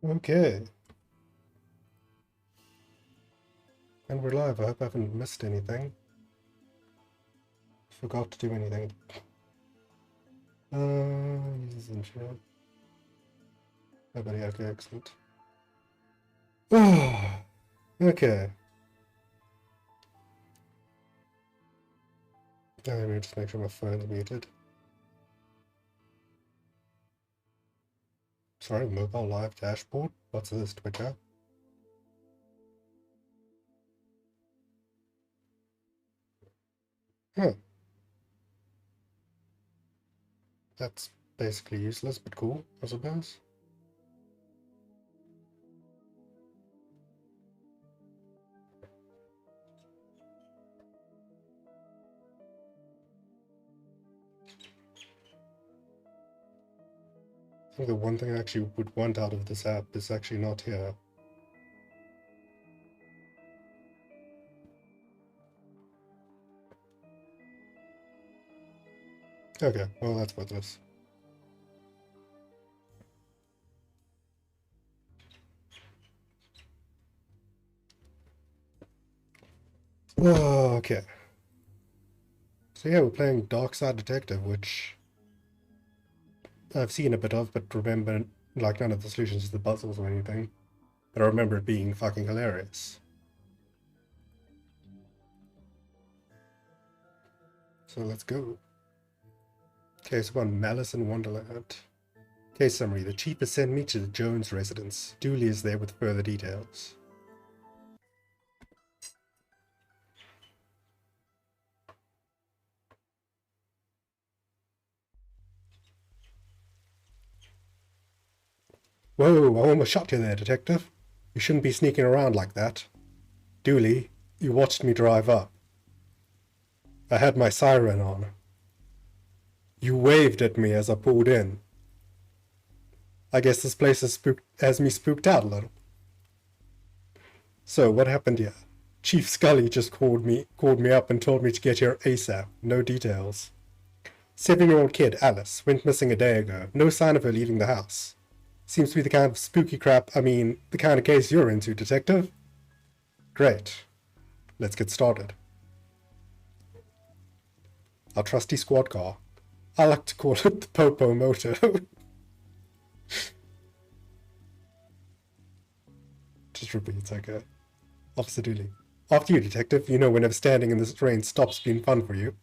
Okay. And we're live. I hope I haven't missed anything. Forgot to do anything. Uses intro. Nobody. Okay, excellent. Okay. Let me just make sure my phone's muted. Sorry, mobile live dashboard? What's this, Twitter? Huh. That's basically useless, but cool, I suppose. I think the one thing I actually would want out of this app is actually not here. Okay, well that's worthless. Okay. So yeah, we're playing Darkside Detective, which I've seen a bit of, but remember, like, none of the solutions to the puzzles or anything. But I remember it being fucking hilarious. So let's go. Case 1, Malice in Wonderland. Case summary. The chief has sent me to the Jones residence. Dooley is there with further details. Whoa, I almost shot you there, detective. You shouldn't be sneaking around like that. Dooley, you watched me drive up. I had my siren on. You waved at me as I pulled in. I guess this place has me spooked out a little. So, what happened here? Chief Scully just called me up and told me to get here ASAP. No details. 7-year-old kid, Alice, went missing a day ago. No sign of her leaving the house. Seems to be the kind of spooky crap, the kind of case you're into, detective. Great. Let's get started. Our trusty squad car. I like to call it the Popo Moto. Just repeats, okay. Officer Dooley. After you, detective. You know whenever standing in this rain stops being fun for you.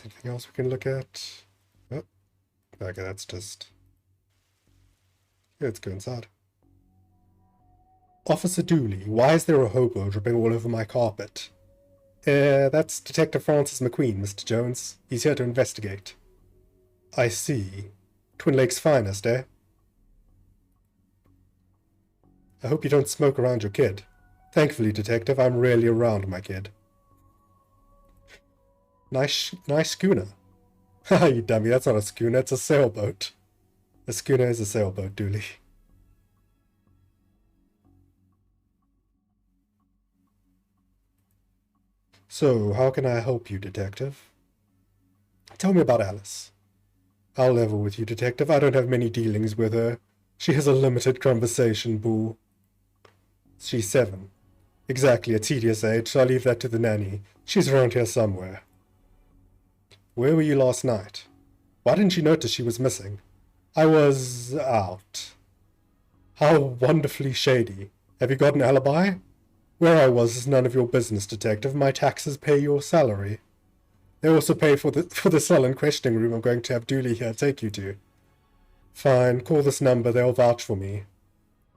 Anything else we can look at? Oh, okay, that's just... Yeah, let's go inside. Officer Dooley, why is there a hobo dripping all over my carpet? That's Detective Francis McQueen, Mr. Jones. He's here to investigate. I see. Twin Lakes finest, eh? I hope you don't smoke around your kid. Thankfully, Detective, I'm rarely around my kid. Nice schooner. Haha, you dummy, that's not a schooner, it's a sailboat. A schooner is a sailboat, Dooley. So, how can I help you, Detective? Tell me about Alice. I'll level with you, Detective. I don't have many dealings with her. She has a limited conversation, boo. She's 7. Exactly, a tedious age, so I'll leave that to the nanny. She's around here somewhere. Where were you last night? Why didn't you notice she was missing? I was out. How wonderfully shady. Have you got an alibi? Where I was is none of your business, Detective. My taxes pay your salary. They also pay for the cell and questioning room I'm going to have Dooley here take you to. Fine, call this number, they'll vouch for me.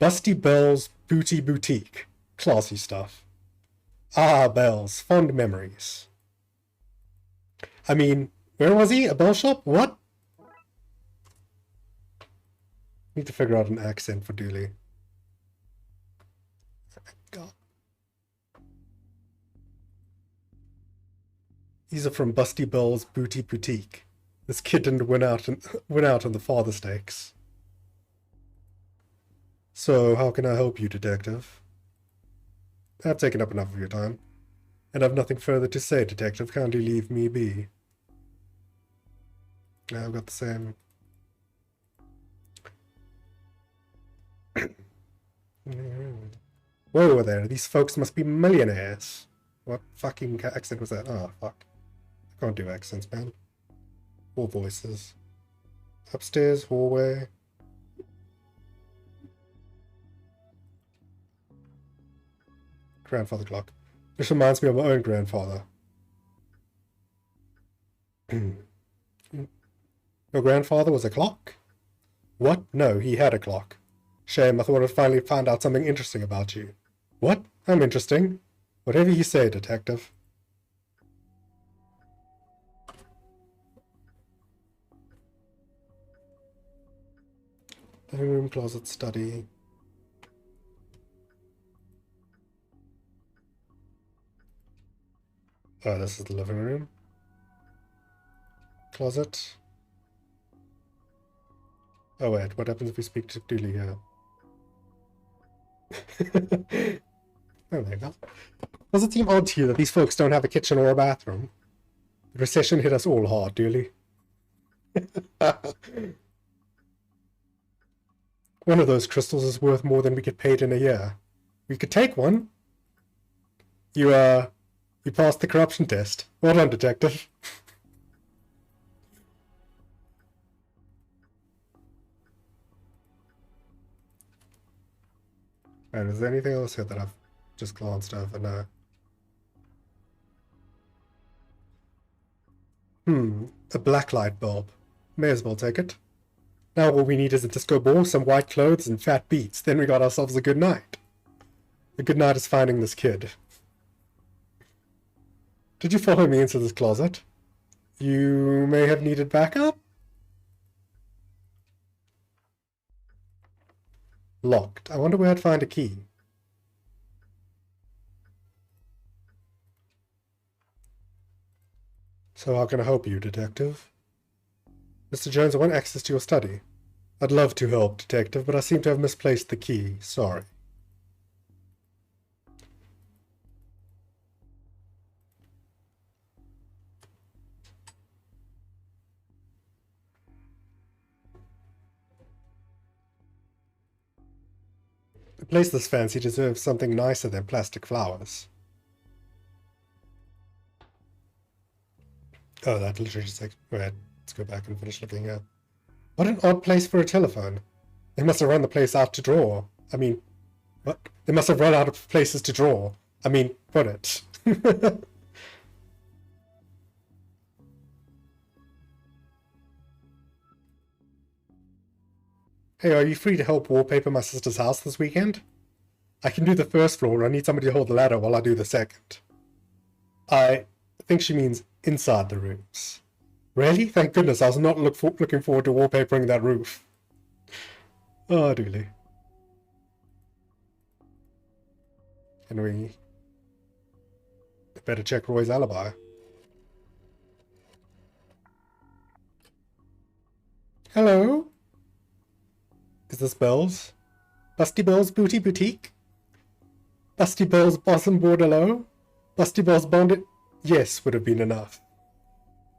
Busty Bell's Booty Boutique. Classy stuff. Ah, Bells, fond memories. I mean, where was he? A bell shop? What? Need to figure out an accent for Dooley. God. These are from Busty Bell's Booty Boutique. This kid didn't win out on the father stakes. So, how can I help you, Detective? I've taken up enough of your time. And I've nothing further to say, Detective. Kindly leave me be. Yeah, I've got the same. Whoa there, these folks must be millionaires. What fucking accent was that? Oh, fuck. I can't do accents, man. Or voices. Upstairs, hallway. Grandfather clock. This reminds me of my own grandfather. Your grandfather was a clock? What? No, he had a clock. Shame, I thought I'd finally find out something interesting about you. What? I'm interesting. Whatever you say, detective. Living room, closet, study. Oh, this is the living room. Closet. Oh wait, what happens if we speak to Dooley here? Oh, there you go. Does it seem odd to you that these folks don't have a kitchen or a bathroom? The recession hit us all hard, Dooley. One of those crystals is worth more than we get paid in a year. We could take one. You passed the corruption test. Well done, detective. Alright, is there anything else here that I've just glanced over? No. A black light bulb. May as well take it. Now all we need is a disco ball, some white clothes, and fat beats. Then we got ourselves a good night. The good night is finding this kid. Did you follow me into this closet? You may have needed backup? Locked. I wonder where I'd find a key. So how can I help you, detective? Mr. Jones, I want access to your study. I'd love to help, detective, but I seem to have misplaced the key. Sorry. A place this fancy deserves something nicer than plastic flowers. Oh, that literally just like... Wait, let's go back and finish looking here. What an odd place for a telephone. They must have run the place out to draw. I mean, what? They must have run out of places to draw. I mean, put it. Hey, are you free to help wallpaper my sister's house this weekend? I can do the first floor. I need somebody to hold the ladder while I do the second. I think she means inside the rooms. Really? Thank goodness, I was not looking forward to wallpapering that roof. Oh, Dooley. And we better check Roy's alibi. Hello? Is this Bells? Busty Bells Booty Boutique? Busty Bells Bosom Bordelot? Busty Bells Bonded? Yes, would have been enough.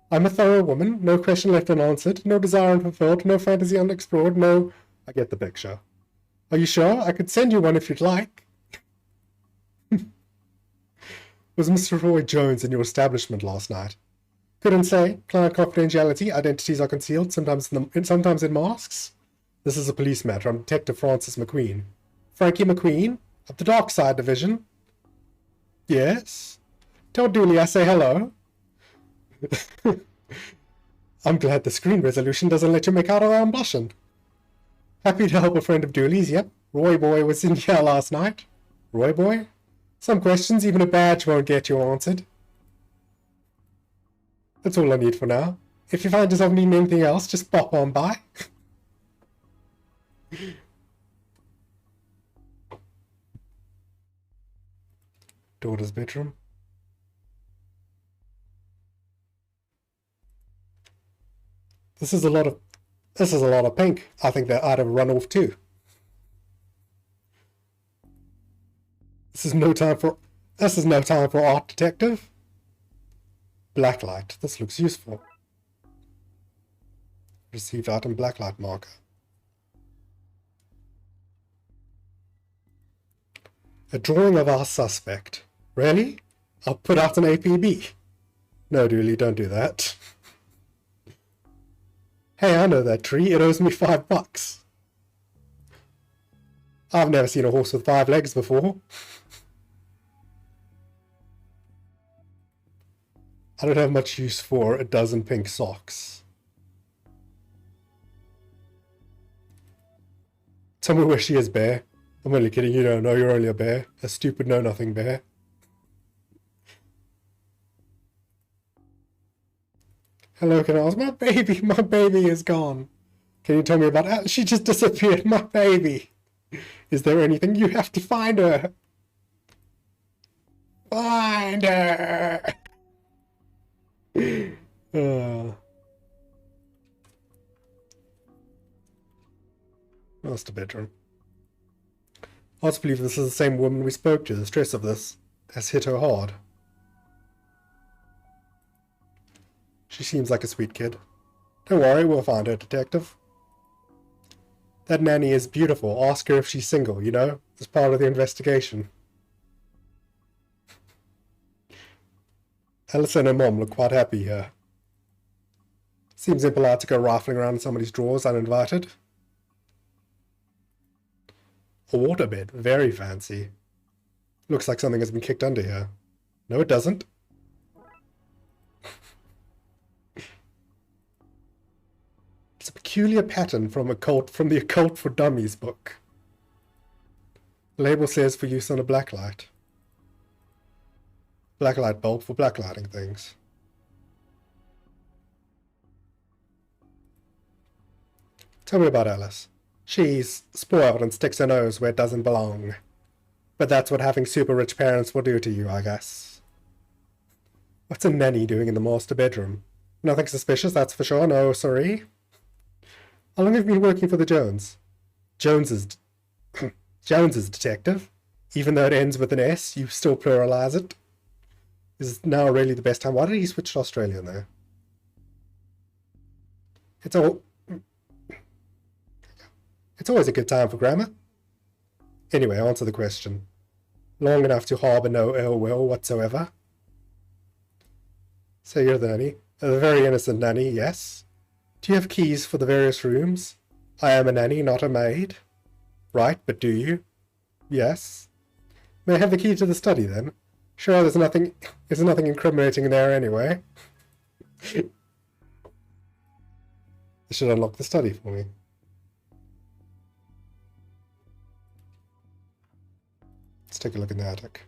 I'm a thorough woman, no question left unanswered, no desire unfulfilled, no fantasy unexplored, no... I get the picture. Are you sure? I could send you one if you'd like. Was Mr. Roy Jones in your establishment last night? Couldn't say. Client confidentiality, identities are concealed, sometimes in masks. This is a police matter. I'm Detective Francis McQueen. Frankie McQueen? Of the Darkside Division? Yes? Tell Dooley I say hello. I'm glad the screen resolution doesn't let you make out I'm blushing. Happy to help a friend of Dooley's, yep. Roy Boy was in here last night. Roy Boy? Some questions even a badge won't get you answered. That's all I need for now. If you find yourself needing anything else, just pop on by. Daughter's bedroom. This is a lot of pink. I think that I'd have run off too. This is no time for art, detective. Blacklight. This looks useful. Received item blacklight marker. A drawing of our suspect. Really? I'll put out an APB. No, Dooley, don't do that. Hey, I know that tree. It owes me $5. I've never seen a horse with 5 legs before. I don't have much use for a dozen pink socks. Tell me where she is, bear. I'm only kidding, you don't know, you're only a bear. A stupid know-nothing bear. Hello, can I ask? My baby is gone. Can you tell me about Alice? She just disappeared, my baby. Is there anything? You have to find her. Find her. Master bedroom. I also believe this is the same woman we spoke to. The stress of this has hit her hard. She seems like a sweet kid. Don't worry, we'll find her, detective. That nanny is beautiful. Ask her if she's single, you know? As part of the investigation. Alice and her mom look quite happy here. Seems impolite to go rifling around in somebody's drawers uninvited. A waterbed. Very fancy. Looks like something has been kicked under here. No, it doesn't. It's a peculiar pattern from the Occult for Dummies book. The label says for use on a blacklight. Blacklight bulb for blacklighting things. Tell me about Alice. She's spoiled and sticks her nose where it doesn't belong. But that's what having super rich parents will do to you, I guess. What's a nanny doing in the master bedroom? Nothing suspicious, that's for sure. No, sorry. How long have you been working for the Jones? Jones's detective. Even though it ends with an S, you still pluralize it. Is now really the best time? Why did he switch to Australian though? It's always a good time for grammar. Anyway, answer the question. Long enough to harbour no ill will whatsoever. So you're the nanny. The very innocent nanny, yes. Do you have keys for the various rooms? I am a nanny, not a maid. Right, but do you? Yes. May I have the key to the study, then? Sure, there's nothing incriminating there anyway. You should unlock the study for me. Let's take a look in the attic.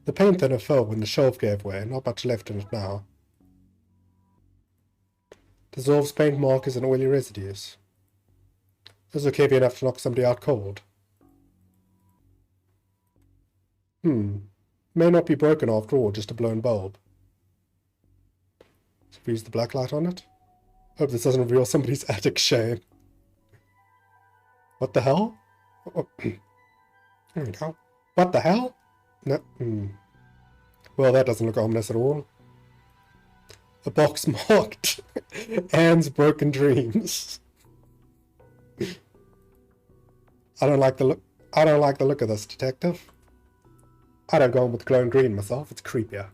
The paint thinner fell when the shelf gave way. Not much left in it now. Dissolves paint markers and oily residues. This is okay enough to knock somebody out cold. May not be broken after all, just a blown bulb. So we use the black light on it. Hope this doesn't reveal somebody's attic shame. What the hell? Oh. There we go. What the hell? No. Well, that doesn't look ominous at all. A box marked Anne's broken dreams. I don't like the look of this, detective. I'd have gone with glowing green myself. It's creepier.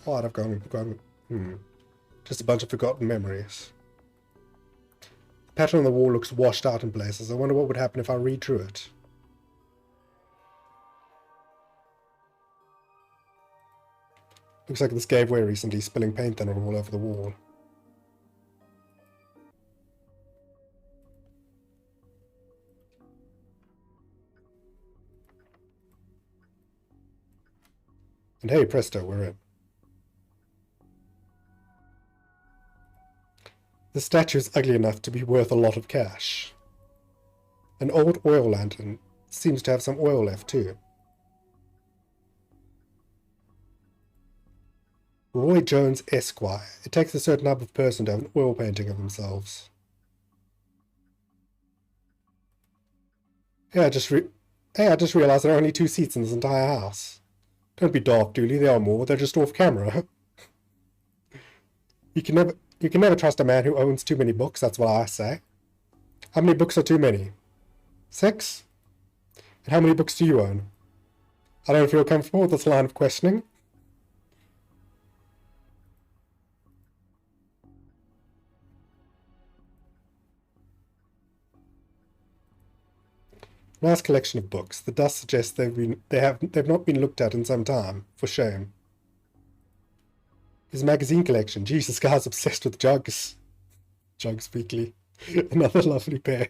Oh, I'd have gone with just a bunch of forgotten memories. The pattern on the wall looks washed out in places. I wonder what would happen if I redrew it. Looks like this gave way recently, spilling paint thinner all over the wall. And hey, presto, we're in. The statue is ugly enough to be worth a lot of cash. An old oil lantern. Seems to have some oil left too. Roy Jones, Esquire. It takes a certain type of person to have an oil painting of themselves. Hey, I just realized there are only 2 seats in this entire house. Don't be daft, Dooley. They are more. They're just off camera. You can never trust a man who owns too many books. That's what I say. How many books are too many? 6? And how many books do you own? I don't feel comfortable with this line of questioning. Nice collection of books. The dust suggests they've not been looked at in some time. For shame. His magazine collection. Jesus, guy's obsessed with Jugs. Jugs Weekly. Another lovely pair.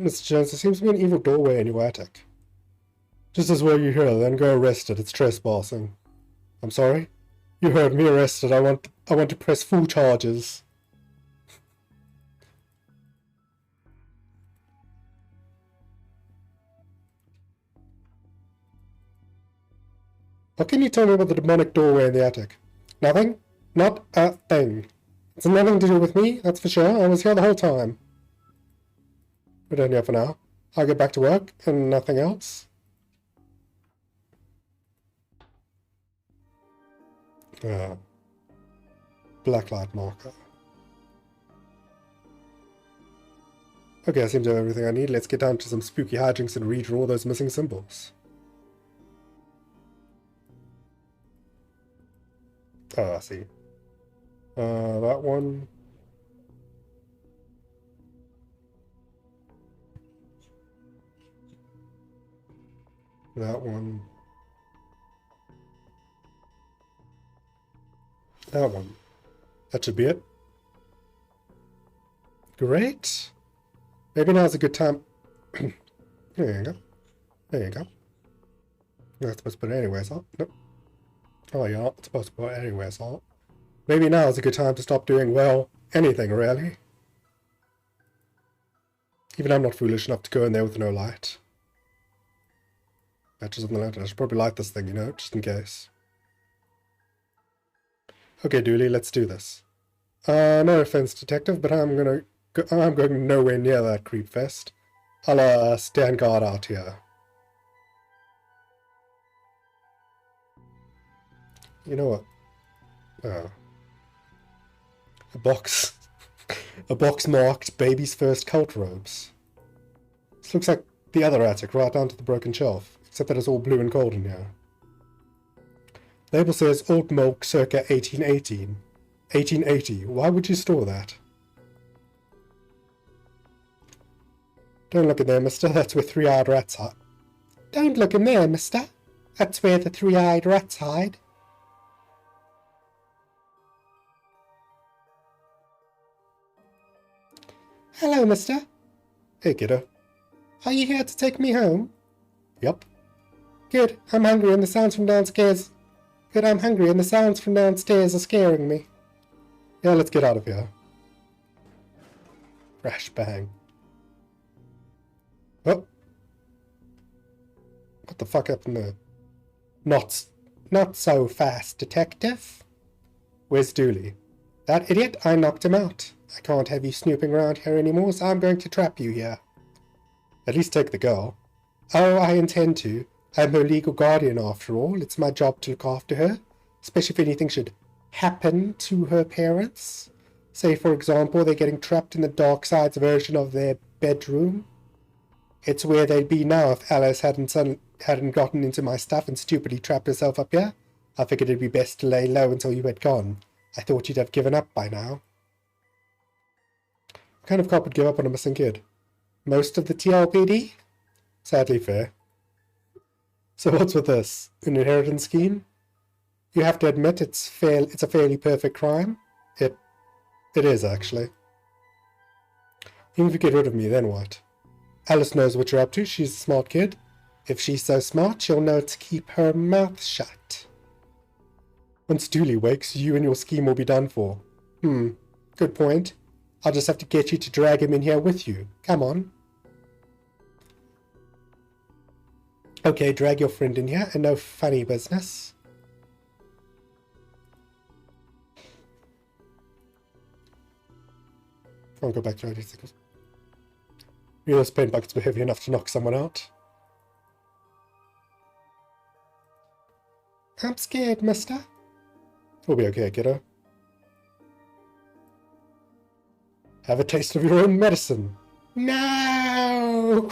Mr. Jones, there seems to be an evil doorway in your attic. Just as well you hear, then go arrest it. It's trespassing. I'm sorry? You heard me arrested. I want to press full charges. What can you tell me about the demonic doorway in the attic? Nothing? Not a thing. It's nothing to do with me, that's for sure. I was here the whole time. We're done here for now. I'll get back to work and nothing else. Blacklight marker. Okay, I seem to have everything I need. Let's get down to some spooky hijinks and redraw those missing symbols. Oh, I see. That one. That one. That one. That should be it. Great. Maybe now's a good time. There you go. There you go. You're not supposed to put it anywhere, so. Nope. Oh, you're not supposed to put it anywhere, so. Maybe now is a good time to stop doing, well, anything, really. Even I'm not foolish enough to go in there with no light. Matches on the lantern. I should probably light this thing, you know, just in case. Okay, Dooley, let's do this. No offense, detective, but I'm going nowhere near that creep fest. I'll stand guard out here. You know what? Oh. A box. A box marked baby's first cult robes. This looks like the other attic, right down to the broken shelf, except that it's all blue and cold in here. Label says Old Milk circa 1818. 1880. Why would you store that? Don't look in there, mister. That's where three-eyed rats hide. Don't look in there, mister. That's where the three-eyed rats hide. Hello, mister. Hey, kiddo. Are you here to take me home? Yep. Good. I'm hungry and the sounds from downstairs... Good, I'm hungry and the sounds from downstairs are scaring me. Yeah, let's get out of here. Crash bang. Oh. What the fuck happened there? Not so fast, detective. Where's Dooley? That idiot, I knocked him out. I can't have you snooping around here anymore, so I'm going to trap you here. At least take the girl. Oh, I intend to. I'm her legal guardian after all. It's my job to look after her, especially if anything should happen to her parents. Say, for example, they're getting trapped in the Darkside's version of their bedroom. It's where they'd be now if Alice hadn't gotten into my stuff and stupidly trapped herself up here. I figured it'd be best to lay low until you had gone. I thought you'd have given up by now. What kind of cop would give up on a missing kid? Most of the TLPD? Sadly fair. So what's with this? An inheritance scheme? You have to admit it's a fairly perfect crime. It is, actually. Even if you get rid of me, then what? Alice knows what you're up to. She's a smart kid. If she's so smart, she'll know to keep her mouth shut. Once Dooley wakes, you and your scheme will be done for. Good point. I'll just have to get you to drag him in here with you. Come on. Okay, drag your friend in here, and no funny business. I'll go back to 80 seconds. Those paint buckets were heavy enough to knock someone out. I'm scared, mister. We'll be okay, kiddo. Have a taste of your own medicine. No!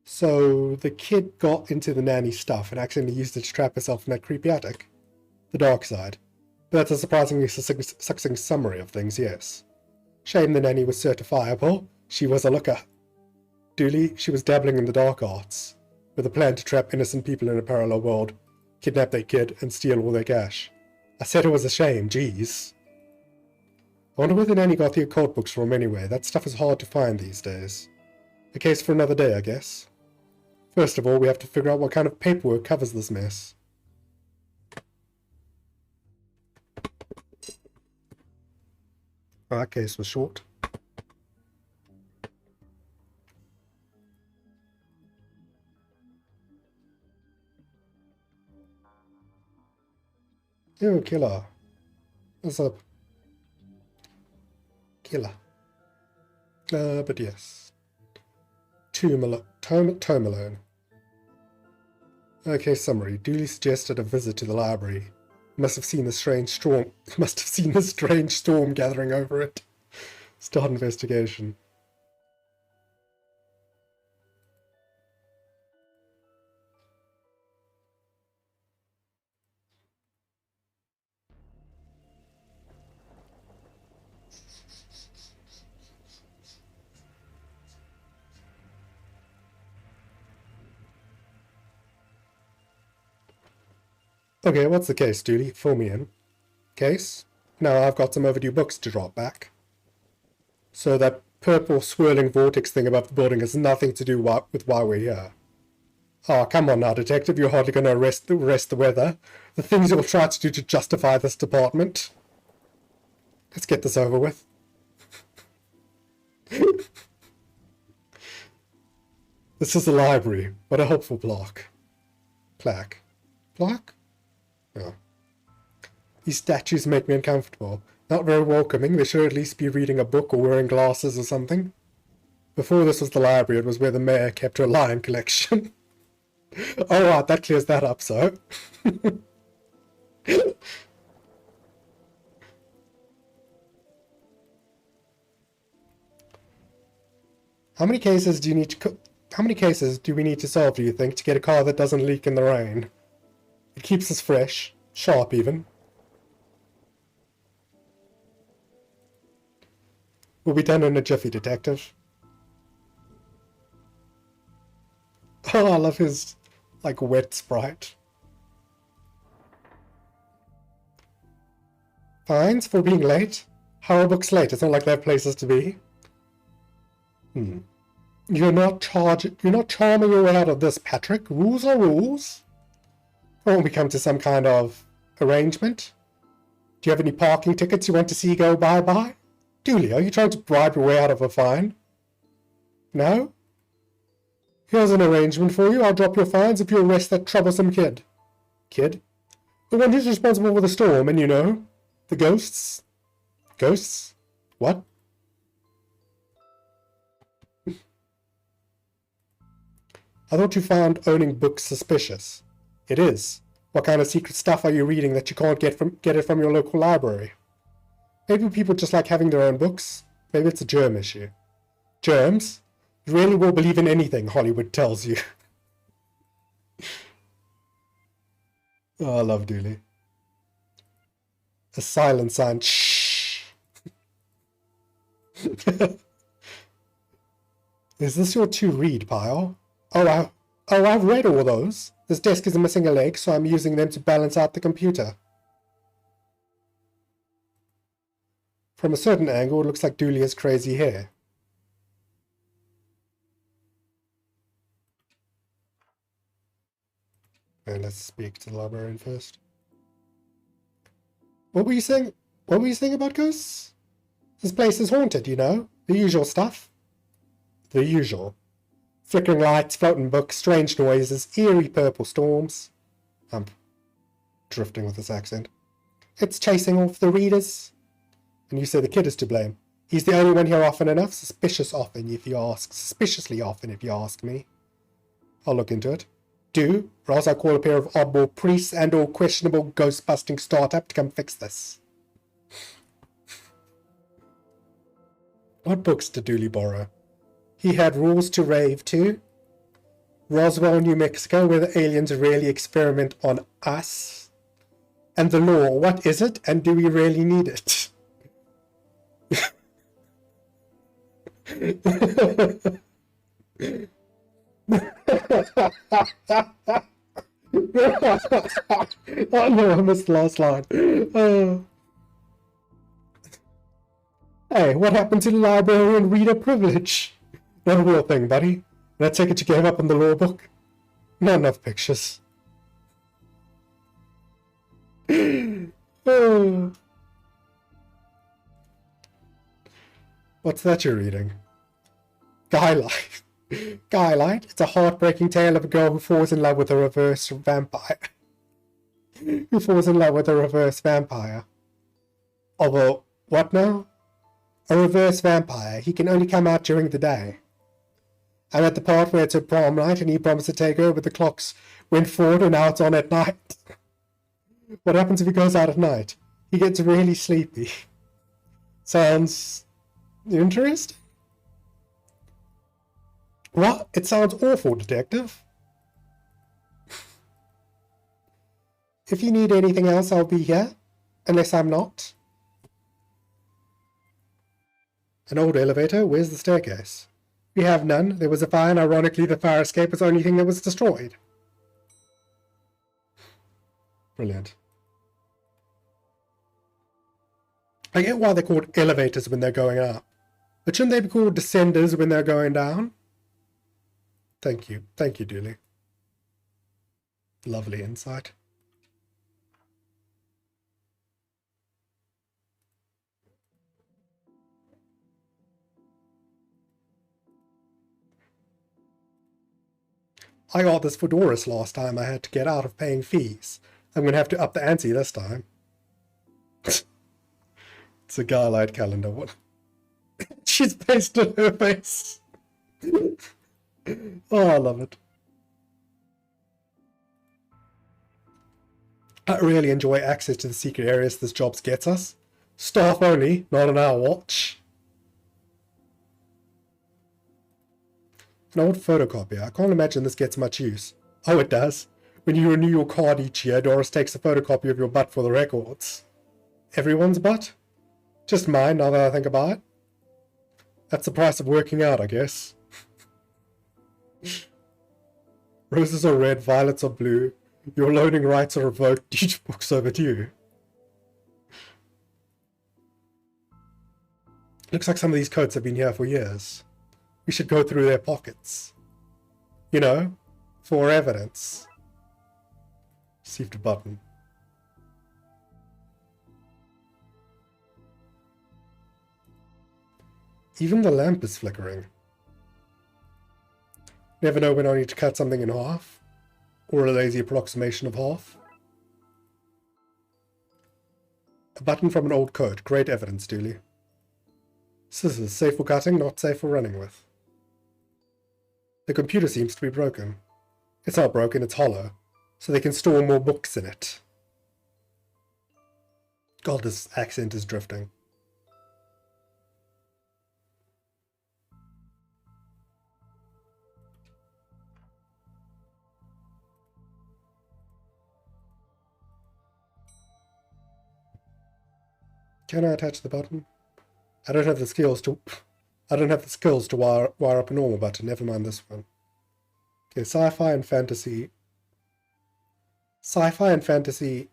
So the kid got into the nanny stuff and accidentally used it to trap herself in that creepy attic. The dark side. But that's a surprisingly succinct summary of things, yes. Shame the nanny was certifiable. She was a looker. Dooley, she was dabbling in the dark arts, with a plan to trap innocent people in a parallel world, kidnap their kid, and steal all their cash. I said it was a shame, jeez. I wonder where the nanny got the occult books from anyway. That stuff is hard to find these days. A case for another day, I guess. First of all, we have to figure out what kind of paperwork covers this mess. Oh, that case was short. Ew, killer. What's up? Killer. But yes. Tourmalone. Okay, summary. Dooley suggested a visit to the library. Must have seen the strange storm gathering over it. Start investigation. Okay, what's the case, Dooley? Fill me in. Case? Now I've got some overdue books to drop back. So that purple swirling vortex thing above the building has nothing to do with why we're here. Oh, come on now, detective. You're hardly going to arrest the weather. The things you'll try to do to justify this department. Let's get this over with. This is the library. What a helpful plaque. Plaque? Oh. These statues make me uncomfortable. Not very welcoming. They should at least be reading a book or wearing glasses or something. Before this was the library, it was where the mayor kept her lion collection. Oh, right, that clears that up, so. How many cases do we need to solve, do you think, to get a car that doesn't leak in the rain? It keeps us fresh, sharp even. We'll be done in a jiffy, detective. Oh, I love his, like, wet sprite. Fines for being late? How are books late? It's not like they have places to be. You're not charming your way out of this, Patrick. Rules are rules. Won't we come to some kind of arrangement? Do you have any parking tickets you want to see go bye-bye? Dooley, are you trying to bribe your way out of a fine? No? Here's an arrangement for you. I'll drop your fines if you arrest that troublesome kid. Kid? The one who's responsible for the storm, and you know, the ghosts. Ghosts? What? I thought you found owning books suspicious. It is. What kind of secret stuff are you reading that you can't get it from your local library? Maybe people just like having their own books. Maybe it's a germ issue. Germs? You really will believe in anything Hollywood tells you. Oh, I love Dooley. A silent sign. Shh. Is this your to-read pile? Oh, I've read all those. This desk is missing a leg, so I'm using them to balance out the computer. From a certain angle, it looks like Dooley has crazy hair. Okay, let's speak to the librarian first. What were you saying? What were you saying about ghosts? This place is haunted, you know? The usual stuff. The usual. Flickering lights, floating books, strange noises, eerie purple storms. I'm drifting with this accent. It's chasing off the readers. And you say the kid is to blame. He's the only one here often enough. Suspiciously often, if you ask me. I'll look into it. Do, or else I'll call a pair of oddball priests and or questionable ghost-busting startup to come fix this. What books did Dooley borrow? He had Rules to Rave too. Roswell, New Mexico, where the aliens really experiment on us. And the law, what is it, and do we really need it? Oh no, I missed the last line. Hey, what happened to the library and reader privilege? Not a real thing, buddy. And I take it you gave up on the law book? Not enough pictures. Oh. What's that you're reading? Skylight. Skylight? It's a heartbreaking tale of a girl who falls in love with a reverse vampire. Who falls in love with a reverse vampire. Although, what now? A reverse vampire. He can only come out during the day. I'm at the part where it's a prom night and he promised to take her, but the clocks went forward and now it's on at night. What happens if he goes out at night? He gets really sleepy. Sounds interesting? What? It sounds awful, detective. If you need anything else, I'll be here. Unless I'm not. An old elevator? Where's the staircase? We have none. There was a fire, and ironically the fire escape was the only thing that was destroyed. Brilliant. I get why they're called elevators when they're going up. But shouldn't they be called descenders when they're going down? Thank you. Thank you, Dooley. Lovely insight. I got this for Doris last time I had to get out of paying fees. I'm going to have to up the ante this time. It's a Garlight calendar. What? She's pasted her face. Oh, I love it. I really enjoy access to the secret areas this job gets us. Staff only, not on our watch. An old photocopier. I can't imagine this gets much use. Oh, it does. When you renew your card each year, Doris takes a photocopy of your butt for the records. Everyone's butt? Just mine, now that I think about it. That's the price of working out, I guess. Roses are red, violets are blue. Your loading rights are revoked. Each book's overdue. Looks like some of these coats have been here for years. We should go through their pockets. You know, for evidence. Received a button. Even the lamp is flickering. Never know when I need to cut something in half. Or a lazy approximation of half. A button from an old coat. Great evidence, Dooley. Scissors. Safe for cutting, not safe for running with. The computer seems to be broken. It's not broken, it's hollow. So they can store more books in it. God, this accent is drifting. Can I attach the button? I don't have the skills to wire up a normal button, never mind this one. Okay, sci-fi and fantasy. Sci-fi and fantasy.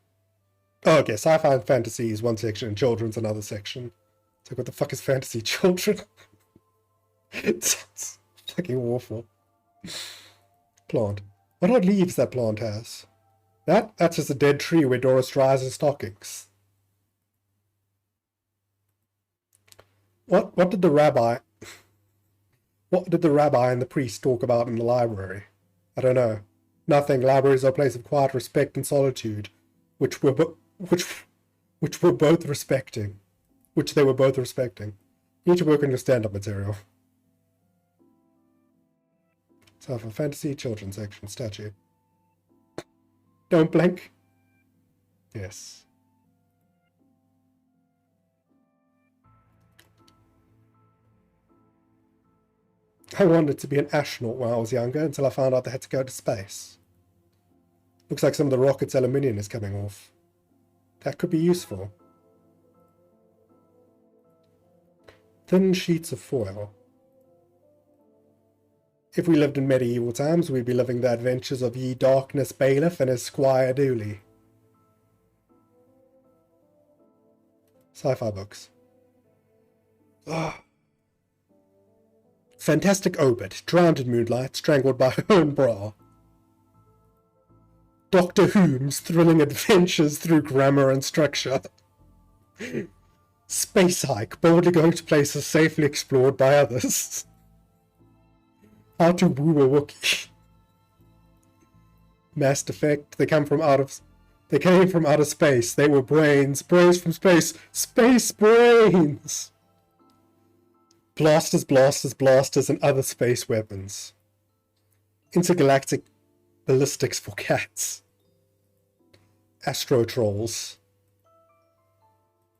Oh, okay, sci-fi and fantasy is one section and children's another section. It's like, what the fuck is fantasy children? It sounds fucking awful. Plant. What odd leaves that plant has. That's just a dead tree where Doris dries her stockings. What did the rabbi and the priest talk about in the library? I don't know. Nothing. Libraries are a place of quiet respect and solitude, which were both respecting. Which they were both respecting. You need to work on your stand-up material. So for fantasy children's section, statue. Don't blink. Yes. I wanted to be an astronaut when I was younger until I found out they had to go to space. Looks like some of the rocket's aluminium is coming off. That could be useful. Thin sheets of foil. If we lived in medieval times, we'd be living the adventures of ye Darkness Bailiff and his Squire Dooley. Sci-fi books. Ugh. Fantastic Obit, drowned in moonlight, strangled by her own bra. Dr. Whom's thrilling adventures through grammar and structure. Space hike, boldly going to places safely explored by others. How to woo a Wookiee. Mass Effect, they came from outer space. They were brains from space. Space brains! Blasters, and other space weapons. Intergalactic ballistics for cats. Astro Trolls.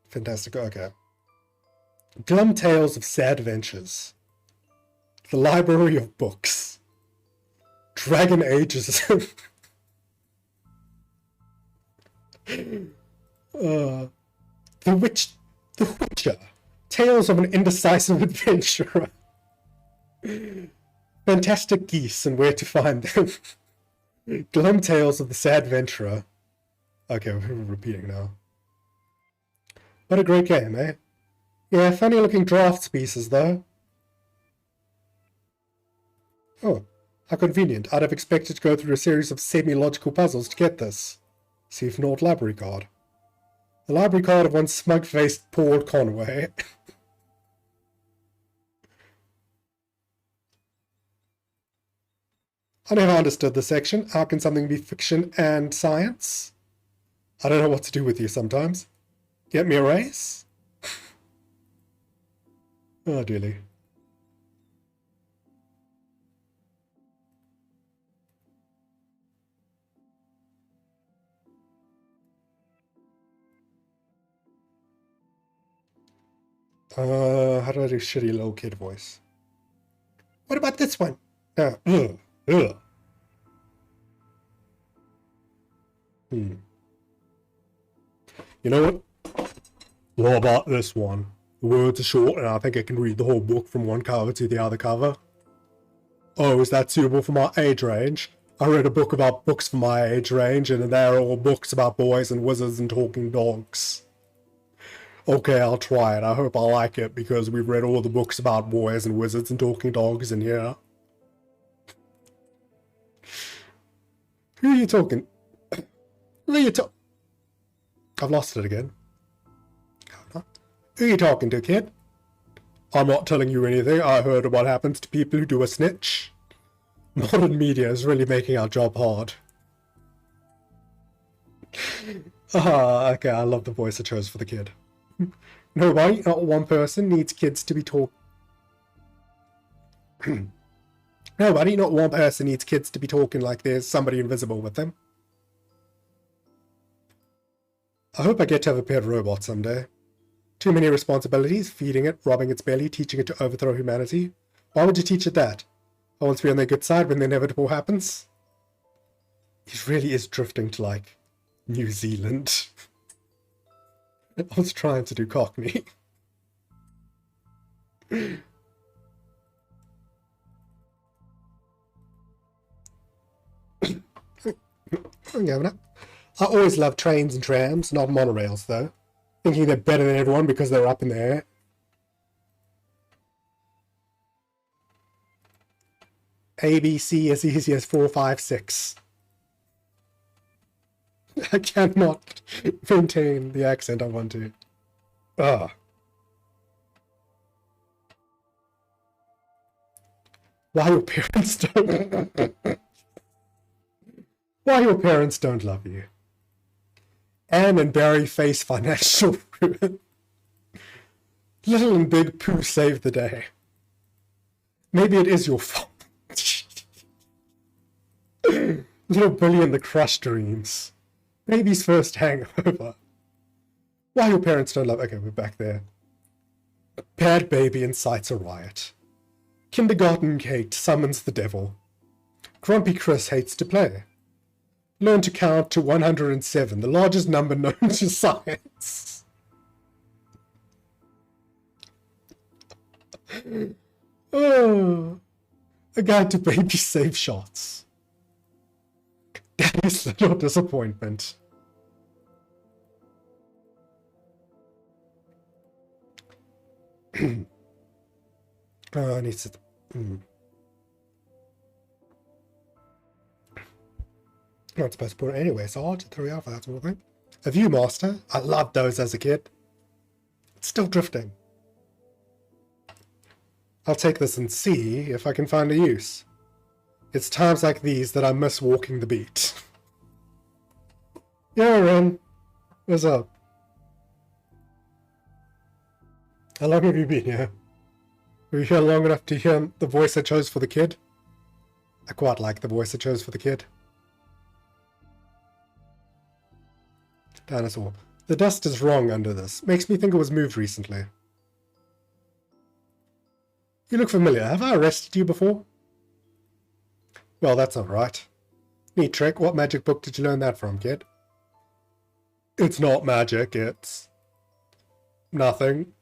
Fantastic, okay. Glum Tales of Sad Ventures. The Library of Books. Dragon Ageism. The Witcher. Tales of an Indecisive Adventurer. Fantastic Geese and Where to Find Them. Glum Tales of the Sad Venturer. Okay, we're repeating now. What a great game, eh? Yeah, funny looking drafts pieces, though. Oh, how convenient. I'd have expected to go through a series of semi-logical puzzles to get this. See if not library card. The library card of one smug-faced Paul Conway. I never understood this section. How can something be fiction and science? I don't know what to do with you sometimes. Get me a raise? Oh, dearly. How do I do shitty little kid voice? What about this one? You know what? What about this one? The words are short and I think I can read the whole book from one cover to the other cover. Oh, is that suitable for my age range? I read a book about books for my age range and they're all books about boys and wizards and talking dogs. Okay, I'll try it. I hope I like it because we've read all the books about boys and wizards and talking dogs in here. Who are you talking? Who are you talking? I've lost it again. Who are you talking to, kid? I'm not telling you anything. I heard what happens to people who do a snitch. Modern media is really making our job hard. Okay, I love the voice I chose for the kid. Nobody, not one person, needs kids to be taught. Nobody, not one person needs kids to be talking like there's somebody invisible with them. I hope I get to have a pet robot someday. Too many responsibilities, feeding it, robbing its belly, teaching it to overthrow humanity. Why would you teach it that? I want to be on their good side when the inevitable happens. It really is drifting to, like, New Zealand. I was trying to do Cockney. I always love trains and trams, not monorails though. Thinking they're better than everyone because they're up in the air. A, B, C as easy as 4, 5, 6. I cannot maintain the accent I want to. Ah. Why your parents don't... Why your parents don't love you. Anne and Barry face financial ruin. Little and Big Pooh saved the day. Maybe it is your fault. Little Billy and the crushed dreams. Baby's first hangover. Why your parents don't love... Okay, we're back there. Bad baby incites a riot. Kindergarten Kate summons the devil. Grumpy Chris hates to play. Learn to count to 107, the largest number known to science. Oh, a guide to baby safe shots. Daddy's little disappointment. Oh, I need to... Not supposed to put it anyway, so I'll just throw you off that sort of thing. A Viewmaster. I loved those as a kid. It's still drifting. I'll take this and see if I can find a use. It's times like these that I miss walking the beat. Yo, Ren. What's up? How long have you been here? Were you here long enough to hear the voice I chose for the kid? I quite like the voice I chose for the kid. Dinosaur. The dust is wrong under this. Makes me think it was moved recently. You look familiar. Have I arrested you before? Well, that's not right. Neat trick. What magic book did you learn that from, kid? It's not magic, it's... nothing.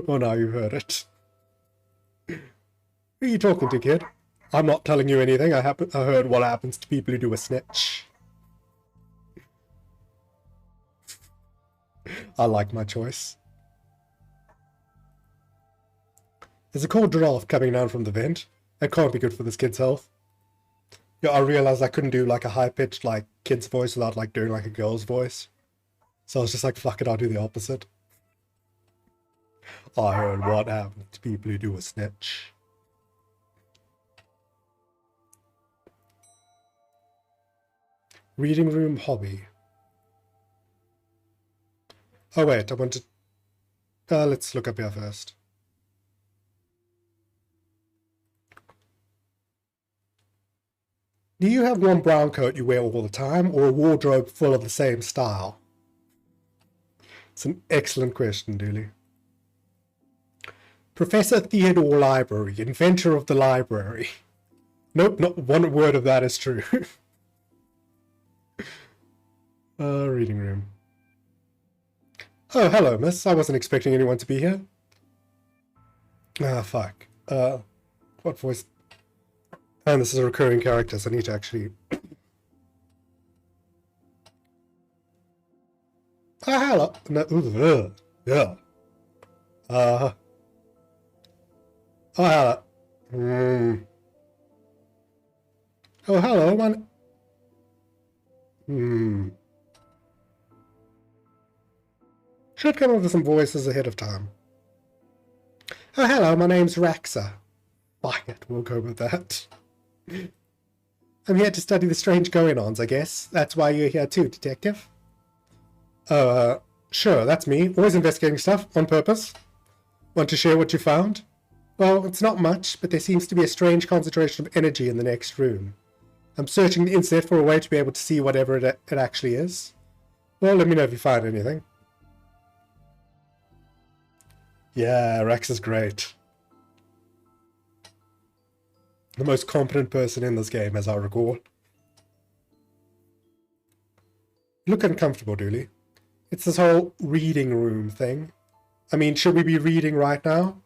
Well, now you've heard it. Who are you talking to, kid? I'm not telling you anything. I heard what happens to people who do a snitch. I like my choice. There's a cold draft coming down from the vent. That can't be good for this kid's health. Yeah, I realized I couldn't do like a high-pitched like kid's voice without like doing like a girl's voice. So I was just like, fuck it, I'll do the opposite. I heard what happens to people who do a snitch. Reading room hobby. Oh wait, I want to... let's look up here first. Do you have one brown coat you wear all the time, or a wardrobe full of the same style? It's an excellent question, Dooley. Professor Theodore Library, inventor of the library. Nope, not one word of that is true. Reading room. Oh, hello, miss. I wasn't expecting anyone to be here. Ah, fuck. What voice? And this is a recurring character, so I need to actually... Ah, hello. No, yeah. Oh, hello. Oh, hello, man. Should come up with some voices ahead of time. Oh, hello, my name's Raxa. Fuck it, we'll go with that. I'm here to study the strange going-ons, I guess. That's why you're here too, detective. Oh, sure, that's me. Always investigating stuff, on purpose. Want to share what you found? Well, it's not much, but there seems to be a strange concentration of energy in the next room. I'm searching the internet for a way to be able to see whatever it actually is. Well, let me know if you find anything. Yeah, Rex is great. The most competent person in this game, as I recall. You look uncomfortable, Dooley. It's this whole reading room thing. I mean, should we be reading right now?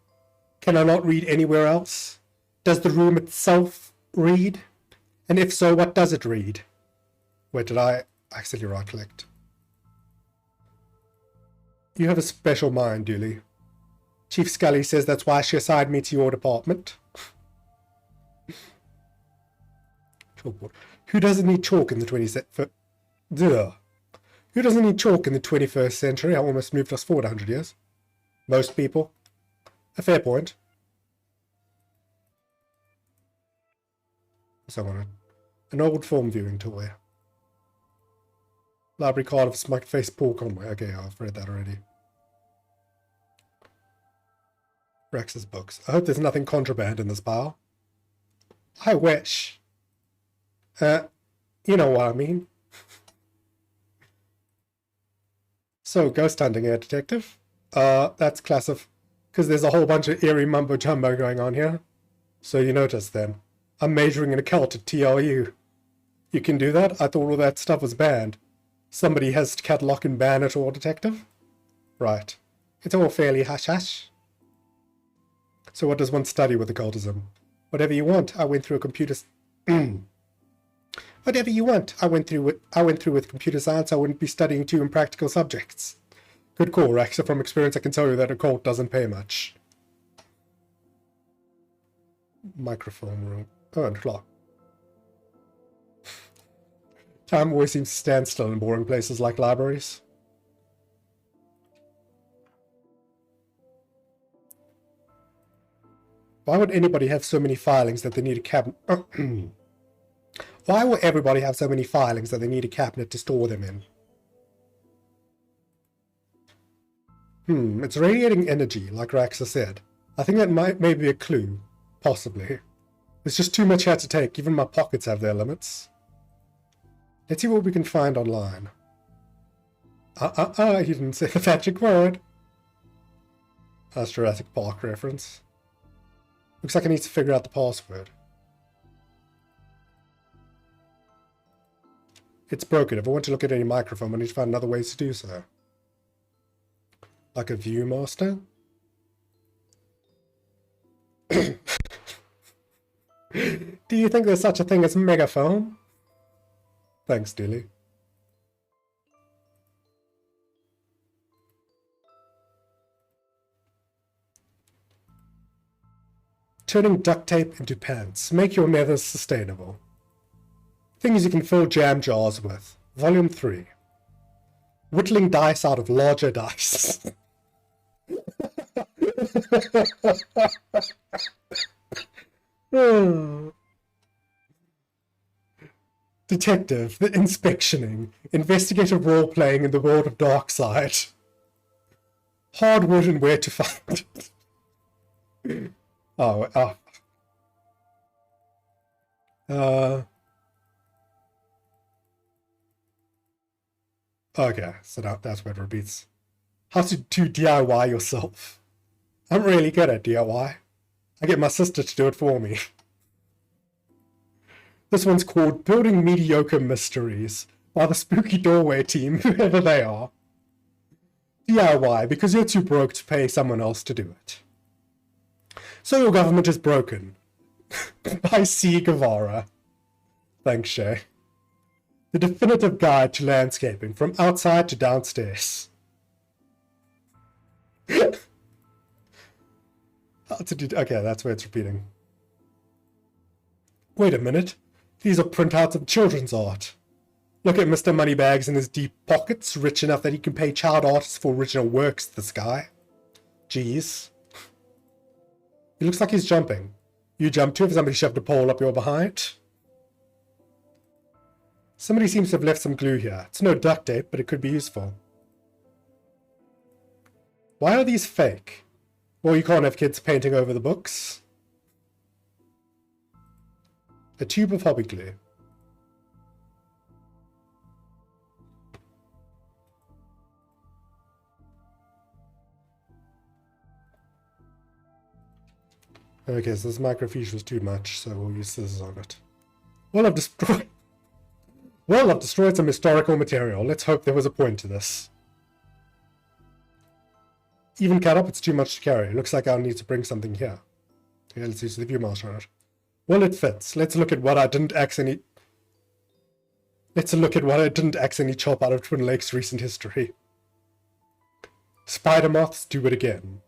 Can I not read anywhere else? Does the room itself read? And if so, what does it read? Wait, did I accidentally right-clicked? You have a special mind, Dooley. Chief Scully says that's why she assigned me to your department. Chalkboard. Who doesn't need chalk in the 20th? Who doesn't need chalk in the 21st century? I almost moved us forward 100 years. Most people. A fair point. Someone. An old form viewing toy. Library card of smoked face Paul Conway. Okay, I've read that already. Rex's books. I hope there's nothing contraband in this pile. I wish. You know what I mean. So, ghost hunting, air detective. That's class of... Because there's a whole bunch of eerie mumbo-jumbo going on here. So you notice then. I'm majoring in occult at TRU. You can do that? I thought all that stuff was banned. Somebody has to catalog and ban it all, detective? Right. It's all fairly hush-hush. So what does one study with occultism? Whatever you want. I went through a computer... Whatever you want. I went through with computer science. I wouldn't be studying two impractical subjects. Good call, Rex. So from experience, I can tell you that occult doesn't pay much. Microphone room. Oh, and clock. Time always seems to stand still in boring places like libraries. Why would anybody have so many filings that they need a cabinet? Why would everybody have so many filings that they need a cabinet to store them in? It's radiating energy, like Raxa said. I think that may be a clue. Possibly. There's just too much here to take. Even my pockets have their limits. Let's see what we can find online. He didn't say the magic word. That's Jurassic Park reference. Looks like I need to figure out the password. It's broken. If I want to look at any microphone, I need to find other ways to do so. Like a Viewmaster? Do you think there's such a thing as megaphone? Thanks, Dilly. Turning duct tape into pants. Make your nethers sustainable. Things you can fill jam jars with. Volume 3. Whittling dice out of larger dice. Detective, the inspectioning, investigative role-playing in the world of Darkside. Hardwood and where to find it. Okay, so now that's where it repeats. How to do DIY yourself. I'm really good at DIY. I get my sister to do it for me. This one's called Building Mediocre Mysteries by the Spooky Doorway team, whoever they are. DIY, because you're too broke to pay someone else to do it. So your government is broken. By C. Guevara. Thanks, Shay. The definitive guide to landscaping, from outside to downstairs. Okay, that's where it's repeating. Wait a minute. These are printouts of children's art. Look at Mr. Moneybags in his deep pockets, rich enough that he can pay child artists for original works, this guy. Jeez. He looks like he's jumping. You jump too if somebody shoved a pole up your behind? Somebody seems to have left some glue here. It's no duct tape, but it could be useful. Why are these fake? Well, you can't have kids painting over the books. A tube of hobby glue. Okay, so this microfiche was too much, so we'll use scissors on it. Well, I've destroyed some historical material. Let's hope there was a point to this. Even cut up, it's too much to carry. Looks like I'll need to bring something here. Okay, let's use the Viewmaster on it. Well, it fits. Let's look at what I didn't accidentally chop out of Twin Lakes' recent history. Spider moths, do it again.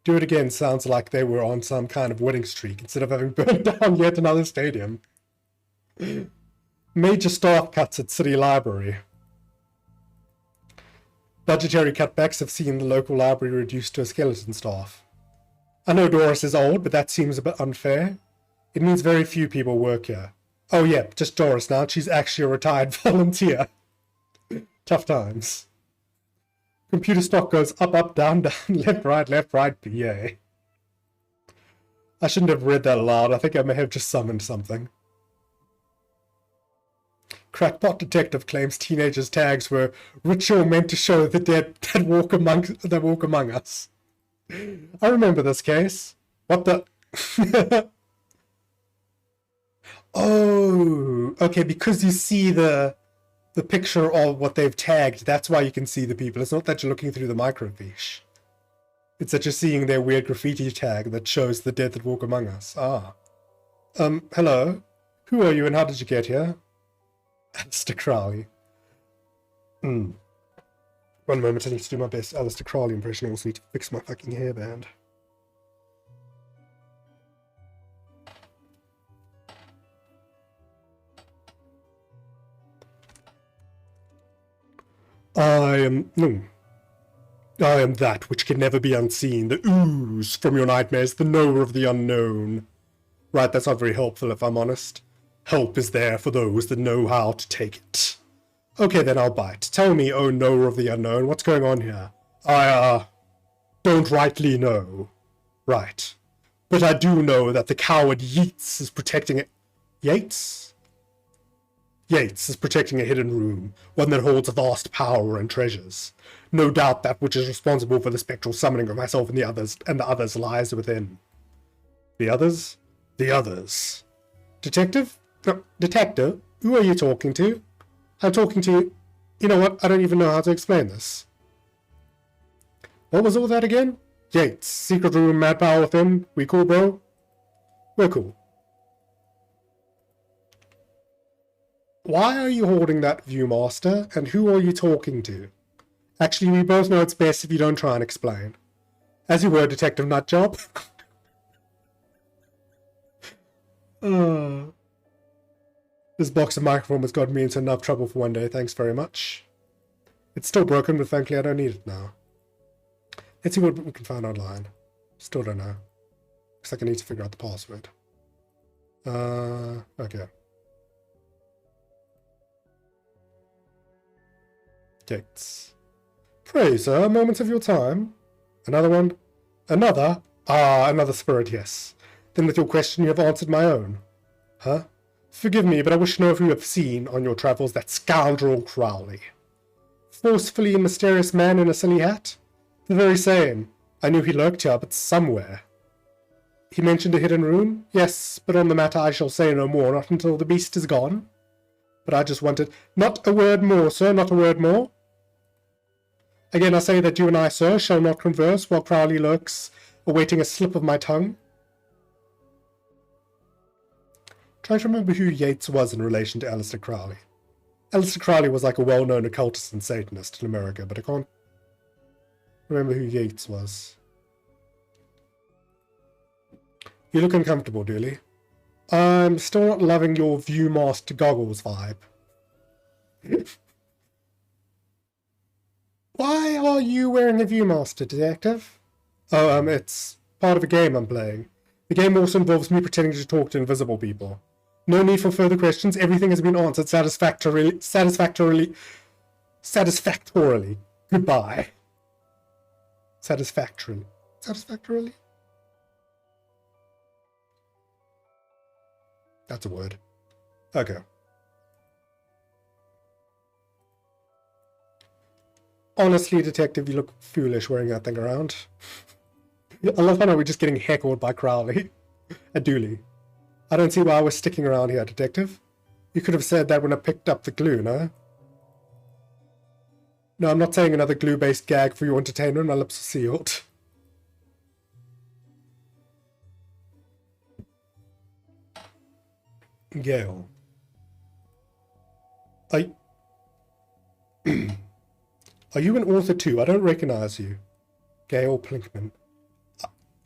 Do it again sounds like they were on some kind of winning streak instead of having burned down yet another stadium. Major staff cuts at City Library. Budgetary cutbacks have seen the local library reduced to a skeleton staff. I know Doris is old, but that seems a bit unfair. It means very few people work here. Oh yeah, just Doris now. She's actually a retired volunteer. Tough times. Computer stock goes up, up, down, down, left, right, PA. I shouldn't have read that aloud. I think I may have just summoned something. Crackpot detective claims teenagers' tags were ritual meant to show the dead that walk among us. I remember this case. What the... Oh, okay, because you see the picture of what they've tagged, that's why you can see the people. It's not that you're looking through the microfiche. It's that you're seeing their weird graffiti tag that shows the dead that walk among us. Ah. Hello? Who are you and how did you get here? Alistair Crowley. One moment, I need to do my best Alistair Crowley impression. I also need to fix my fucking hairband. I am that which can never be unseen, the ooze from your nightmares, the knower of the unknown. Right, that's not very helpful if I'm honest. Help is there for those that know how to take it. Okay, then I'll bite. Tell me, oh knower of the unknown, what's going on here? I, don't rightly know. Right. But I do know that the coward Yeats is protecting it. Yates? Yates is protecting a hidden room, one that holds vast power and treasures. No doubt that which is responsible for the spectral summoning of myself and the others lies within. The others? The others. Detective? No, detective? Who are you talking to? I'm talking to... You know what? I don't even know how to explain this. What was all that again? Yates, secret room, mad power within. We cool, bro? We're cool. Why are you holding that Viewmaster, and who are you talking to? Actually, we both know it's best if you don't try and explain. As you were, Detective Nutjob. This box of microform has got me into enough trouble for one day, thanks very much. It's still broken, but thankfully I don't need it now. Let's see what we can find online. Still don't know. Looks like I need to figure out the password. Okay. Gates. Pray, sir, a moment of your time. Another one? Another? Ah, another spirit, yes. Then with your question you have answered my own. Huh? Forgive me, but I wish to know if you have seen, on your travels, that scoundrel Crowley. Forcefully mysterious man in a silly hat? The very same. I knew he lurked here, but somewhere. He mentioned a hidden room? Yes, but on the matter I shall say no more, not until the beast is gone. But I just wanted... Not a word more, sir, not a word more. Again I say that you and I, sir, shall not converse while Crowley lurks, awaiting a slip of my tongue. Trying to remember who Yates was in relation to Aleister Crowley. Aleister Crowley was like a well-known occultist and Satanist in America, but I can't remember who Yates was. You look uncomfortable, Dooley. I'm still not loving your Viewmaster goggles vibe. Why are you wearing a Viewmaster, Detective? Oh, it's part of a game I'm playing. The game also involves me pretending to talk to invisible people. No need for further questions. Everything has been answered satisfactorily. Goodbye. Satisfactorily? That's a word. Okay. Honestly, Detective, you look foolish wearing that thing around. I love how we're just getting heckled by Crowley. And Dooley. I don't see why we're sticking around here, Detective. You could have said that when I picked up the glue, no? No, I'm not saying another glue-based gag for your entertainment. My lips are sealed. Gale. Are you an author too? I don't recognize you. Gale Plinkman.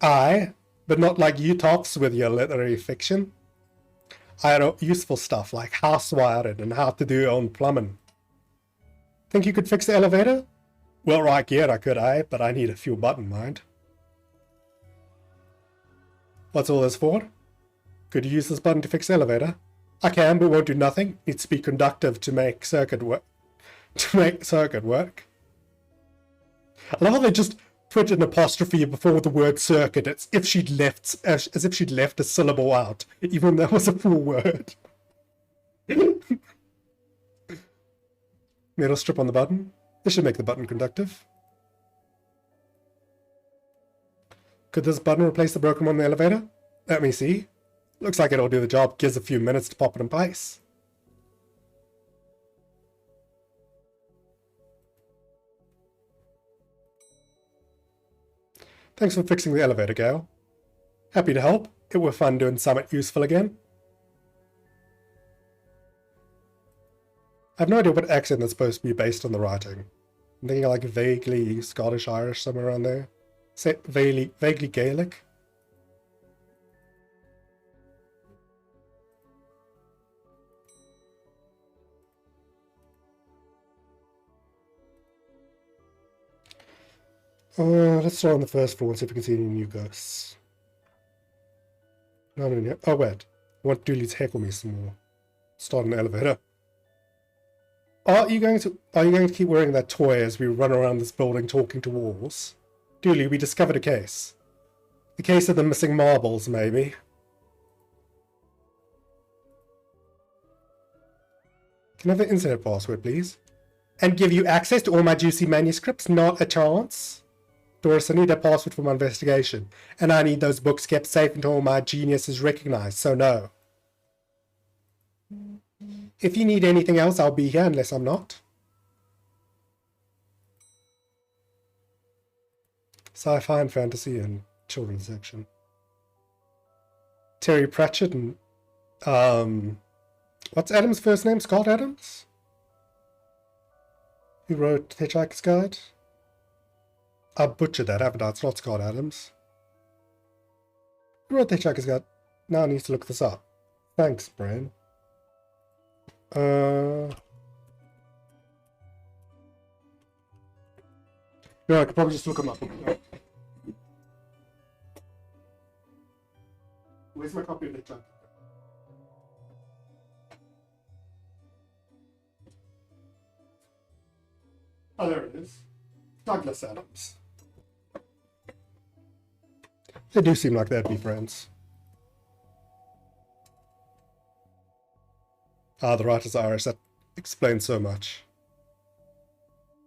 Aye, but not like you tops with your literary fiction. I had useful stuff like house wiring and how to do your own plumbing. Think you could fix the elevator? Well, right, yeah, I could, but I need a few button, mind. What's all this for? Could you use this button to fix the elevator? I can, but won't do nothing. Needs to be conductive to make circuit work. I love how they just put an apostrophe before the word circuit. It's if she'd left, as if she'd left a syllable out, even though that was a full word. Metal strip on the button. This should make the button conductive. Could this button replace the broken one in the elevator? Let me see. Looks like it'll do the job. Gives a few minutes to pop it in place. Thanks for fixing the elevator, Gale. Happy to help. It were fun doing something useful again. I have no idea what accent that's supposed to be based on the writing. I'm thinking like vaguely Scottish, Irish, somewhere around there. Say vaguely Gaelic. Let's start on the first floor and see if we can see any new ghosts. No, no. Oh wait, I want Dooley to heckle me some more. Start in the elevator. Are you going to keep wearing that toy as we run around this building talking to walls? Dooley, we discovered a case. The case of the missing marbles, maybe. Can I have the internet password, please? And give you access to all my juicy manuscripts? Not a chance. Doris, I need a password for my investigation, and I need those books kept safe until my genius is recognized, so no. If you need anything else, I'll be here unless I'm not. Sci-fi and fantasy and children's section. Terry Pratchett and what's Adam's first name? Scott Adams? Who wrote Hitchhiker's Guide? I butchered that, haven't I? It's not Scott Adams. Who wrote Hitchhiker's Guide? Now I need to look this up. Thanks, Brian. No, I could probably just look him up. Where's my copy of Hitchhiker? Oh, there it is. Douglas Adams. They do seem like they'd be friends. Ah, the writer's Irish. That explains so much.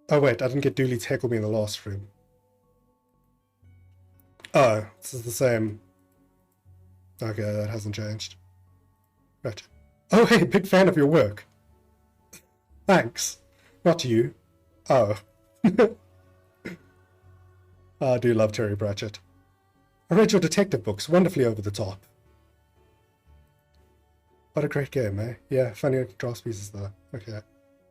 Oh wait, I didn't get Dooley to heckle me in the last room. Oh, this is the same. Okay, that hasn't changed. Right. Oh hey, big fan of your work. Thanks. Not to you. Oh. I do love Terry Pratchett. I read your detective books, wonderfully over the top. What a great game, eh? Yeah, funny draft pieces though. Okay.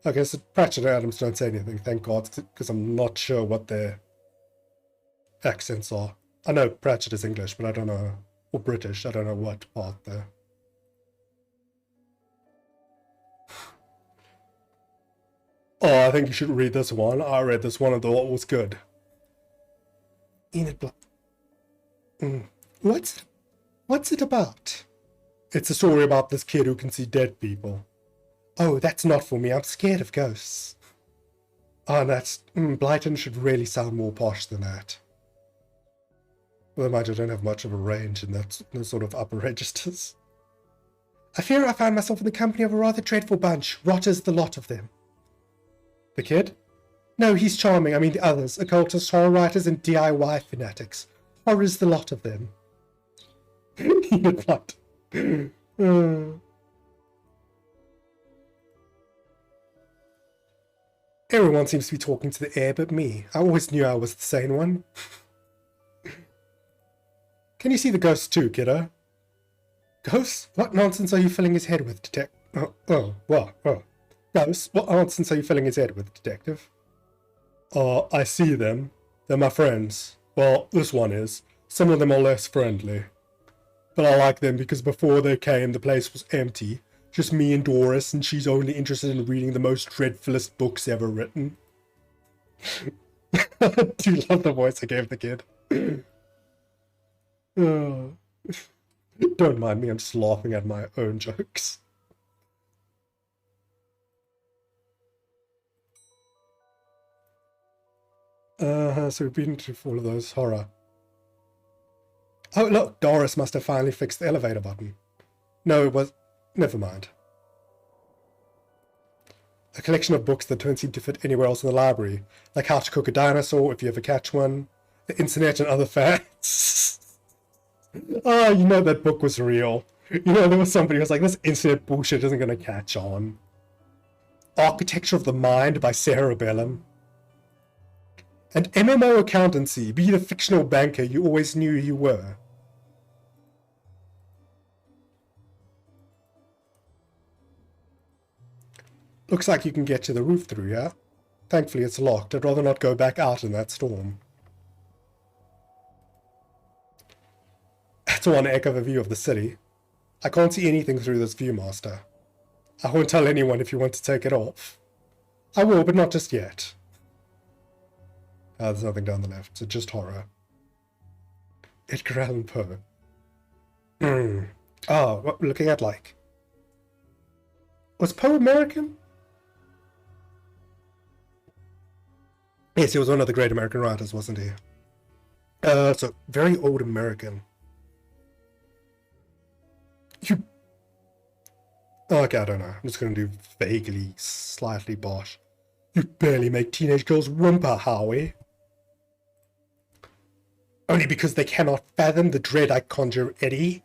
Okay, so Pratchett and Adams don't say anything, thank God, because I'm not sure what their accents are. I know Pratchett is English, but I don't know, or British, I don't know what part there. Oh, I think you should read this one. I read this one and thought it was good. Enid Blyton. What's it about? It's a story about this kid who can see dead people. Oh, that's not for me. I'm scared of ghosts. Oh, that's... Blyton should really sound more posh than that. Well, I don't have much of a range in those sort of upper registers. I fear I find myself in the company of a rather dreadful bunch. Rotters the lot of them. The kid? No, he's charming. I mean the others. Occultists, horror writers, and DIY fanatics. Horror's the lot of them. Enid Blyton. Everyone seems to be talking to the air but me. I always knew I was the sane one. Can you see the ghosts too, kiddo? Ghosts? What nonsense are you filling his head with, Ghosts? What nonsense are you filling his head with, detective? I see them. They're my friends. Well, this one is. Some of them are less friendly. But I like them because before they came, the place was empty. Just me and Doris, and she's only interested in reading the most dreadfulest books ever written. I do love the voice I gave the kid. Oh. Don't mind me, I'm just laughing at my own jokes. So we've been through all of those horror. Oh, look, Doris must have finally fixed the elevator button. No, it was... Never mind. A collection of books that don't seem to fit anywhere else in the library, like How to Cook a Dinosaur, if you ever catch one, the internet and other facts. Oh, you know that book was real. You know, there was somebody who was like, this internet bullshit isn't going to catch on. Architecture of the Mind by Sarah Bellum. And MMO Accountancy, be the fictional banker you always knew you were. Looks like you can get to the roof through here. Thankfully it's locked. I'd rather not go back out in that storm. That's one heck of a view of the city. I can't see anything through this Viewmaster. I won't tell anyone if you want to take it off. I will, but not just yet. There's nothing down the left, so just horror. Edgar Allan Poe. Oh, what we're looking at, like... Was Poe American? Yes, he was one of the great American writers, wasn't he? So, very old American. You... Okay, I don't know. I'm just going to do vaguely, slightly bosh. You barely make teenage girls whimper, Howie. Only because they cannot fathom the dread I conjure, Eddie.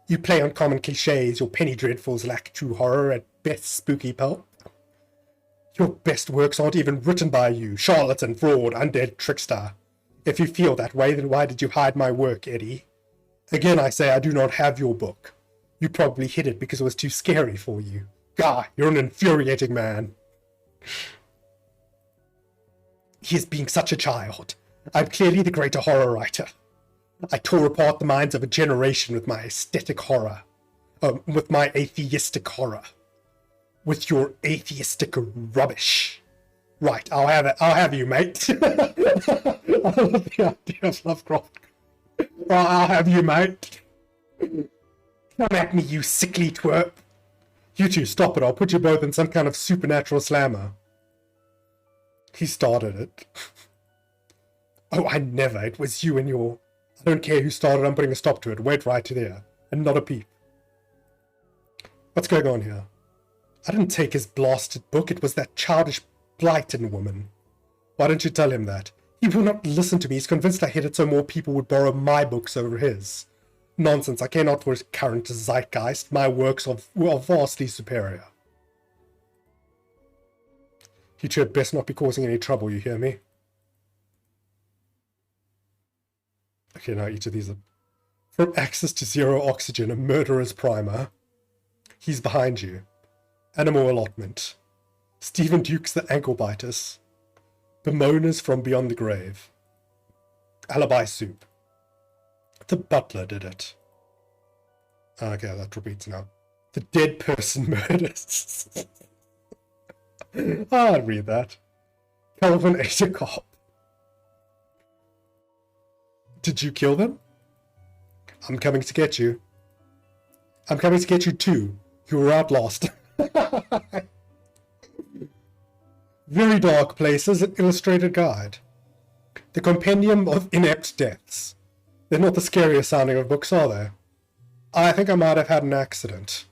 You play on common cliches, your penny dreadfuls lack true horror, at best spooky pulp. Your best works aren't even written by you, charlatan, fraud, undead trickster. If you feel that way, then why did you hide my work, Eddie? Again, I say I do not have your book. You probably hid it because it was too scary for you. Gah, you're an infuriating man. He is being such a child. I'm clearly the greater horror writer. I tore apart the minds of a generation with my aesthetic horror. With my atheistic horror. With your atheistic rubbish. Right, I'll have you, mate. I love the idea of Lovecraft. I'll have you, mate. Come at me, you sickly twerp. You two, stop it. I'll put you both in some kind of supernatural slammer. He started it. Oh, I never. It was you and your... I don't care who started. I'm putting a stop to it. Wait right there. And not a peep. What's going on here? I didn't take his blasted book. It was that childish Blighton woman. Why don't you tell him that? He will not listen to me. He's convinced I hid it so more people would borrow my books over his. Nonsense. I care not for his current zeitgeist. My works are vastly superior. You two had best not be causing any trouble, you hear me? Okay, now each of these are... From access to zero oxygen, a murderer's primer. He's behind you. Animal allotment. Stephen Duke's the ankle biters. Bemoaners from beyond the grave. Alibi soup. The butler did it. Okay, that repeats now. The dead person murders. I'll read that. Calvin ate a cop. Did you kill them? I'm coming to get you. I'm coming to get you too. You were out lost. Very Dark Places, an illustrated guide. The Compendium of Inept Deaths. They're not the scariest sounding of books, are they? I think I might have had an accident.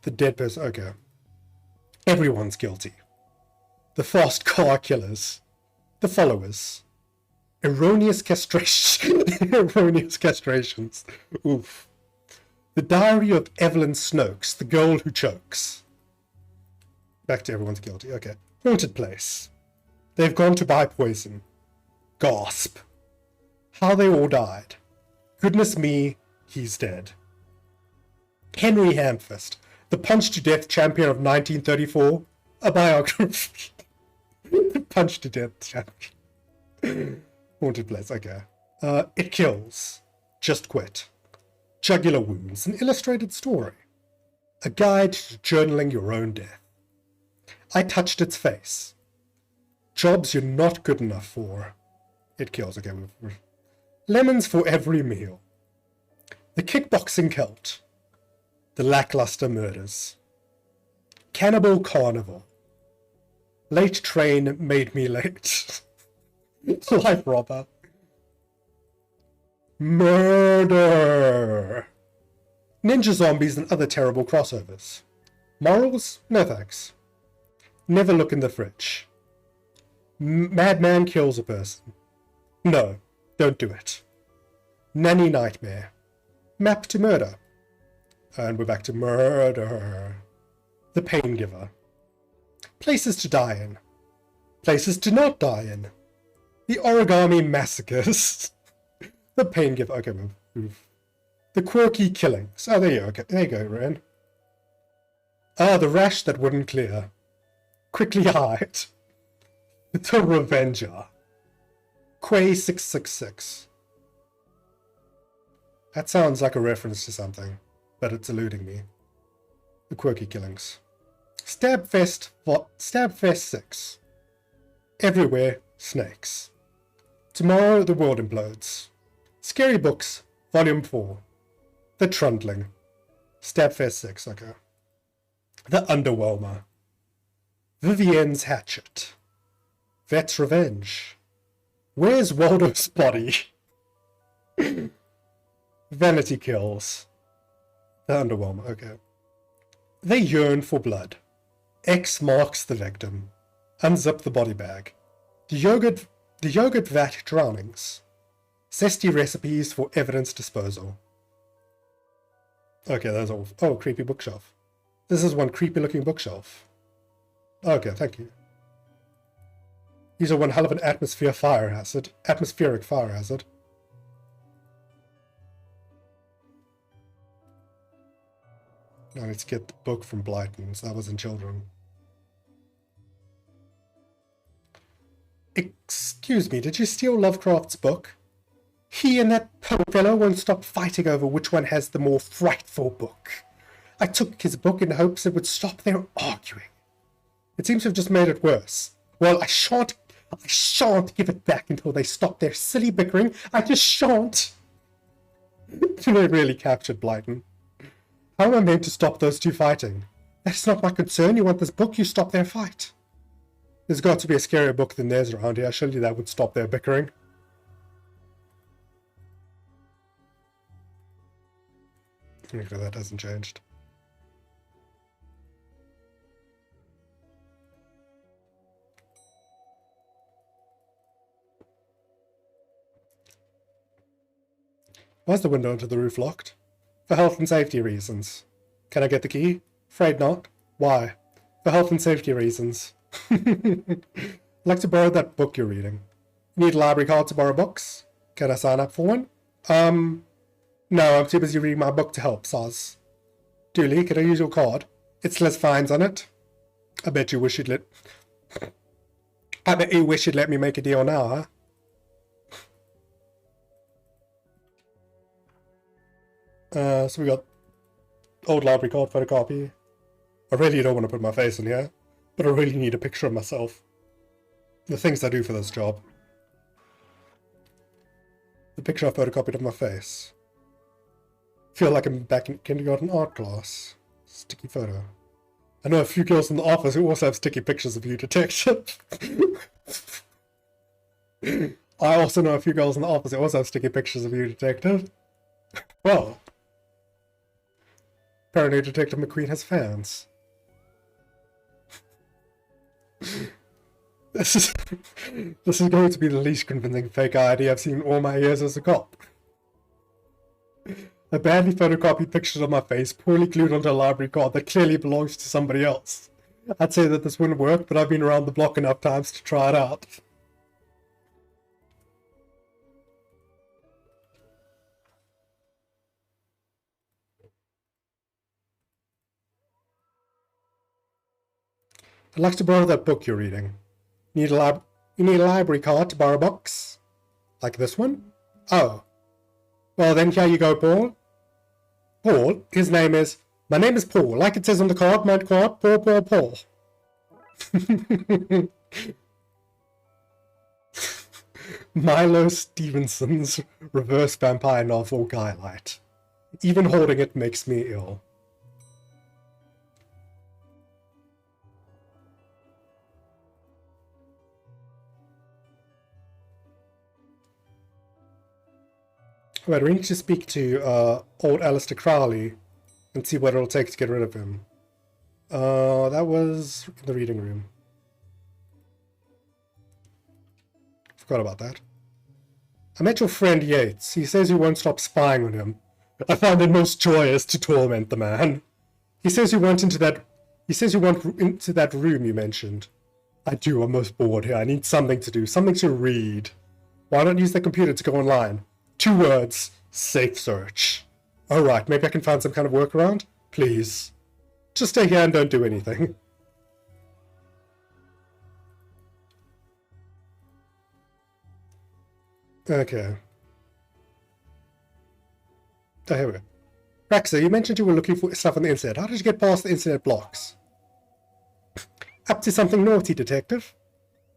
The dead person, okay. Everyone's guilty. The fast car killers. The followers. Erroneous castration. Erroneous castrations. Oof. The Diary of Evelyn Snokes, the girl who chokes. Back to everyone's guilty, okay. Haunted place. They've gone to buy poison. Gasp. How they all died. Goodness me, he's dead. Henry Hamfist, the punch-to-death champion of 1934. A biography. The punch-to-death champion. Haunted place, okay. It kills. Just Quit. Jugular Wounds, an illustrated story. A guide to journaling your own death. I touched its face. Jobs you're not good enough for. It kills, okay. Lemons for every meal. The Kickboxing Cult. The Lackluster Murders. Cannibal Carnival. Late Train Made Me Late. Life Robber. Murder. Ninja Zombies and other terrible crossovers. Morals? No thanks. Never look in the fridge. Madman kills a person. No, don't do it. Nanny Nightmare. Map to Murder. And we're back to murder. The Pain Giver. Places to die in. Places to not die in. The Origami Massacres. The Pain Giver. Okay, move. The Quirky Killings. Oh, there you go. Okay, there you go, Ren. Ah, the rash that wouldn't clear. Quickly hide. The Revenger. Quay 666. That sounds like a reference to something, but it's eluding me. The Quirky Killings. Stabfest 6. Everywhere, snakes. Tomorrow the world implodes. Scary Books, Volume 4. The Trundling. Stabfest 6, okay. The Underwhelmer. Vivienne's Hatchet. Vet's Revenge. Where's Waldo's Body? Vanity Kills. The Underwhelmer, okay. They Yearn for Blood. X marks the victim. Unzip the body bag. The yogurt vat drownings. Zesty recipes for evidence disposal. Okay, that's all. Oh, creepy bookshelf. This is one creepy looking bookshelf. Okay, thank you. These are one hell of an atmospheric fire hazard. Now let's get the book from Blyton's. That was in Children. Excuse me, did you steal Lovecraft's book? He and that poor fellow won't stop fighting over which one has the more frightful book. I took his book in hopes it would stop their arguing. It seems to have just made it worse. Well, I shan't give it back until they stop their silly bickering. I just shan't. They really captured Blyton. How am I meant to stop those two fighting? That's not my concern. You want this book, you stop their fight. There's got to be a scarier book than theirs around here. Surely that would stop their bickering. Okay, that hasn't changed. Why's the window onto the roof locked? For health and safety reasons. Can I get the key? Afraid not. Why? For health and safety reasons. I'd like to borrow that book you're reading. Need a library card to borrow books? Can I sign up for one? No, I'm too busy reading my book to help, Soz. Dooley, can I use your card? It's less fines on it. I bet you wish you'd let me make a deal now, huh? So we got old library card photocopy. I really don't want to put my face in here, but I really need a picture of myself. The things I do for this job. The picture I photocopied of my face. Feel like I'm back in kindergarten art class. Sticky photo. I know a few girls in the office who also have sticky pictures of you, detective. I also know a few girls in the office who also have sticky pictures of you, detective. Well, apparently Detective McQueen has fans. This is going to be the least convincing fake ID I've seen in all my years as a cop. A badly photocopied picture of my face, poorly glued onto a library card that clearly belongs to somebody else. I'd say that this wouldn't work, but I've been around the block enough times to try it out. I'd like to borrow that book you're reading. You need a library card to borrow books? Like this one? Oh. Well then, here you go, Paul. Paul, his name is... My name is Paul, like it says on the card, my card, Paul. Milo Stevenson's reverse vampire novel Guylight. Even holding it makes me ill. Right, we need to speak to old Alistair Crowley and see what it'll take to get rid of him. That was in the reading room. Forgot about that. I met your friend Yates. He says you won't stop spying on him. I find it most joyous to torment the man. He says you went into that... He says you went into that room you mentioned. I do, I'm most bored here. I need something to do, something to read. Why not use the computer to go online? 2 words. Safe search. Alright, maybe I can find some kind of workaround? Please. Just stay here and don't do anything. Okay. Oh, here we go. Raxa, you mentioned you were looking for stuff on the internet. How did you get past the internet blocks? Up to something naughty, detective.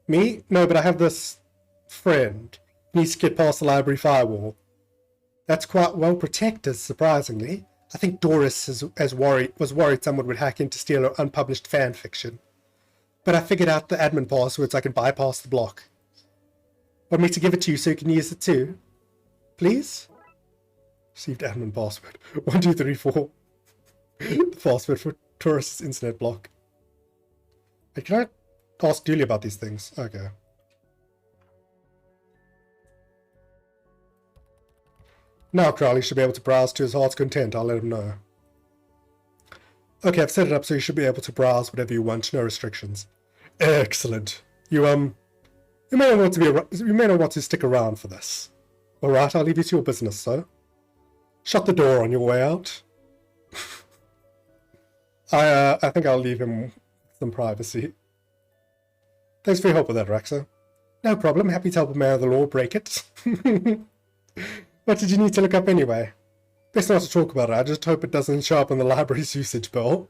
Me? No, but I have this friend. He needs to get past the library firewall. That's quite well protected, surprisingly. I think Doris was worried someone would hack in to steal her unpublished fan fiction. But I figured out the admin password so I can bypass the block. Want me to give it to you so you can use it too? Please? Received admin password. 1234. The password for Doris's internet block. Hey, can I ask Julie about these things? Okay. Now Crowley should be able to browse to his heart's content. I'll let him know. Okay, I've set it up so you should be able to browse whatever you want, no restrictions. Excellent. You may not want to stick around for this. Alright, I'll leave you to your business, sir. Shut the door on your way out. I think I'll leave him some privacy. Thanks for your help with that, Raxa. No problem, happy to help a man of the law break it. What did you need to look up anyway? Best not to talk about it, I just hope it doesn't show up on the library's usage bill.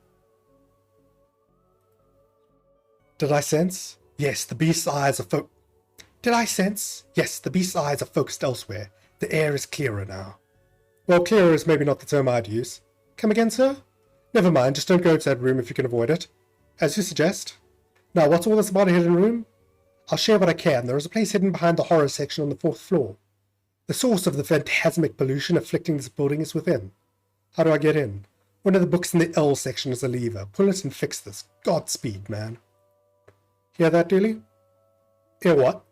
Did I sense? Yes, the beast's eyes are Did I sense? Yes, the beast's eyes are focused elsewhere. The air is clearer now. Well, clearer is maybe not the term I'd use. Come again, sir? Never mind, just don't go to that room if you can avoid it. As you suggest. Now, what's all this about a hidden room? I'll share what I can. There is a place hidden behind the horror section on the 4th floor. The source of the phantasmic pollution afflicting this building is within. How do I get in? One of the books in the L section is a lever. Pull it and fix this. Godspeed, man. Hear that, Dooley? Hear what?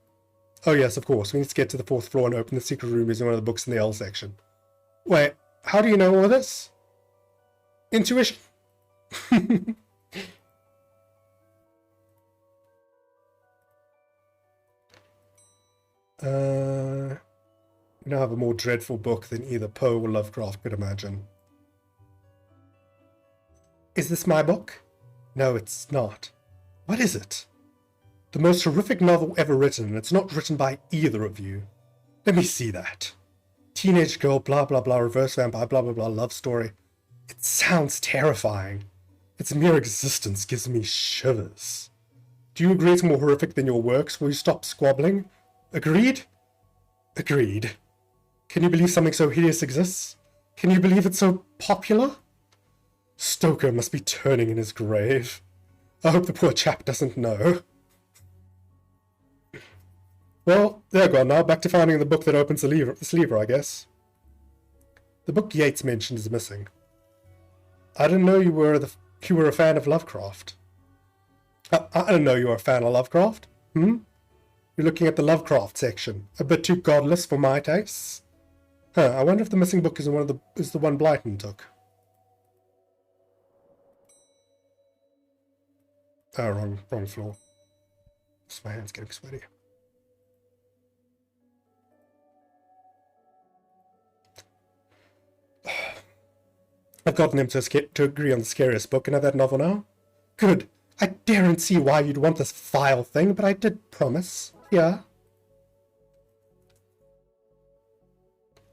Oh yes, of course. We need to get to the 4th floor and open the secret room using one of the books in the L section. Wait, how do you know all this? Intuition? You now have a more dreadful book than either Poe or Lovecraft could imagine. Is this my book? No, it's not. What is it? The most horrific novel ever written, and it's not written by either of you. Let me see that. Teenage girl, blah blah blah, reverse vampire, blah blah blah, love story. It sounds terrifying. Its mere existence gives me shivers. Do you agree it's more horrific than your works? Will you stop squabbling? Agreed? Agreed. Can you believe something so hideous exists? Can you believe it's so popular? Stoker must be turning in his grave. I hope the poor chap doesn't know. Well, there gone now. Back to finding the book that opens this lever, I guess. The book Yates mentioned is missing. I didn't know you were a fan of Lovecraft. I didn't know you were a fan of Lovecraft. You're looking at the Lovecraft section. A bit too godless for my tastes. I wonder if the missing book is the one Blyton took. Oh, wrong floor. My hand's getting sweaty. I've gotten him to agree on the scariest book and have that novel now. Good. I daren't see why you'd want this vile thing, but I did promise. Yeah.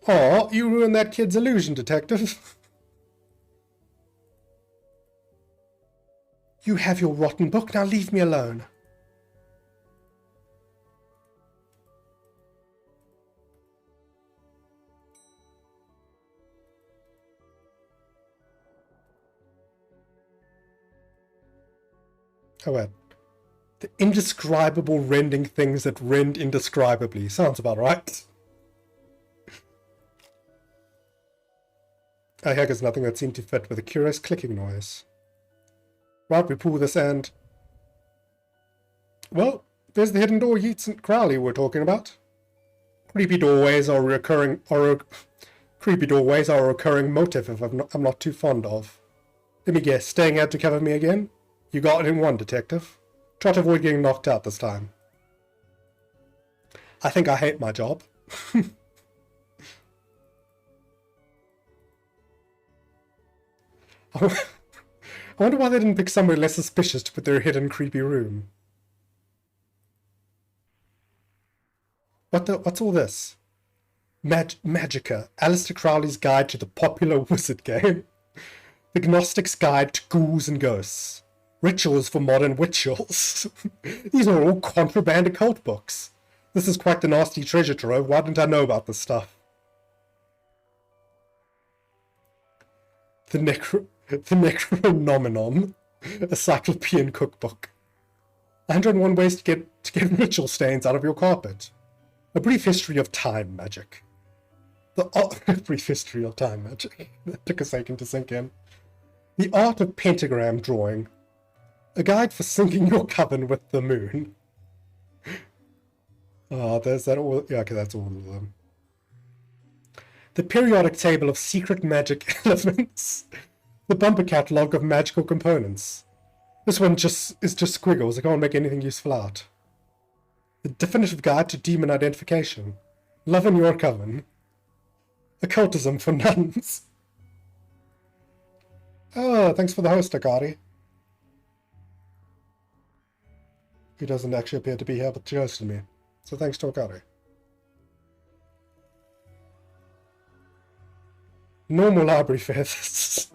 Aw, you ruined that kid's illusion, Detective. You have your rotten book, now leave me alone. Oh, wait. The indescribable rending things that rend indescribably. Sounds about right. I hear there's nothing that seemed to fit with a curious clicking noise. Right, we pull this and... Well, there's the hidden door Yeats and Crowley were talking about. Creepy doorways are a recurring motif I'm not too fond of. Let me guess, staying out to cover me again? You got it in one, Detective. Try to avoid getting knocked out this time. I think I hate my job. I wonder why they didn't pick somewhere less suspicious to put their hidden creepy room. What's all this? Magica, Aleister Crowley's guide to the popular wizard game. The Gnostic's guide to ghouls and ghosts. Rituals for modern witches. These are all contraband occult books. This is quite the nasty treasure trove. Why didn't I know about this stuff? The Necronominon, a cyclopean cookbook. 101 ways to get ritual stains out of your carpet. A brief history of time magic. Brief history of time magic. That took a second to sink in. The art of pentagram drawing. A guide for syncing your coven with the moon. There's that all. Yeah, okay, that's all of them. The periodic table of secret magic elements. The bumper catalogue of magical components. This one is just squiggles. I can't make anything useful out. The definitive guide to demon identification. Love in your coven. Occultism for nuns. Oh, thanks for the host, Akari. He doesn't actually appear to be here, but she hosted me. So thanks to Akari. Normal library feathers.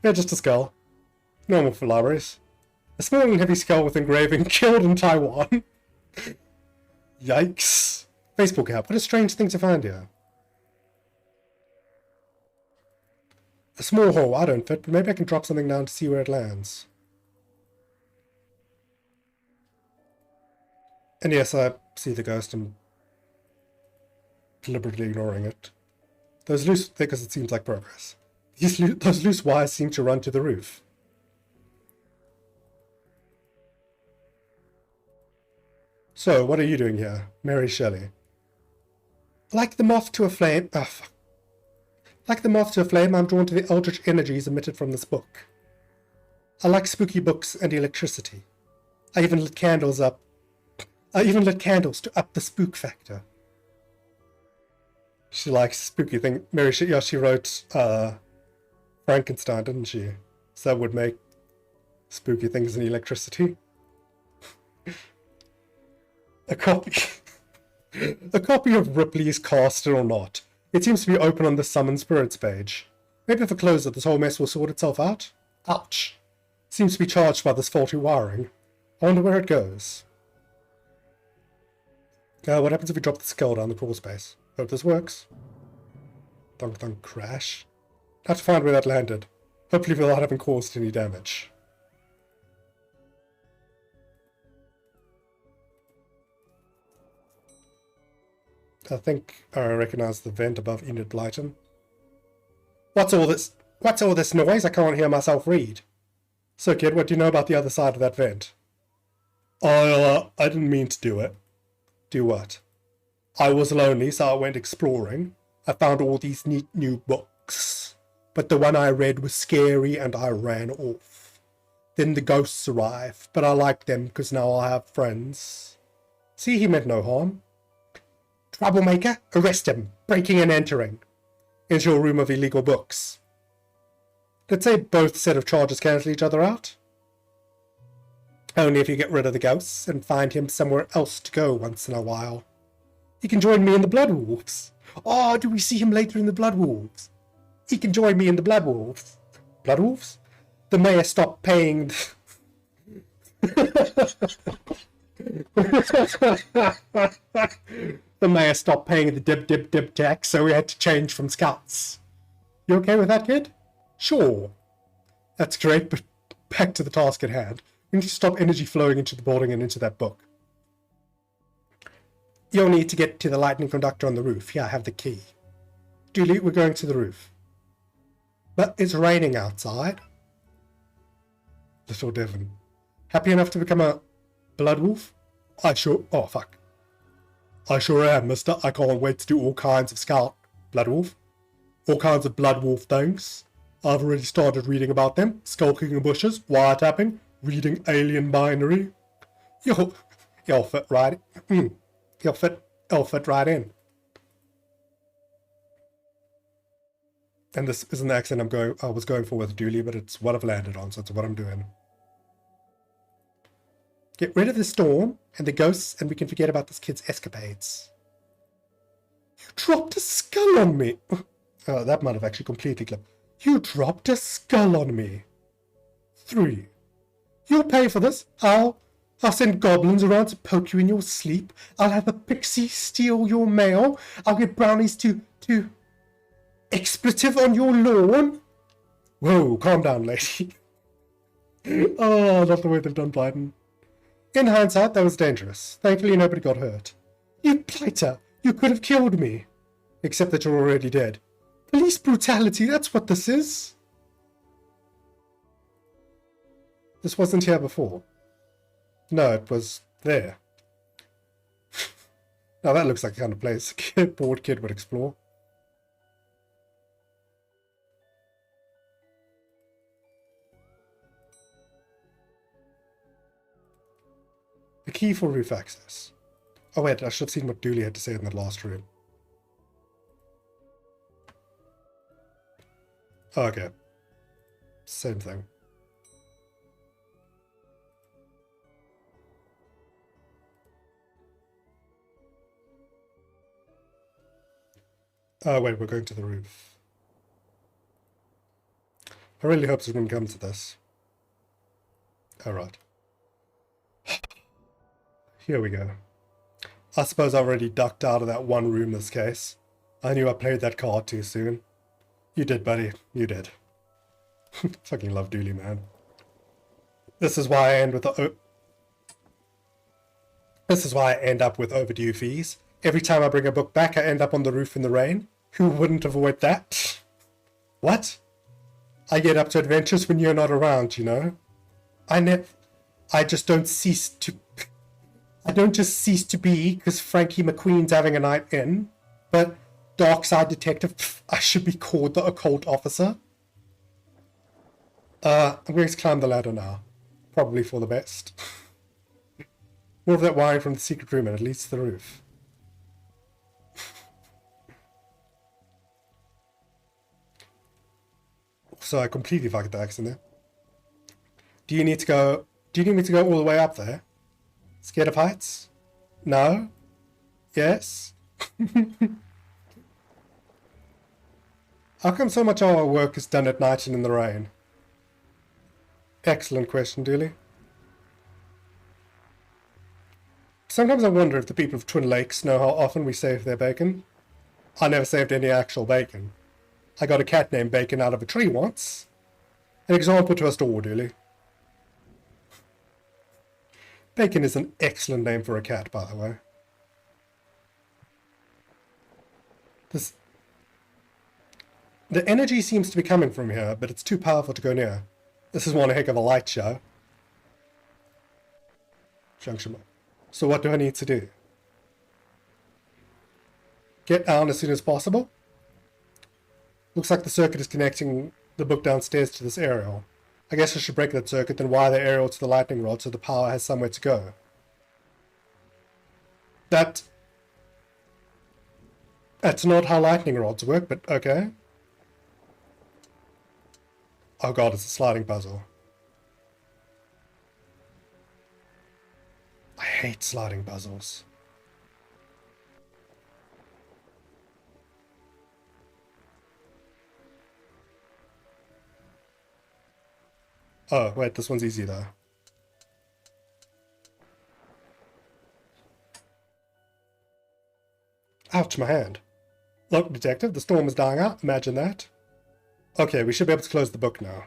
Yeah, just a skull. Normal for libraries. A small and heavy skull with engraving, killed in Taiwan. Yikes. Baseball cap. What a strange thing to find here. A small hole. I don't fit, but maybe I can drop something down to see where it lands. And yes, I see the ghost and deliberately ignoring it. Those loose because it seems like progress. Those loose wires seem to run to the roof. So, what are you doing here, Mary Shelley? Like the moth to a flame... Like the moth to a flame, I'm drawn to the eldritch energies emitted from this book. I like spooky books and electricity. I even lit candles to up the spook factor. She likes spooky things. Mary, she wrote Frankenstein, didn't she? So that would make spooky things and electricity. A copy of Ripley's Cast or Not. It seems to be open on the Summon Spirits page. Maybe if I close it, this whole mess will sort itself out. Ouch. Seems to be charged by this faulty wiring. I wonder where it goes. What happens if we drop the skull down the crawl space? Hope this works. Thunk thunk crash. Have to find where that landed. Hopefully without having caused any damage. I think I recognize the vent above Enid Blyton. What's all this noise? I can't hear myself read. So kid, what do you know about the other side of that vent? I didn't mean to do it. Do what? I was lonely, so I went exploring. I found all these neat new books. But the one I read was scary and I ran off. Then the ghosts arrived, but I liked them because now I have friends. See, he meant no harm. Troublemaker, arrest him. Breaking and entering. Into your room of illegal books. Let's say both set of charges cancel each other out. Only if you get rid of the ghosts and find him somewhere else to go once in a while. He can join me in the Blood Wolves. Oh, do we see him later in the Blood Wolves? He can join me in the Blood Wolves. Blood Wolves? The mayor stopped paying... The mayor stopped paying the dib tax, so we had to change from scouts. You okay with that, kid? Sure. That's great, but back to the task at hand. We need to stop energy flowing into the building and into that book. You'll need to get to the lightning conductor on the roof. Here, I have the key. Dooley, we're going to the roof. But it's raining outside. Little Devon. Happy enough to become a blood wolf? I sure... Oh, fuck. I sure am, mister. I can't wait to do all kinds of scout blood wolf. All kinds of blood wolf things. I've already started reading about them. Skulking in bushes, wiretapping, reading alien binary. You'll fit right in. You'll fit right in. And this isn't the accent I was going for with Dooley, but it's what I've landed on, so it's what I'm doing. Get rid of the storm and the ghosts, and we can forget about this kid's escapades. You dropped a skull on me! Oh, that might have actually completely clipped. You dropped a skull on me. 3. You'll pay for this. I'll send goblins around to poke you in your sleep. I'll have a pixie steal your mail. I'll get brownies to expletive on your lawn. Whoa, calm down, lady. Oh, not the way they've done Biden. In hindsight, that was dangerous. Thankfully, nobody got hurt. You blighter! You could have killed me. Except that you're already dead. Police brutality, that's what this is. This wasn't here before. No, it was there. Now that looks like the kind of place a bored kid would explore. The key for roof access. Oh wait, I should have seen what Dooley had to say in the last room. Oh, okay. Same thing. Oh wait, we're going to the roof. I really hope someone comes to this. Alright. Here we go. I suppose I already ducked out of that one room this case. I knew I played that card too soon. You did, buddy. You did. Fucking love Dooley, man. This is why I end with This is why I end up with overdue fees. Every time I bring a book back, I end up on the roof in the rain. Who wouldn't avoid that? What? I get up to adventures when you're not around, you know? I just don't cease to... I don't just cease to be because Frankie McQueen's having a night in, but Darkside detective, I should be called the occult officer. I'm going to climb the ladder now. Probably for the best. More of that wiring from the secret room and it leads to the roof. So I completely fucked the accent there. Do you need me to go all the way up there? Scared of heights? No? Yes? How come so much of our work is done at night and in the rain? Excellent question, Dooley. Sometimes I wonder if the people of Twin Lakes know how often we save their bacon. I never saved any actual bacon. I got a cat named Bacon out of a tree once. An example to us all, Dooley. Bacon is an excellent name for a cat, by the way. The energy seems to be coming from here, but it's too powerful to go near. This is one heck of a light show. Junction. So what do I need to do? Get down as soon as possible? Looks like the circuit is connecting the book downstairs to this aerial. I guess I should break that circuit, then wire the aerial to the lightning rod so the power has somewhere to go. That's not how lightning rods work, but okay. Oh god, it's a sliding puzzle. I hate sliding puzzles. Oh, wait, this one's easy though. Ouch, my hand. Look, detective, the storm is dying out. Imagine that. Okay, we should be able to close the book now.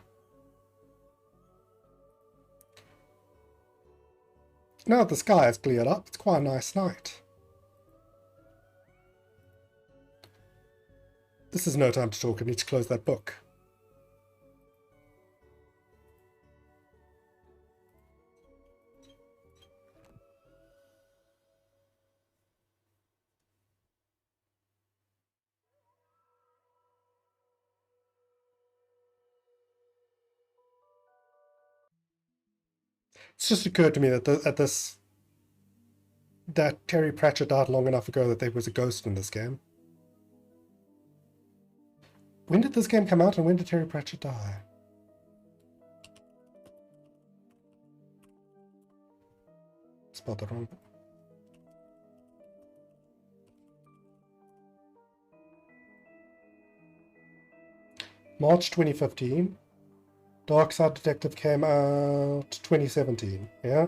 Now that the sky has cleared up, it's quite a nice night. This is no time to talk. I need to close that book. It's just occurred to me that that Terry Pratchett died long enough ago that there was a ghost in this game. When did this game come out and when did Terry Pratchett die? Spelled that wrong. March 2015. Darkside Detective came out 2017, yeah?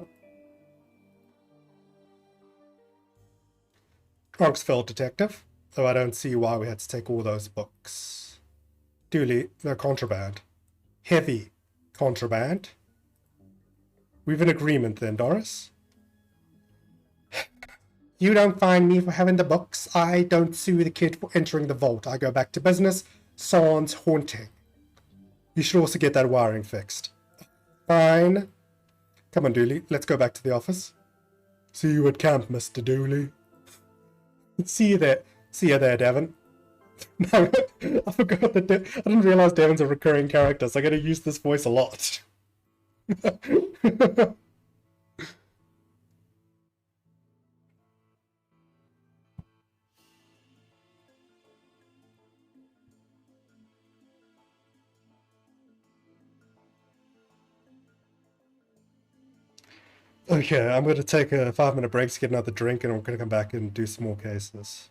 Bronxville Detective, though I don't see why we had to take all those books. Dooley, they're contraband. Heavy contraband. We've an agreement then, Doris. You don't fine me for having the books. I don't sue the kid for entering the vault. I go back to business. Sans haunting. You should also get that wiring fixed. Fine. Come on, Dooley. Let's go back to the office. See you at camp, Mr. Dooley. See you there. See you there, Devon. No, I forgot that I didn't realize Devon's a recurring character, so I gotta use this voice a lot. Okay, I'm gonna take a 5-minute break to get another drink, and I'm gonna come back and do some more cases.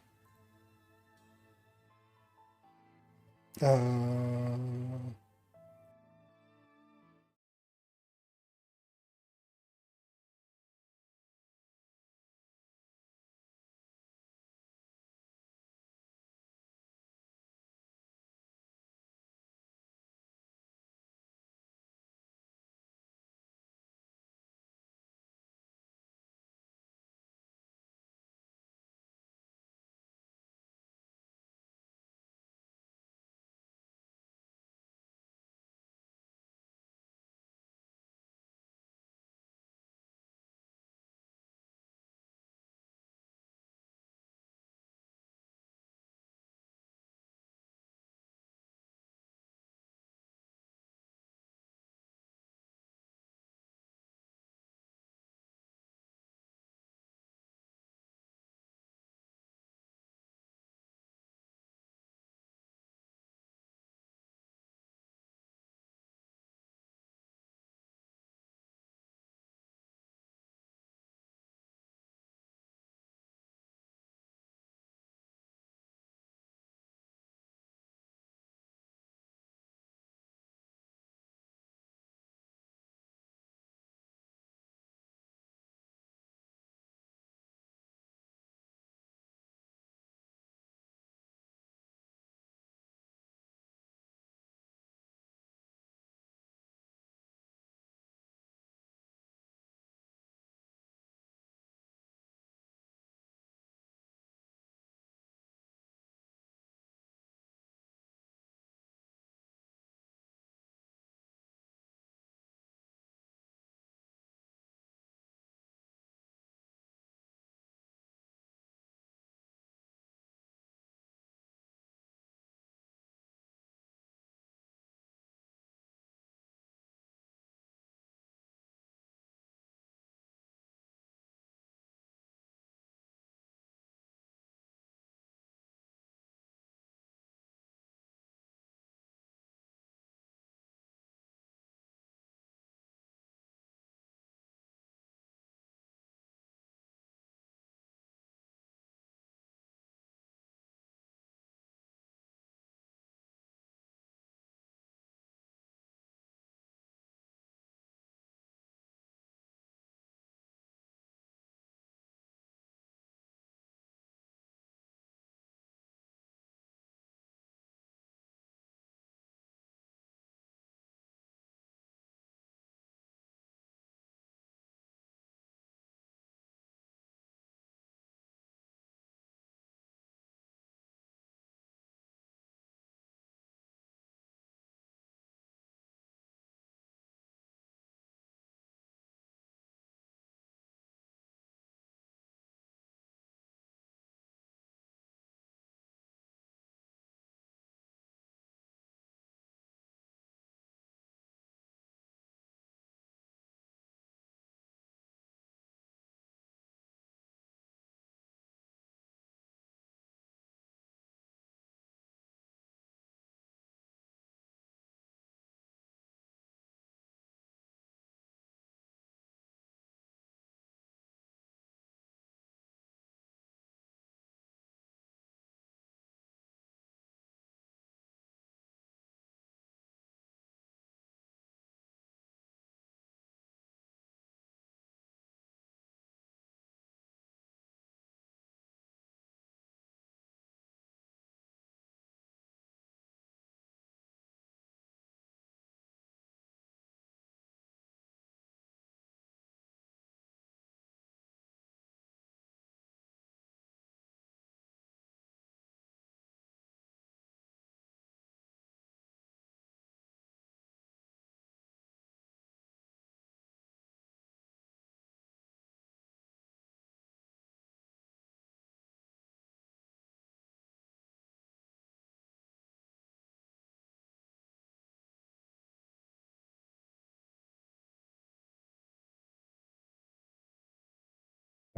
Uh...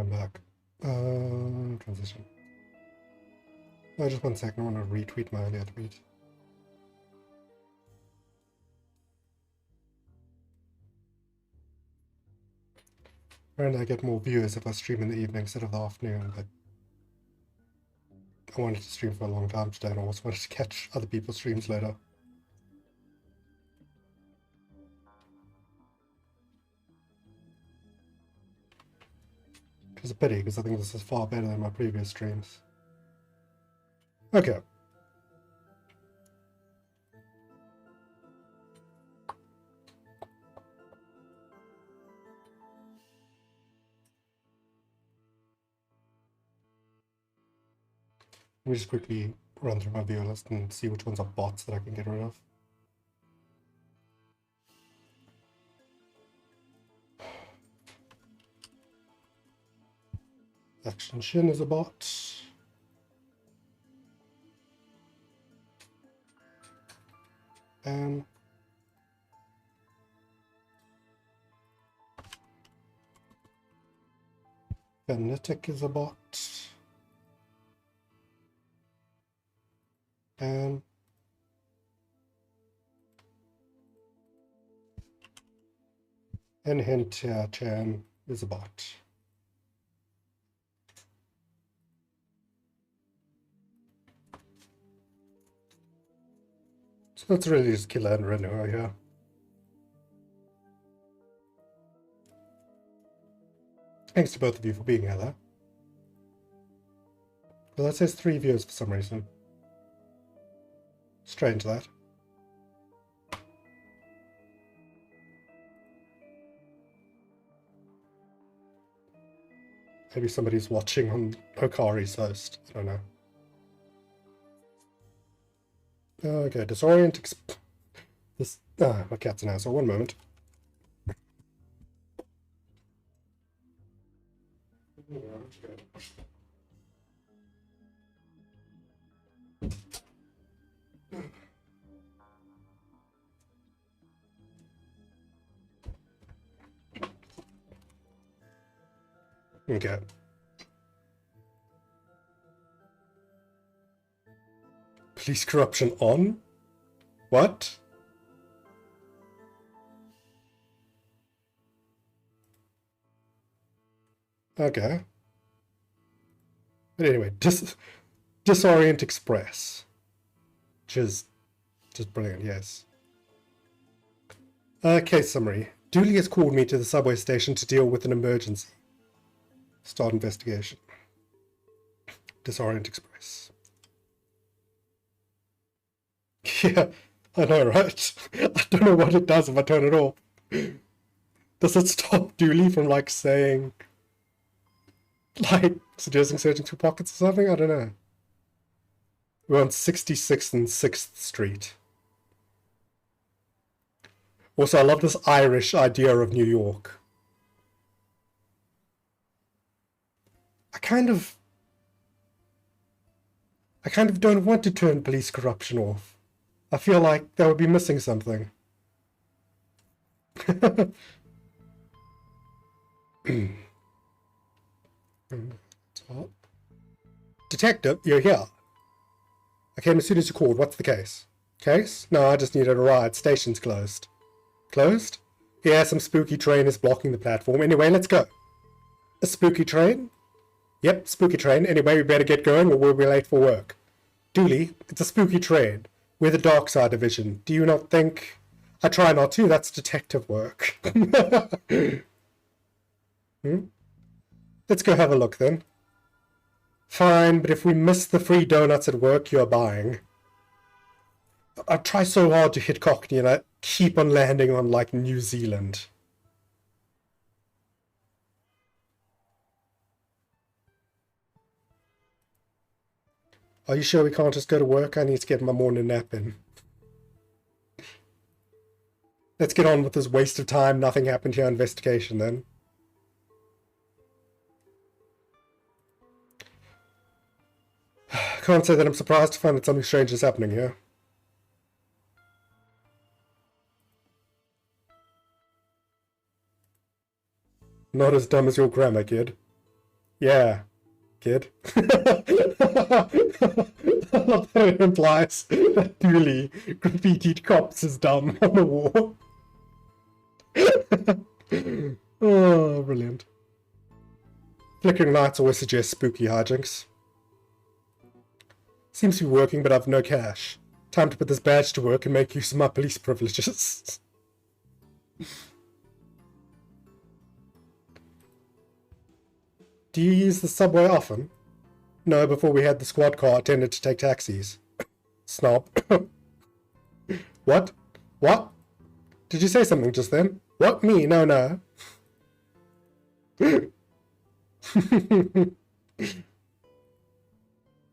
I'm back. Transition. Oh, just 1 second. I want to retweet my earlier tweet. And I get more viewers if I stream in the evening instead of the afternoon, but I wanted to stream for a long time today, and I also wanted to catch other people's streams later. Which is a pity, because I think this is far better than my previous streams. Okay. Let me just quickly run through my viewer list and see which ones are bots that I can get rid of. Action Shin is a bot. And Venetic is a bot. And Hentia-chan is a bot. So that's really just Killer and Renault here. Thanks to both of you for being here, though. Well, that says 3 viewers for some reason. Strange, that. Maybe somebody's watching on Hikari's host. I don't know. Okay, disorient. This. My cat's an asshole. 1 moment. Okay. Police corruption on? What? Okay. But anyway, Disorient Express. Which is just brilliant, yes. Case summary. Dooley has called me to the subway station to deal with an emergency. Start investigation. Disorient Express. Yeah, I know, right? I don't know what it does if I turn it off. Does it stop Dooley from, like, saying... like, suggesting searching through pockets or something? I don't know. We're on 66th and 6th Street. Also, I love this Irish idea of New York. I kind of don't want to turn police corruption off. I feel like that would be missing something. Detective, you're here. I came as soon as you called. What's the case? Case? No, I just needed a ride. Station's closed. Closed? Yeah, some spooky train is blocking the platform. Anyway, let's go. A spooky train? Yep, spooky train. Anyway, we better get going or we'll be late for work. Dooley, it's a spooky train. We're the Darkside division. Do you not think... I try not to. That's detective work. Let's go have a look then. Fine, but if we miss the free donuts at work, you're buying. I try so hard to hit Cockney and I keep on landing on, like, New Zealand. Are you sure we can't just go to work? I need to get my morning nap in. Let's get on with this waste of time, nothing happened here investigation then. Can't say that I'm surprised to find that something strange is happening here. Not as dumb as your grammar, kid. Yeah, kid. I love that it implies that Dooley graffitied cops is dumb on the wall. Oh, brilliant. Flickering lights always suggest spooky hijinks. Seems to be working, but I've no cash. Time to put this badge to work and make use of my police privileges. Do you use the subway often? No, before we had the squad car, I tended to take taxis. Snob. What? What? Did you say something just then? What? Me? No, no.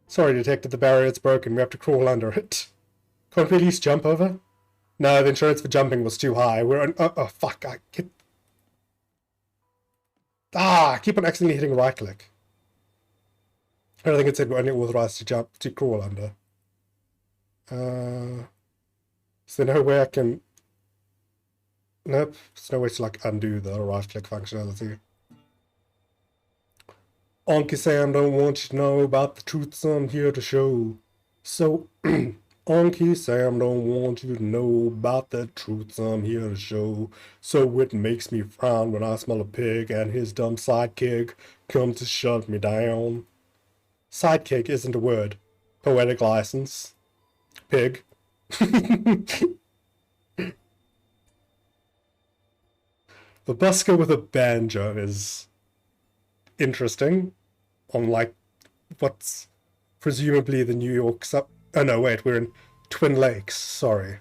Sorry, Detective, the barrier's broken. We have to crawl under it. Can't we at least jump over? No, the insurance for jumping was too high. We're on... Oh, fuck. I keep on accidentally hitting right click. I don't think it said we're only authorized to crawl under. Is there no way I can... Nope. There's no way to, like, undo the right click functionality. Uncle Sam don't want you to know about the truths I'm here to show. So, Uncle Sam don't want you to know about the truths I'm here to show. So it makes me frown when I smell a pig and his dumb sidekick come to shut me down. Sidekick isn't a word. Poetic license. Pig. The busker with a banjo is interesting. On, like, what's presumably the New York oh no, wait, we're in Twin Lakes, sorry.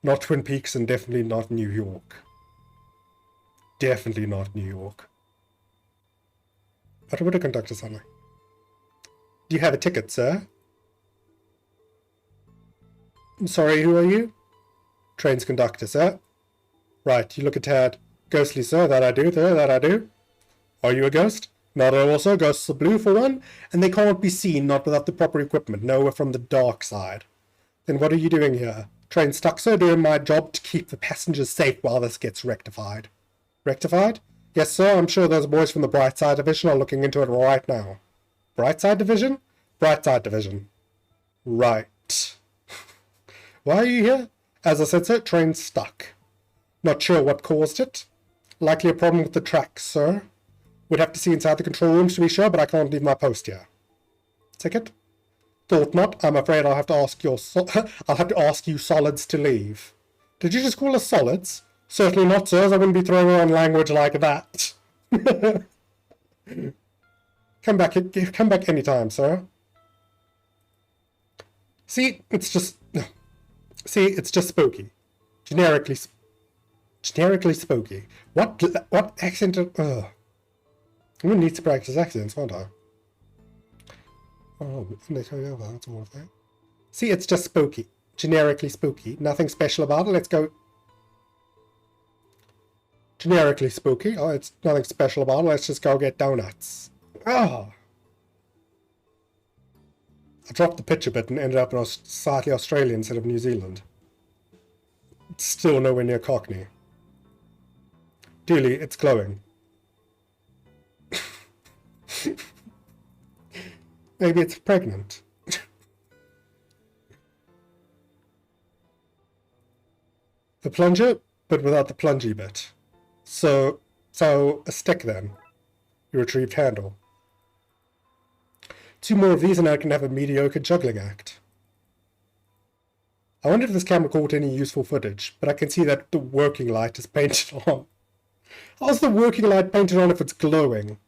Not Twin Peaks and definitely not New York. Definitely not New York. Automotor conductor something. Do you have a ticket, sir? I'm sorry, who are you? Train's conductor, sir. Right, you look a tad ghostly, sir. That I do, sir, that I do. Are you a ghost? Not at all, sir. Ghosts are blue, for one, and they can't be seen, not without the proper equipment. No, we're from the Darkside. Then what are you doing here? Train stuck, sir, doing my job to keep the passengers safe while this gets rectified. Rectified? Yes, sir, I'm sure those boys from the Brightside Division are looking into it right now. Brightside Division? Brightside Division. Right. Why are you here? As I said, sir, train stuck. Not sure what caused it. Likely a problem with the tracks, sir. Would have to see inside the control rooms to be sure, but I can't leave my post here. Ticket? Thought not. I'm afraid I'll have to ask you solids to leave. Did you just call us solids? Certainly not, sirs. I wouldn't be throwing around language like that. Come back anytime, sir. See, it's just spooky. Generically spooky. What accent? Ugh. I'm gonna need to practice accents, won't I? Oh, they tell you that's all of that. See, it's just spooky. Generically spooky. Nothing special about it. Let's go. Generically spooky. Oh, it's nothing special about it. Let's just go get donuts. Oh. I dropped the pitch a bit and ended up in slightly Australia instead of New Zealand. It's still nowhere near Cockney. Dooley, it's glowing. Maybe it's pregnant. The plunger, but without the plungy bit. So a stick then. Your retrieved handle. 2 more of these and I can have a mediocre juggling act. I wonder if this camera caught any useful footage, but I can see that the working light is painted on. How's the working light painted on if it's glowing?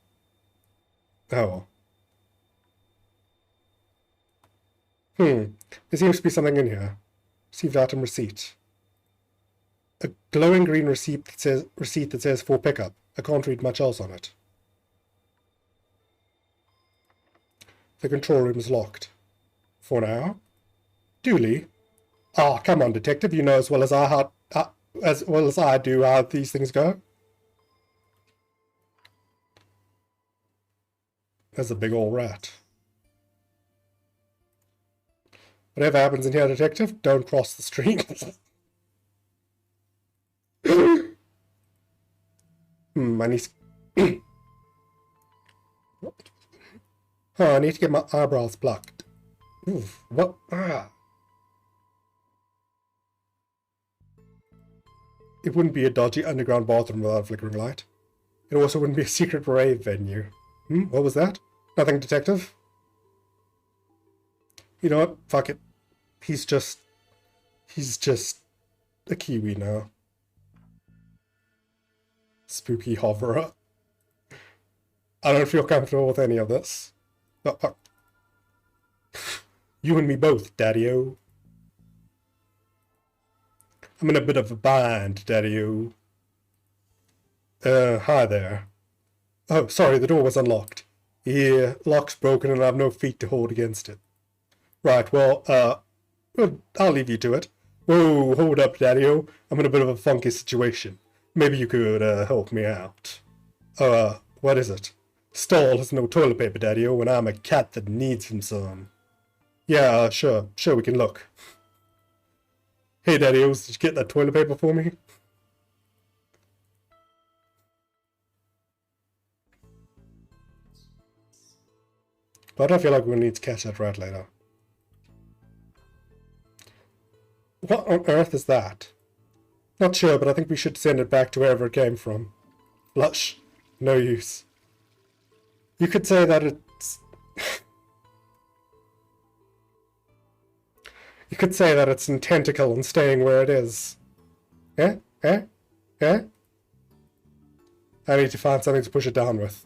Oh. There seems to be something in here. Received item receipt. A glowing green receipt that says for pickup. I can't read much else on it. The control room is locked. For now. Dooley? Ah, come on, detective. You know as well as I do how these things go. There's a big old rat. Whatever happens in here, detective, don't cross the street. I need... Oh, I need to get my eyebrows plucked. Oof, what? Ah. It wouldn't be a dodgy underground bathroom without a flickering light. It also wouldn't be a secret rave venue. What was that? Nothing, detective? You know what? Fuck it. He's just a Kiwi now. Spooky hoverer. I don't feel comfortable with any of this. You and me both, Daddy-o. I'm in a bit of a bind, Daddy-o. Hi there. Oh, sorry, the door was unlocked. Yeah, lock's broken and I have no feet to hold against it. Right, well, I'll leave you to it. Whoa, hold up, Daddy-o. I'm in a bit of a funky situation. Maybe you could, help me out. What is it? Stall has no toilet paper, Daddy-o, and I'm a cat that needs some. Yeah, sure, we can look. Hey, Daddy-o, did you get that toilet paper for me? But I feel like we'll need to catch that rat later. What on earth is that? Not sure, but I think we should send it back to wherever it came from. Flush. No use. You could say that it's... You could say that it's in tentacle and staying where it is. Eh? I need to find something to push it down with.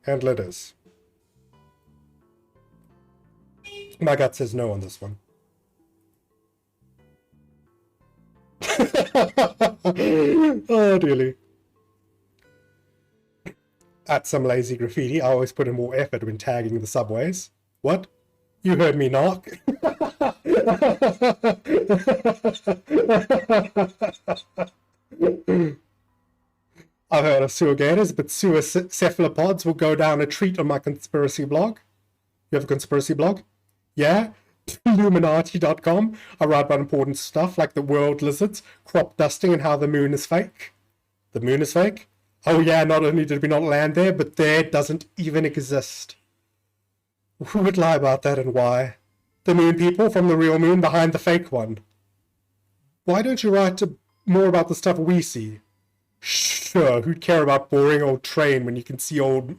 Handle it is. My gut says no on this one. Oh, dearly. At some lazy graffiti, I always put in more effort when tagging the subways. What? You heard me knock? I've heard of sewer gators, but sewer cephalopods will go down a treat on my conspiracy blog. You have a conspiracy blog? Yeah? Illuminati.com. I write about important stuff like the world lizards, crop dusting, and how the moon is fake. The moon is fake? Oh yeah, not only did we not land there, but there doesn't even exist. Who would lie about that and why? The moon people from the real moon behind the fake one. Why don't you write more about the stuff we see? Sure, who'd care about boring old train when you can see old...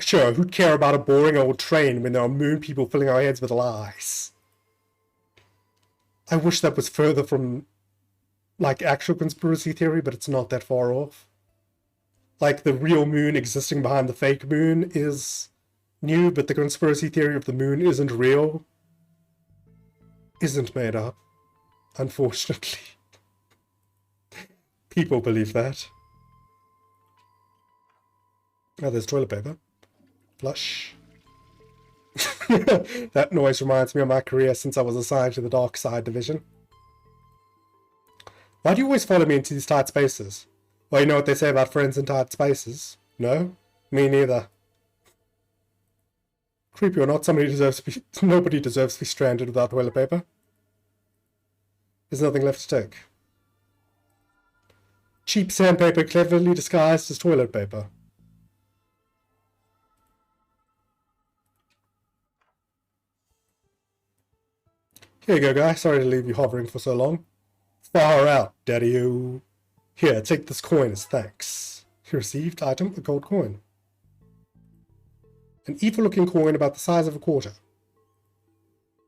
Sure, who'd care about a boring old train when there are moon people filling our heads with lies? I wish that was further from, like, actual conspiracy theory, but it's not that far off. Like, the real moon existing behind the fake moon is new, but the conspiracy theory of the moon isn't real. Isn't made up. Unfortunately. People believe that. Oh, there's toilet paper. Flush. That noise reminds me of my career since I was assigned to the Darkside division. Why do you always follow me into these tight spaces? Well, you know what they say about friends in tight spaces? No? Me neither. Creepy or not, nobody deserves to be stranded without toilet paper. There's nothing left to take. Cheap sandpaper cleverly disguised as toilet paper. Here you go, guy. Sorry to leave you hovering for so long. Far out, daddy-o. Here, take this coin as thanks. You received item, a gold coin. An evil-looking coin about the size of a quarter.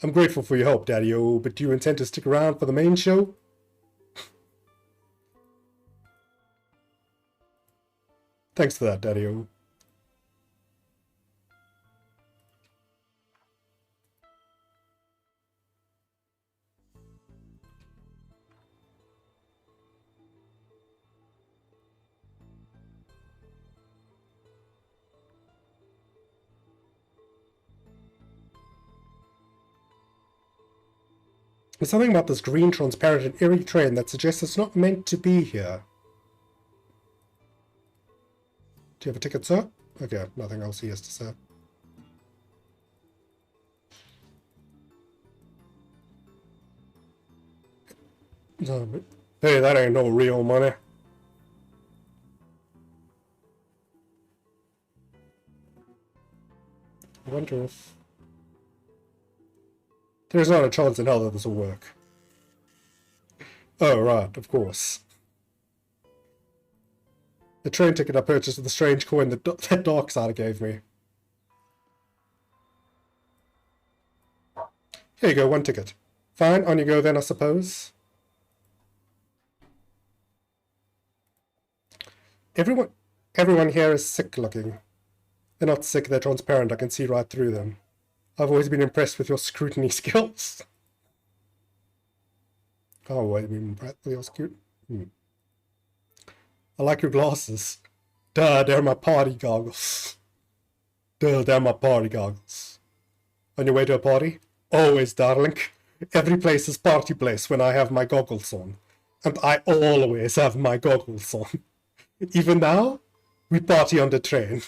I'm grateful for your help, daddy-o, but do you intend to stick around for the main show? Thanks for that, daddy-o. There's something about this green, transparent, and eerie train that suggests it's not meant to be here. Do you have a ticket, sir? Okay, nothing else he has to say. Hey, that ain't no real money. I wonder if... There's not a chance in hell that this will work. Oh, right, of course. The train ticket I purchased with the strange coin that Darkside gave me. Here you go, 1 ticket. Fine, on you go then, I suppose. Everyone here is sick looking. They're not sick, they're transparent, I can see right through them. I've always been impressed with your scrutiny skills. Oh, wait, I mean, your scrutiny. I like your glasses. Duh, they're my party goggles. Duh, they're my party goggles. On your way to a party? Always, darling. Every place is party place when I have my goggles on. And I always have my goggles on. Even now, we party on the train.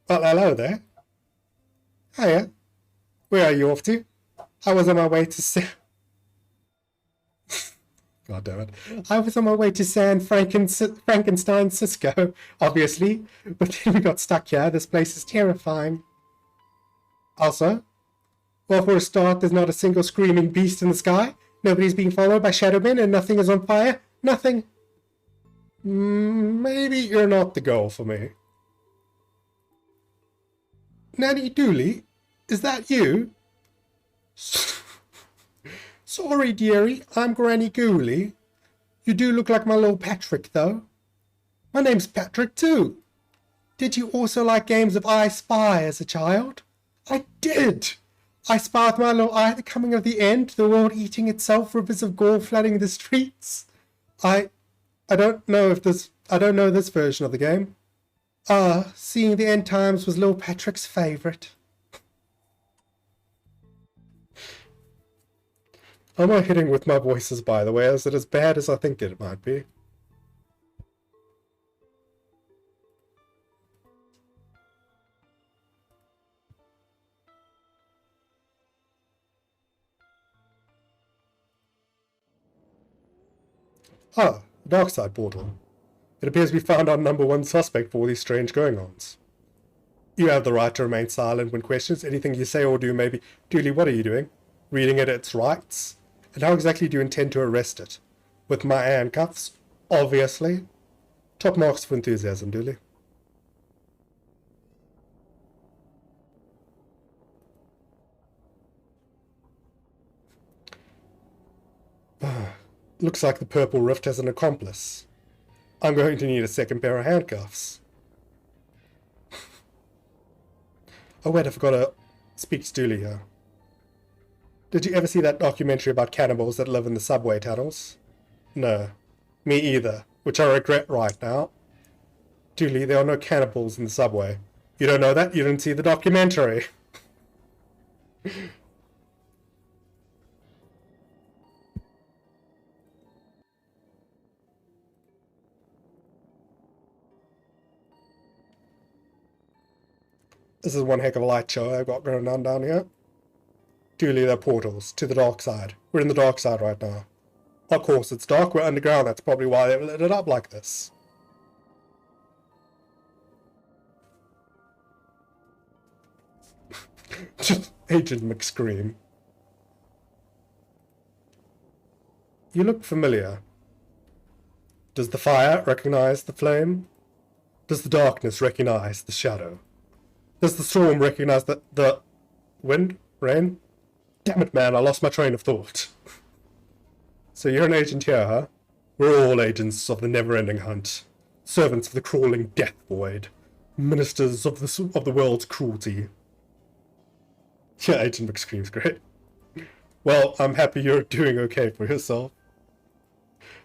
Well, hello there. Hiya. Where are you off to? I was on my way to God damn it. I was on my way to San Frankenstein Cisco, obviously. But then we got stuck here. This place is terrifying. Also, well, for a start, there's not a single screaming beast in the sky. Nobody's being followed by shadow men and nothing is on fire. Nothing. Maybe you're not the girl for me. Nanny Dooley? Is that you? Sorry, dearie, I'm Granny Gooley. You do look like my little Patrick, though. My name's Patrick, too. Did you also like games of I Spy as a child? I did! I spy with my little eye the coming of the end, the world eating itself, rivers of gore flooding the streets. I don't know this version of the game. Seeing the end times was little Patrick's favourite. Am I hitting with my voices, by the way? Is it as bad as I think it might be? Ah, the Darkside portal. It appears we found our #1 suspect for all these strange going-ons. You have the right to remain silent when questioned. Anything you say or do may be... Dooley, what are you doing? Reading it its rights? And how exactly do you intend to arrest it? With my handcuffs? Obviously. Top marks for enthusiasm, Dooley. Looks like the Purple Rift has an accomplice. I'm going to need a second pair of handcuffs. Oh wait, I forgot to speak to Dooley here. Did you ever see that documentary about cannibals that live in the subway tunnels? No. Me either, which I regret right now. Dooley, there are no cannibals in the subway. You don't know that? You didn't see the documentary. This is one heck of a light show I've got going on down here. Dooley, they're portals to the dark side. We're in the dark side right now. Of course, it's dark. We're underground. That's probably why they've lit it up like this. Agent McScream. You look familiar. Does the fire recognize the flame? Does the darkness recognize the shadow? Does the storm recognize the wind? Rain? Damn it, man, I lost my train of thought. So you're an agent here, huh? We're all agents of the never-ending hunt. Servants of the crawling death void. Ministers of the world's cruelty. Yeah, Agent McScream's great. Well, I'm happy you're doing okay for yourself.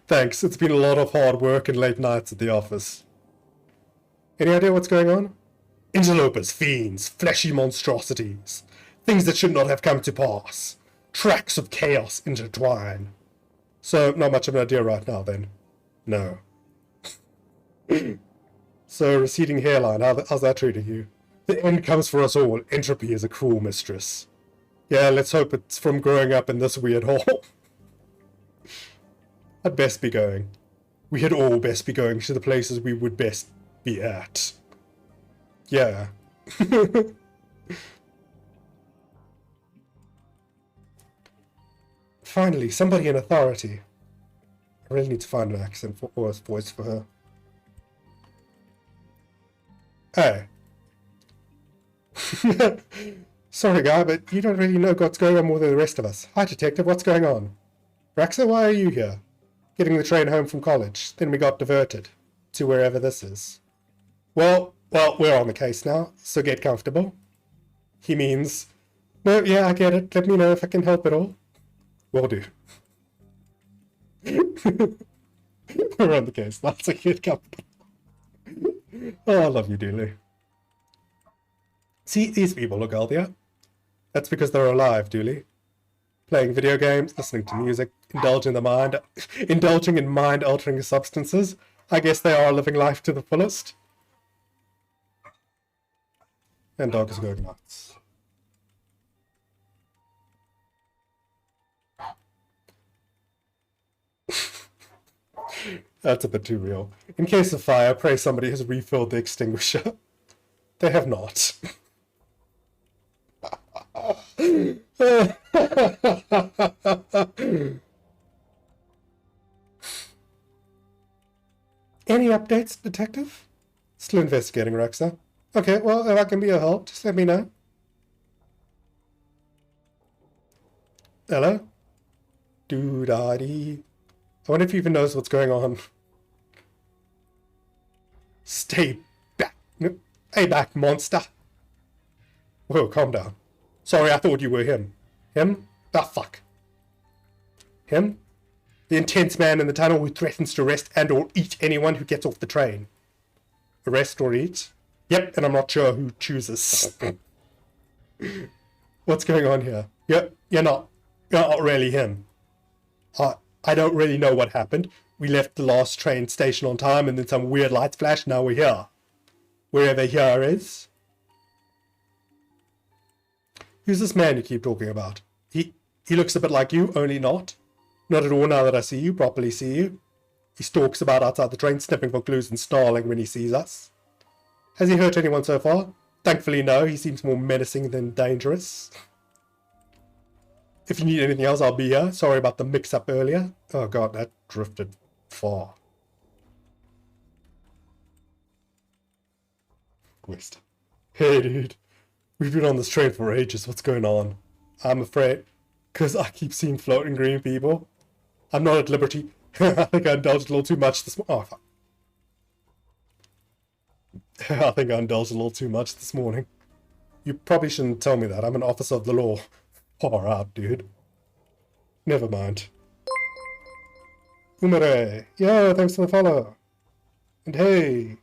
Thanks, it's been a lot of hard work and late nights at the office. Any idea what's going on? Interlopers, fiends, fleshy monstrosities. Things that should not have come to pass. Tracks of chaos intertwine. So, not much of an idea right now, then? No. So, receding hairline, how's that treating you? The end comes for us all. Entropy is a cruel mistress. Yeah, let's hope it's from growing up in this weird hole. I'd best be going. We had all best be going to the places we would best be at. Yeah. Finally, somebody in authority. I really need to find an accent for, or a voice for her. Hey. Sorry, guy, but you don't really know what's going on more than the rest of us. Hi, detective, what's going on? Raxa, why are you here? Getting the train home from college. Then we got diverted to wherever this is. Well, we're on the case now, so get comfortable. He means, no, yeah, I get it. Let me know if I can help at all. Will do. We're on the case now, so get comfortable. Oh, I love you dearly. See, these people look healthier. That's because they're alive, Dooley. Playing video games, listening to music, indulging in mind-altering substances. I guess they are living life to the fullest. And dog is going nuts. That's a bit too real. In case of fire, pray somebody has refilled the extinguisher. They have not. Any updates, detective? Still investigating, Raxa. Okay, well, if I can be of help, just let me know. Hello? Doo-da-dee. I wonder if he even knows what's going on. Stay back. Hey back, monster. Whoa, calm down. Sorry, I thought you were him. Him? Ah, fuck. Him? The intense man in the tunnel who threatens to arrest and or eat anyone who gets off the train. Arrest or eat? Yep, and I'm not sure who chooses. What's going on here? You're not really him. I don't really know what happened. We left the last train station on time and then some weird lights flashed, now we're here. Wherever here is. Who's this man you keep talking about? He looks a bit like you, only not. Not at all now that I see you, properly see you. He stalks about outside the train, sniffing for clues and snarling when he sees us. Has he hurt anyone so far? Thankfully no, he seems more menacing than dangerous. If you need anything else, I'll be here. Sorry about the mix-up earlier. Oh god, that drifted far. West. Hey dude. We've been on this train for ages. What's going on? I'm afraid, because I keep seeing floating green people. I'm not at liberty. I think I indulged a little too much this morning. Oh, fuck. I think I indulged a little too much this morning. You probably shouldn't tell me that. I'm an officer of the law. Far out, dude. Never mind. Umare. Yo, thanks for the follow. And hey.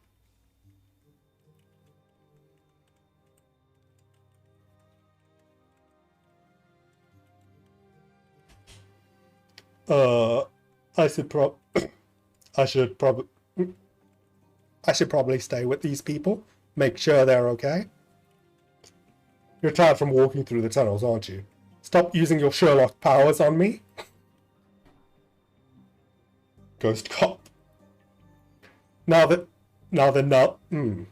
I should probably stay with these people. Make sure they're okay. You're tired from walking through the tunnels, aren't you? Stop using your Sherlock powers on me. Ghost cop. Now then. You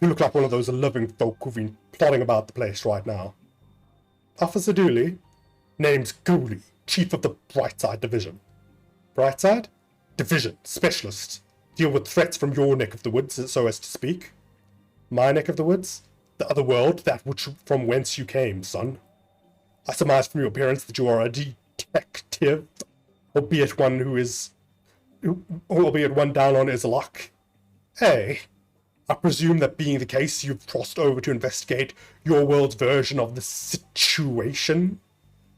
look like one of those living folk who've been plotting about the place right now. Officer Dooley, name's Ghoulie, Chief of the Brightside Division. Brightside? Division, specialist. Deal with threats from your neck of the woods, so as to speak. My neck of the woods? The other world, that which from whence you came, son. I surmise from your appearance that you are a detective, albeit one down on his luck. Hey, I presume that being the case, you've crossed over to investigate your world's version of the situation?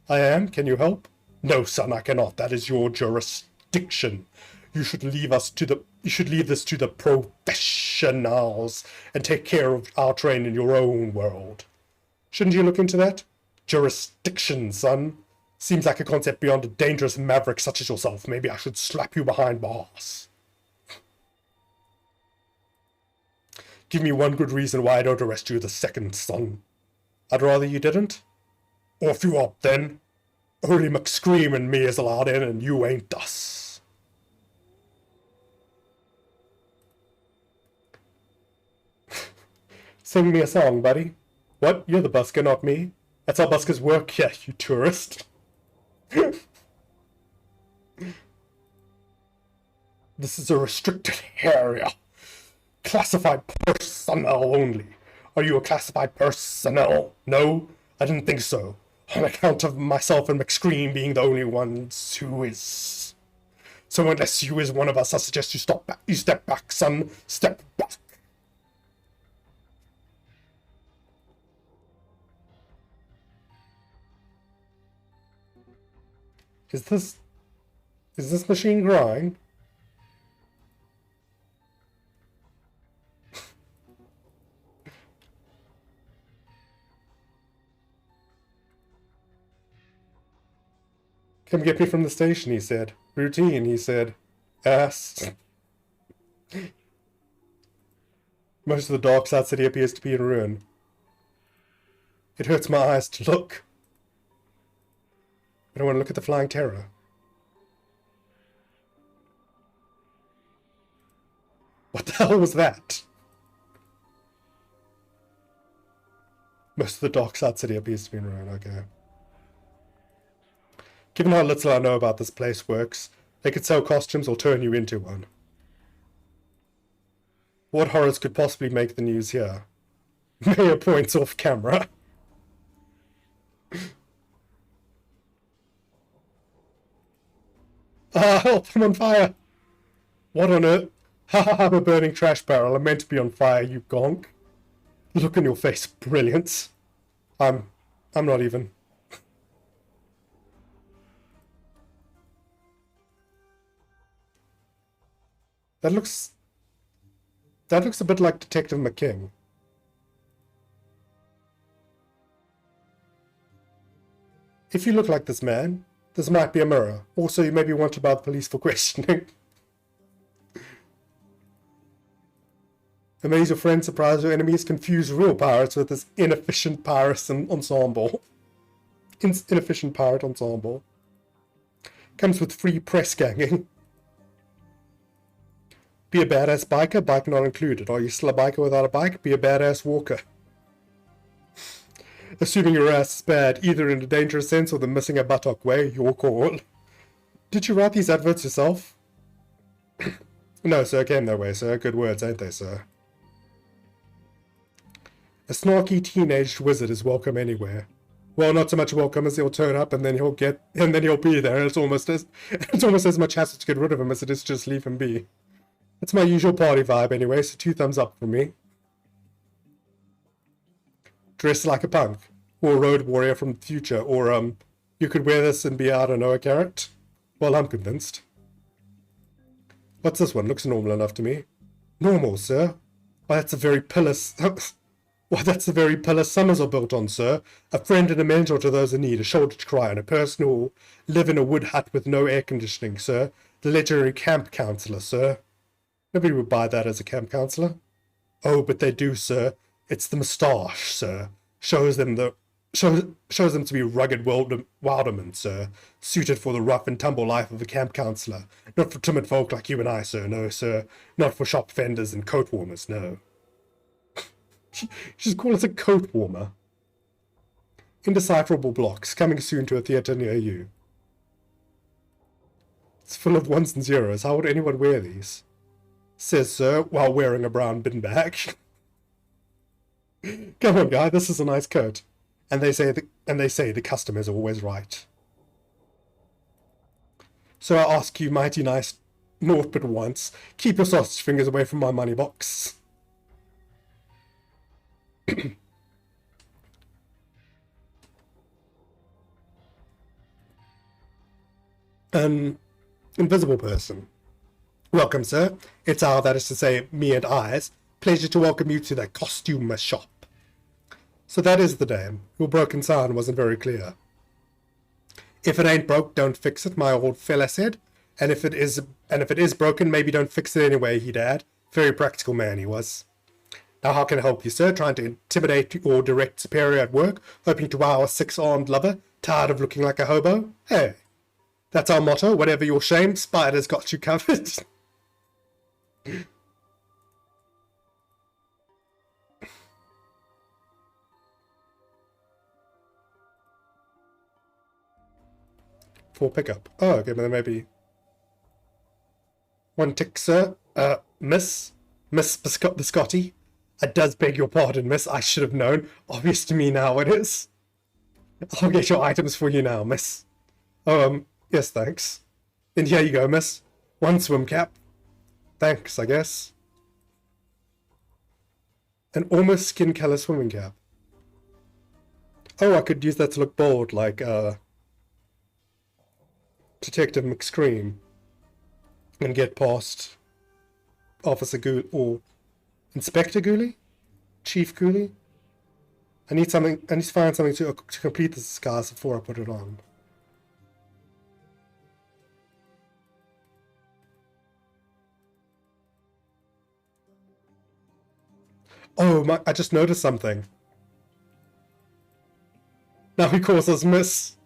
I am? Can you help? No, son, I cannot. That is your jurisdiction. You should leave this to the professionals and take care of our train in your own world. Shouldn't you look into that? Jurisdiction, son. Seems like a concept beyond a dangerous maverick such as yourself. Maybe I should slap you behind bars. Give me one good reason why I don't arrest you the second, son. I'd rather you didn't. Off you up, then. Only McScream and me is allowed in, and you ain't us. Sing me a song, buddy. What? You're the busker, not me. That's how buskers work, yeah, you tourist. This is a restricted area. Classified personnel only. Are you a classified personnel? No? I didn't think so. On account of myself and McScream being the only ones who is... So unless you is one of us, I suggest you stop back. You step back, son. Step back. Is this machine growing? Come get me from the station, he said. Routine, he said. Ass. Most of the Darkside city appears to be in ruin. It hurts my eyes to look. I don't want to look at the flying terror. What the hell was that? Most of the Darkside city appears to be in ruin, okay. Given how little I know about this place works, they could sell costumes or turn you into one. What horrors could possibly make the news here? Mayor points off camera. Ah, help, I'm on fire! What on earth? Haha, I'm a burning trash barrel. I'm meant to be on fire, you gonk. Look on your face, brilliant. I'm not even. That looks a bit like Detective McKing. If you look like this man, this might be a mirror. Also, you may be wanted by the police for questioning. Amaze your friends, surprise your enemies, confuse real pirates with this inefficient pirate ensemble. Inefficient pirate ensemble. Comes with free press ganging. Be a badass biker, bike not included. Are you still a biker without a bike? Be a badass walker. Assuming your ass is bad, either in a dangerous sense or the missing a buttock way, your call. Did you write these adverts yourself? No, sir, came that way, sir. Good words, ain't they, sir? A snarky teenaged wizard is welcome anywhere. Well, not so much welcome as he'll turn up and then he'll be there. It's almost as much hassle to get rid of him as it is to just leave him be. That's my usual party vibe anyway, so 2 thumbs up from me. Dress like a punk, or a road warrior from the future, or, you could wear this and be, I don't know, a carrot? Well, I'm convinced. What's this one? Looks normal enough to me. Normal, sir? Why, that's the very pillar... Why, that's the very pillar summers are built on, sir. A friend and a mentor to those in need, a shoulder to cry on, a person who will live in a wood hut with no air conditioning, sir. The legendary camp counselor, sir. Nobody would buy that as a camp counselor. Oh, but they do, sir. It's the moustache, sir. Shows them to be rugged wildermen, sir. Suited for the rough and tumble life of a camp counselor. Not for timid folk like you and I, sir. No, sir. Not for shop fenders and coat warmers, no. Just call it a coat warmer. Indecipherable blocks, coming soon to a theatre near you. It's full of ones and zeros. How would anyone wear these? Says sir, while wearing a brown bin bag. Come on, guy, this is a nice coat. And they say the customer's always right. So I ask you, mighty nice, naught but once, keep your sausage fingers away from my money box. An invisible person. Welcome, sir. It's our, that is to say, me and I's, pleasure to welcome you to the costumer shop. So that is the dame. Your broken sound wasn't very clear. If it ain't broke, don't fix it, my old fella said. And if it is broken, maybe don't fix it anyway, he'd add. Very practical man he was. Now how can I help you, sir? Trying to intimidate your direct superior at work, hoping to wow a 6-armed lover, tired of looking like a hobo? Hey, that's our motto. Whatever your shame, Spider's got you covered. for pickup. Oh, okay, but then maybe... One tick, sir. Miss Biscotti. I does beg your pardon, miss. I should have known. Obvious to me now it is. I'll get your items for you now, miss. Oh, yes, thanks. And here you go, miss. One swim cap. Thanks, I guess. An almost skin color swimming cap. Oh, I could use that to look bold, like, Detective McScream. And get past Officer Gooley, or Inspector Gooley? Chief Gooley? I need to find something to complete this disguise before I put it on. Oh, I just noticed something. Now he calls us Miss.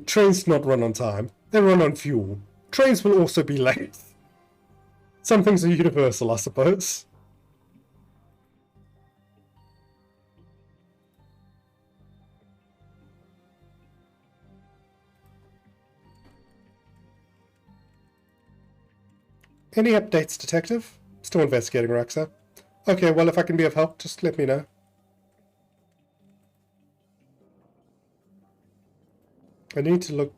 Trains do not run on time. They run on fuel. Trains will also be late. Some things are universal, I suppose. Any updates, Detective? Still investigating, Raxa. Okay, well, if I can be of help, just let me know. I need to look...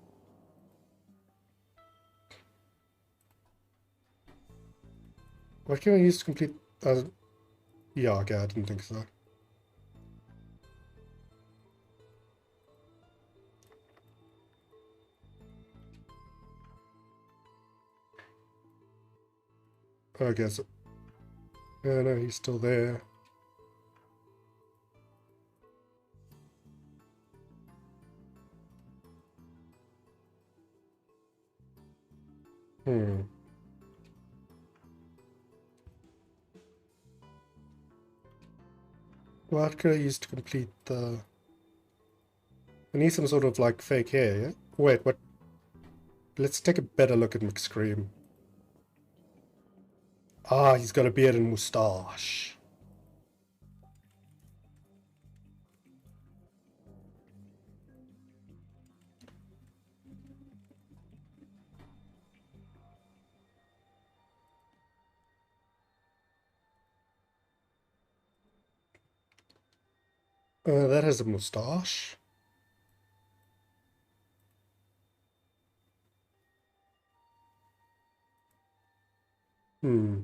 What can I use to complete... yeah, okay, I didn't think so. I guess... Yeah, no, he's still there. What could I use to complete the... I need some sort of, like, fake hair, yeah? Wait, what? Let's take a better look at McScream. Ah, he's got a beard and moustache. That has a moustache. Hmm.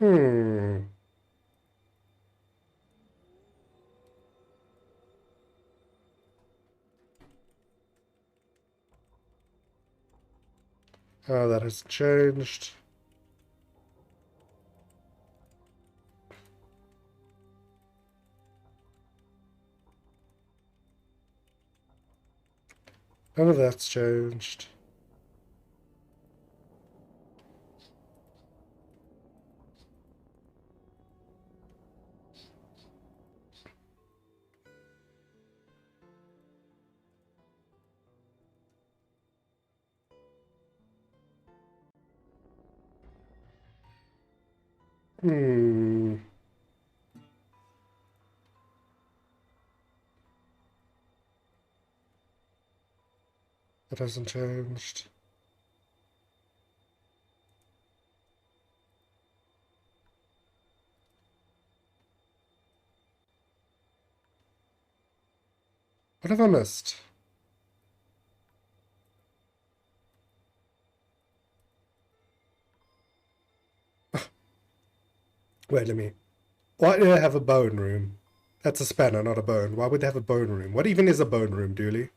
Hmm. Oh, that has changed. None of that's changed. Hmm. That hasn't changed. What have I missed? Wait, let me... Why do I have a bone room? That's a spanner, not a bone. Why would they have a bone room? What even is a bone room, Dooley?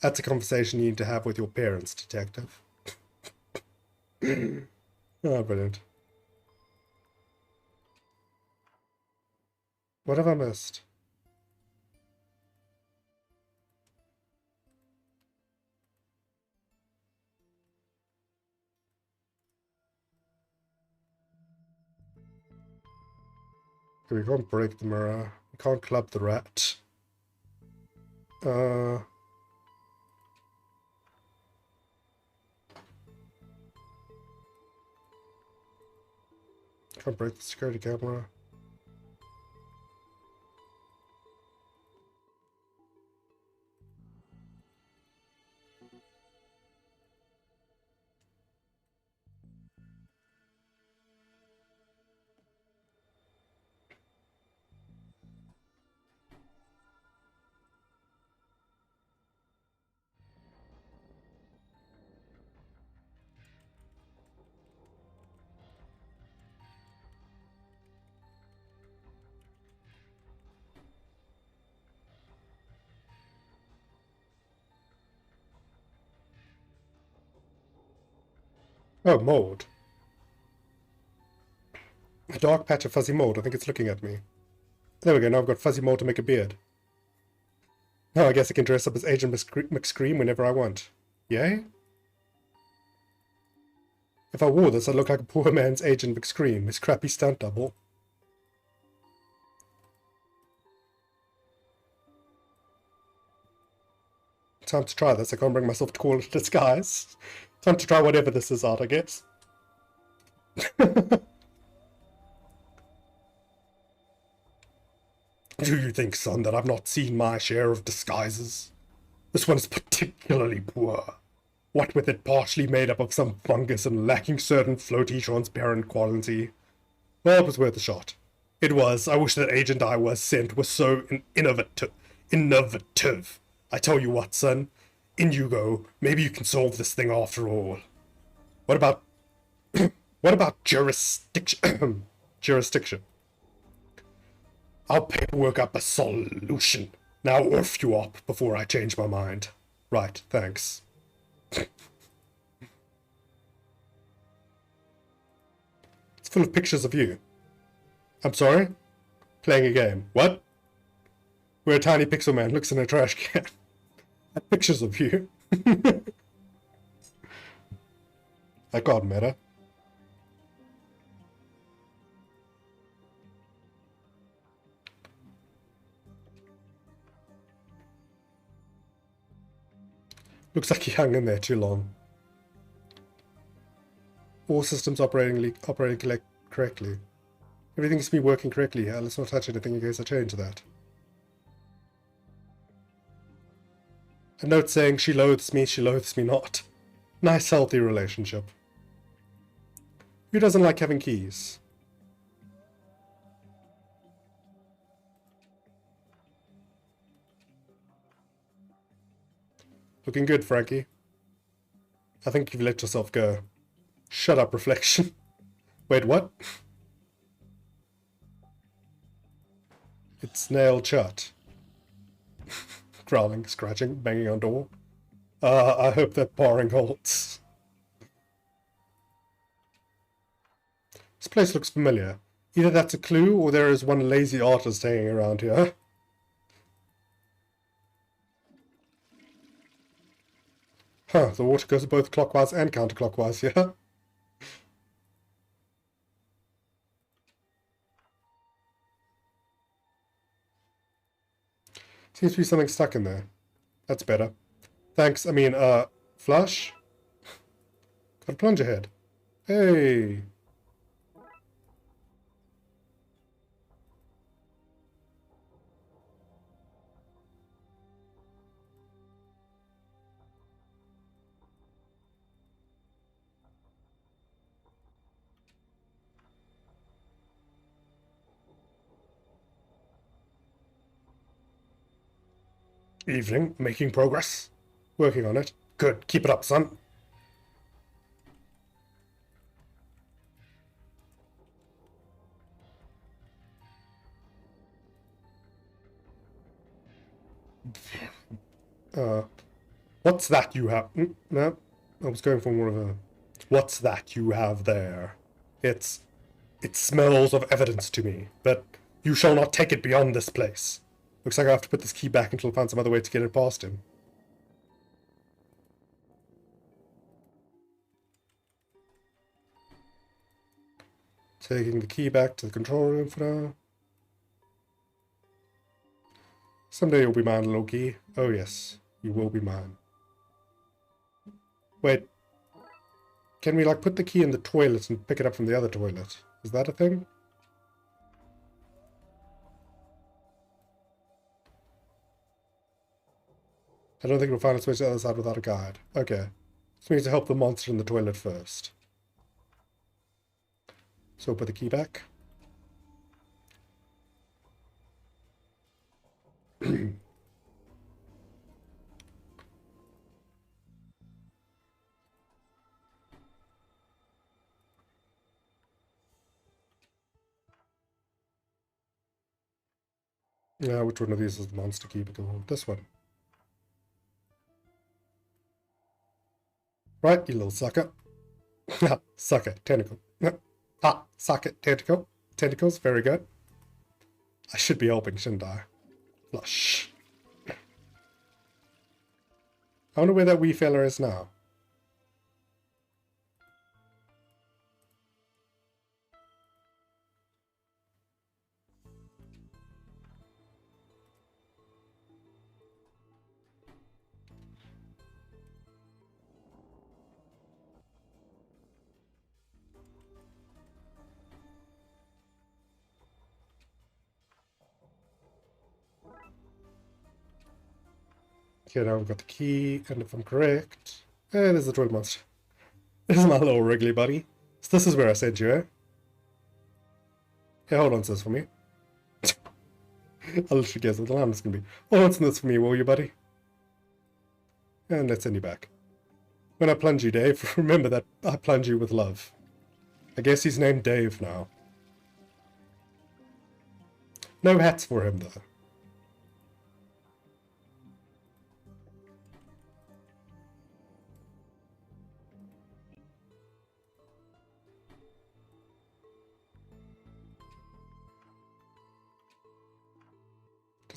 That's a conversation you need to have with your parents, Detective. Oh, brilliant. What have I missed? We can't break the mirror. We can't club the rat. Can't break the security camera. Oh, mold. A dark patch of fuzzy mold. I think it's looking at me. There we go, now I've got fuzzy mold to make a beard. Now I guess I can dress up as Agent McScream whenever I want. Yay? If I wore this, I'd look like a poor man's Agent McScream, his crappy stunt double. Time to try this. I can't bring myself to call it a disguise. Time to try whatever this is out, I guess. Do you think, son, that I've not seen my share of disguises? This one is particularly poor. What with it partially made up of some fungus and lacking certain floaty transparent quality. Well, it was worth a shot. It was. I wish that agent I was sent was so innovative. I tell you what, son. In you go. Maybe you can solve this thing after all. What about... what about jurisdiction? Jurisdiction. I'll paperwork up a solution. Now orf you up before I change my mind. Right, thanks. It's full of pictures of you. I'm sorry? Playing a game. What? Where a tiny pixel man looks in a trash can. At pictures of you. That got meta. Looks like he hung in there too long. All systems operating correctly. Everything seems to be working correctly here. Let's not touch anything in case I change that. A note saying she loathes me not. Nice healthy relationship. Who doesn't like having keys? Looking good, Frankie. I think you've let yourself go. Shut up, reflection. Wait, what? It's nailed shut. Growling, scratching, banging on door. I hope that barring holds. This place looks familiar. Either that's a clue, or there is one lazy artist hanging around here. Huh, the water goes both clockwise and counterclockwise, yeah? Seems to be something stuck in there. That's better. Thanks, I mean, flush? Got a plunger head. Hey! Evening, making progress. Working on it. Good, keep it up, son. What's that you have? No, I was going for more of a... What's that you have there? It smells of evidence to me, but you shall not take it beyond this place. Looks like I have to put this key back until I find some other way to get it past him. Taking the key back to the control room for now. Someday you'll be mine, Loki. Oh yes, you will be mine. Wait. Can we, like, put the key in the toilet and pick it up from the other toilet? Is that a thing? I don't think we'll find a switch to the other side without a guide. Okay. This means to help the monster in the toilet first. So we'll put the key back. Yeah, which one of these is the monster key? This one. Right, you little sucker. Sucker, tentacle. Sucker, tentacle. Tentacles, very good. I should be helping, shouldn't I? Flush. I wonder where that wee fella is now. Okay, now we've got the key, and if I'm correct... there's the toilet monster. This is my little wriggly buddy. So this is where I sent you, eh? Yeah, hold on to this for me. I'll literally guess what the line is going to be. Hold on to this for me, will you, buddy? And let's send you back. When I plunge you, Dave, remember that I plunge you with love. I guess he's named Dave now. No hats for him, though.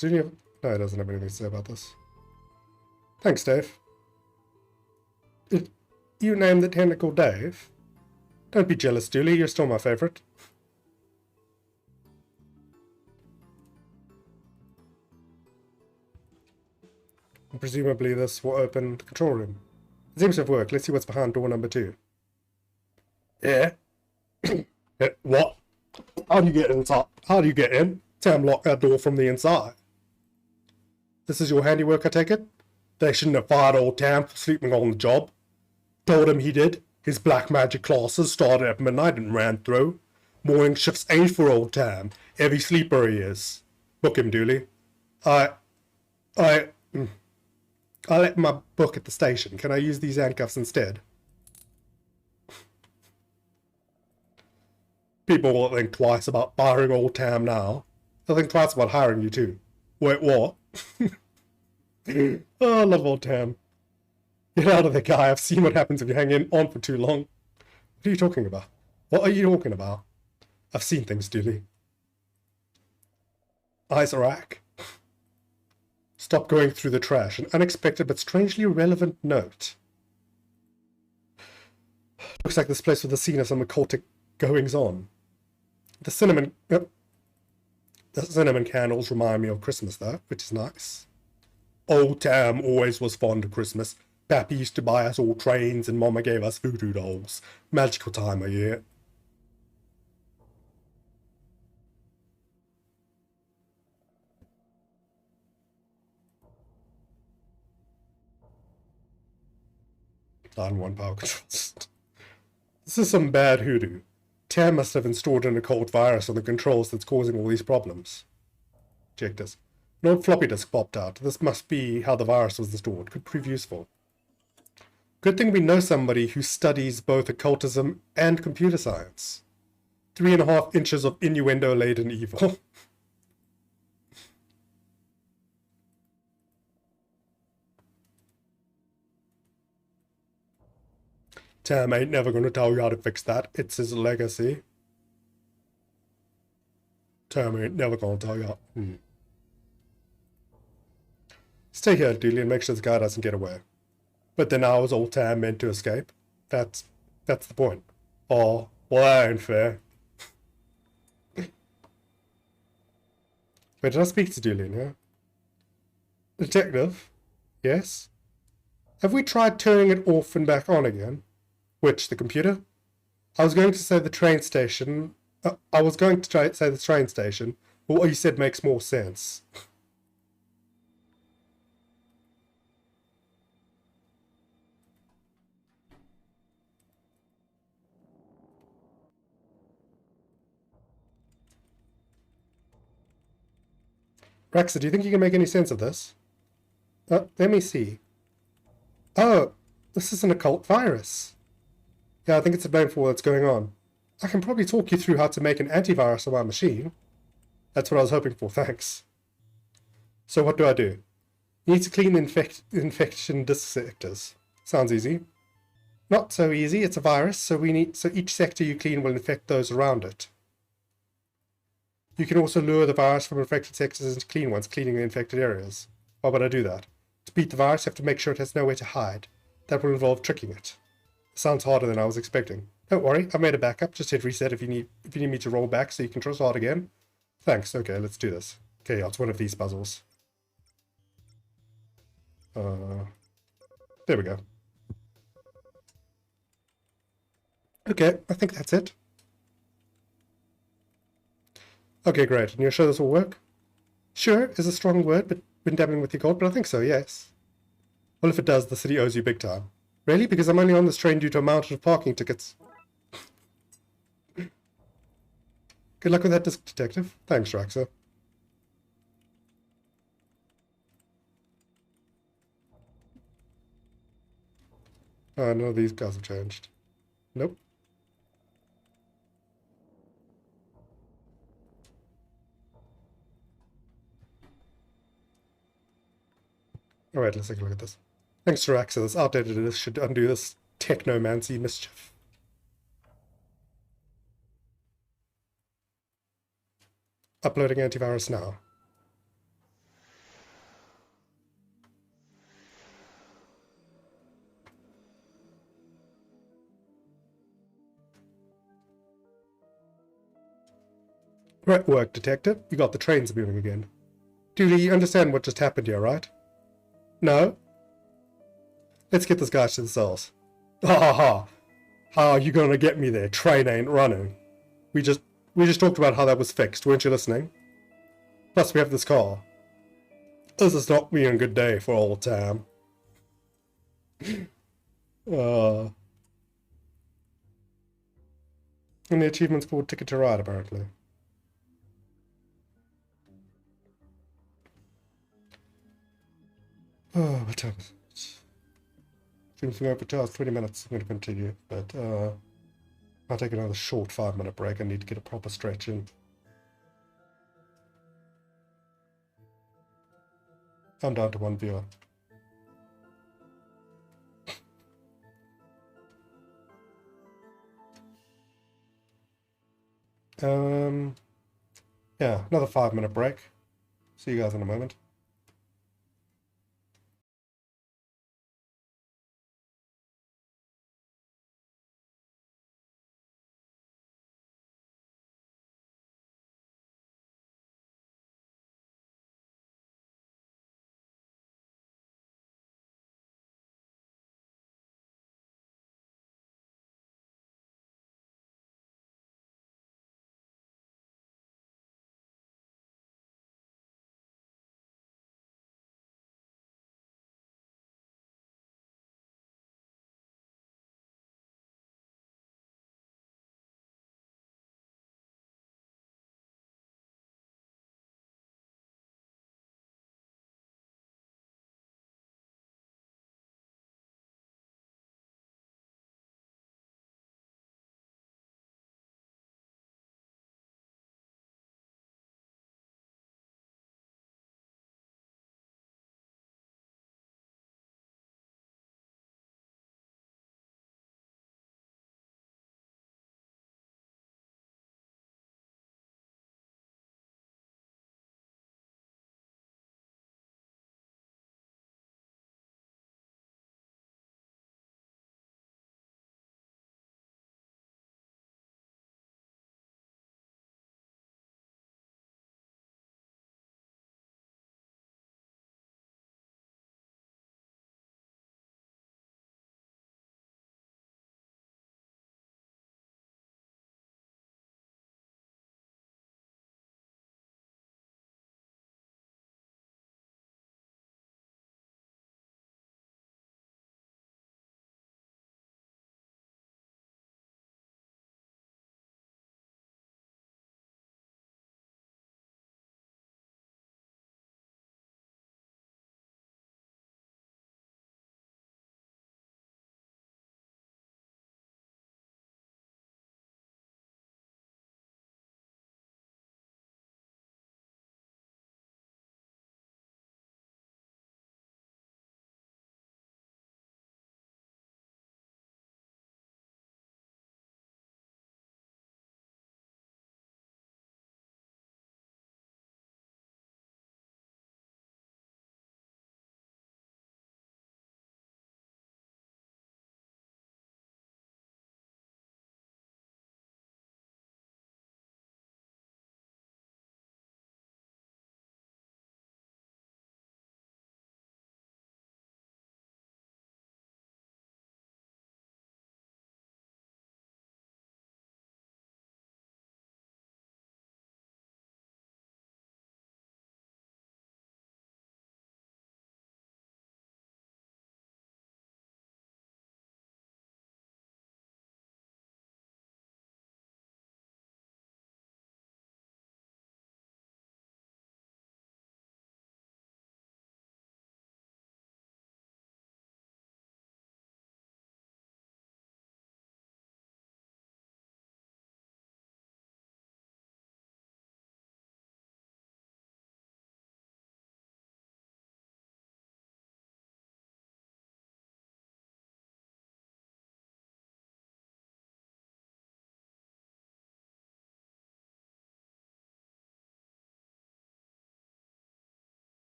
Does he have... No, he doesn't have anything to say about this. Thanks, Dave. Did you name the tentacle Dave? Don't be jealous, Dooley. You're still my favourite. And presumably this will open the control room. It seems to have worked. Let's see what's behind door number 2. Yeah? What? How do you get inside? How do you get in? Sam locked that door from the inside. This is your handiwork, I take it? They shouldn't have fired old Tam for sleeping on the job. Told him he did. His black magic classes started at midnight and ran through. Morning shifts ain't for old Tam. Heavy sleeper he is. Book him, Dooley. I left my book at the station. Can I use these handcuffs instead? People will think twice about firing old Tam now. They'll think twice about hiring you too. Wait, what? Oh, I love old Tam. Get out of there, guy. I've seen what happens if you hang on for too long. What are you talking about? What are you talking about? I've seen things, Dooley. Eyes are rack. Stop going through the trash. An unexpected but strangely relevant note. Looks like this place was the scene of some occultic goings-on. The cinnamon candles remind me of Christmas, though, which is nice. Old Tam always was fond of Christmas. Pappy used to buy us all trains and Mama gave us voodoo dolls. Magical time of year. Line 1 power controls. This is some bad hoodoo. Tam must have installed an occult virus on the controls that's causing all these problems. Check this. An old floppy disk popped out. This must be how the virus was installed. Could prove useful. Good thing we know somebody who studies both occultism and computer science. 3.5 inches of innuendo-laden evil. Tam ain't never gonna tell you how to fix that. It's his legacy. Tam ain't never gonna tell you how... Stay here, Dooley, and make sure this guy doesn't get away. But then how is old Tam meant to escape? That's the point. Oh, well, that ain't fair. Wait, did I speak to Dooley here? Detective? Yes? Have we tried turning it off and back on again? Which, the computer? I was going to say the train station. I was going to try say the train station, but what you said makes more sense. Raxa, do you think you can make any sense of this? Let me see. Oh, this is an occult virus. Yeah, I think it's to blame for what's going on. I can probably talk you through how to make an antivirus on my machine. That's what I was hoping for, thanks. So what do? You need to clean the infection disk sectors. Sounds easy. Not so easy, it's a virus, so each sector you clean will infect those around it. You can also lure the virus from infected sectors into clean ones, cleaning the infected areas. Why would I do that? To beat the virus, you have to make sure it has nowhere to hide. That will involve tricking it. Sounds harder than I was expecting. Don't worry, I've made a backup. Just hit reset if you need me to roll back so you can start again. Thanks. Okay, let's do this. Okay, yeah, it's one of these puzzles. There we go. Okay, I think that's it. Okay, great. And you're sure this will work? Sure is a strong word, but been dabbling with your code, but I think so, yes. Well, if it does, the city owes you big time. Really? Because I'm only on this train due to a mountain of parking tickets. Good luck with that disc, detective. Thanks, Raxa. Oh, none of these guys have changed. Nope. Alright, let's take a look at this. Thanks to Raxa, this outdated disc should undo this technomancy mischief. Uploading antivirus now. Great work, detective. You got the trains moving again. Do you understand what just happened here, right? No? Let's get this guy to the cells. Ha ha ha. How are you gonna get me there? Train ain't running. We just talked about how that was fixed, weren't you listening? Plus we have this car. This is not being a good day for old Tam. And the achievement's called Ticket to Ride, apparently. Oh, what time is it? Seems to be over 2 hours, 20 minutes. I'm going to continue, but I'll take another short 5-minute break. I need to get a proper stretch in. I'm down to 1 viewer. Yeah, another 5-minute break. See you guys in a moment.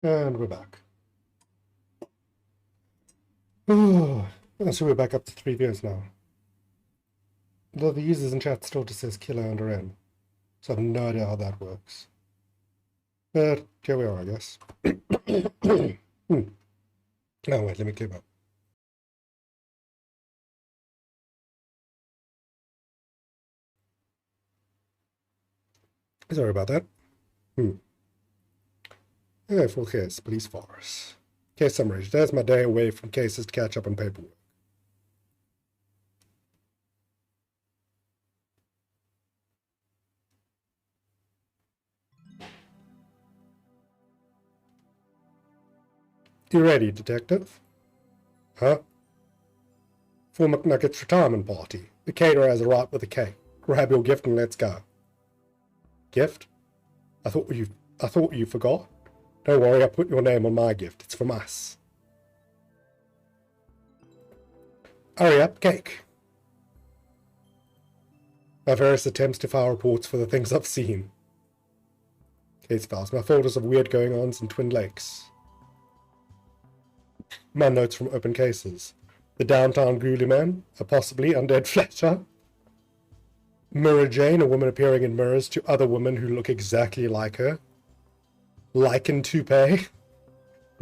And we're back. Oh, so we're back up to 3 views now. Though the users in chat still just says killer under N. So I have no idea how that works. But here we are, I guess. Oh wait, let me clear up. Sorry about that. Yeah, full case, police force. Case summary. Today's my day away from cases to catch up on paperwork. You ready, detective? Huh? For McNugget's retirement party. The caterer has arrived with a cake. Grab your gift and let's go. Gift? I thought you forgot. Don't worry, I put your name on my gift. It's from us. Hurry up, cake. My various attempts to file reports for the things I've seen. Case files. My folders of weird going-ons in Twin Lakes. My notes from open cases. The downtown Ghoulie Man, a possibly undead Fletcher. Mirror Jane, a woman appearing in mirrors to other women who look exactly like her. Lichen toupee.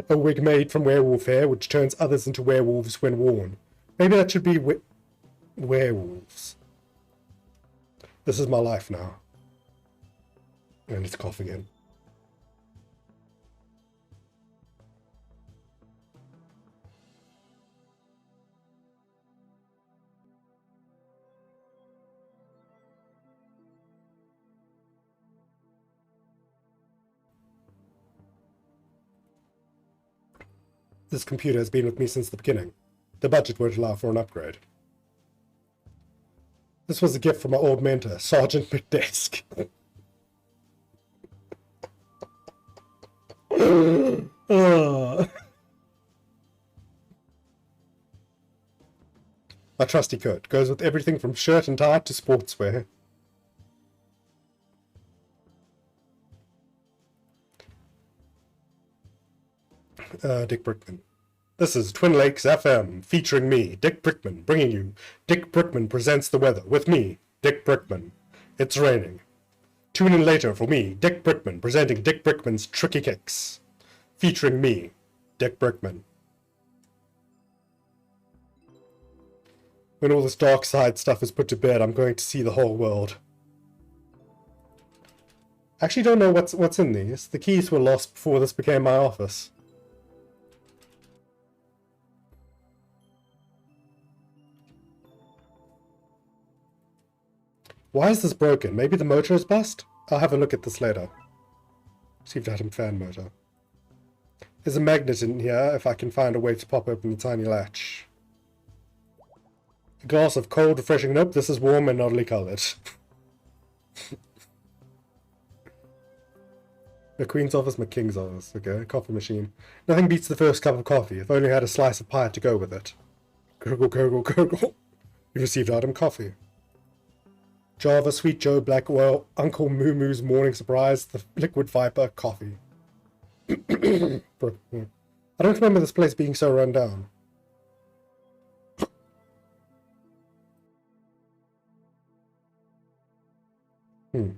A wig made from werewolf hair, which turns others into werewolves when worn. Maybe that should be werewolves. This is my life now. And it's cough again. This computer has been with me since the beginning. The budget won't allow for an upgrade. This was a gift from my old mentor, Sergeant McDesk. My trusty coat goes with everything from shirt and tie to sportswear. Dick Brickman. This is Twin Lakes FM, featuring me, Dick Brickman, bringing you Dick Brickman Presents the Weather, with me, Dick Brickman. It's raining. Tune in later for me, Dick Brickman, presenting Dick Brickman's Tricky Kicks, featuring me, Dick Brickman. When all this Darkside stuff is put to bed, I'm going to see the whole world. I actually don't know what's in these. The keys were lost before this became my office. Why is this broken? Maybe the motor is bust? I'll have a look at this later. Received item fan motor. There's a magnet in here if I can find a way to pop open the tiny latch. A glass of cold, refreshing... Nope, this is warm and oddly coloured. The Queen's office, my King's office. Okay, coffee machine. Nothing beats the first cup of coffee. If only I had a slice of pie to go with it. Gurgle, gurgle, gurgle. You received item coffee. Java, Sweet Joe, Black Oil, Uncle Moo Moo's Morning Surprise, the Liquid Viper, coffee. I don't remember this place being so run down. Do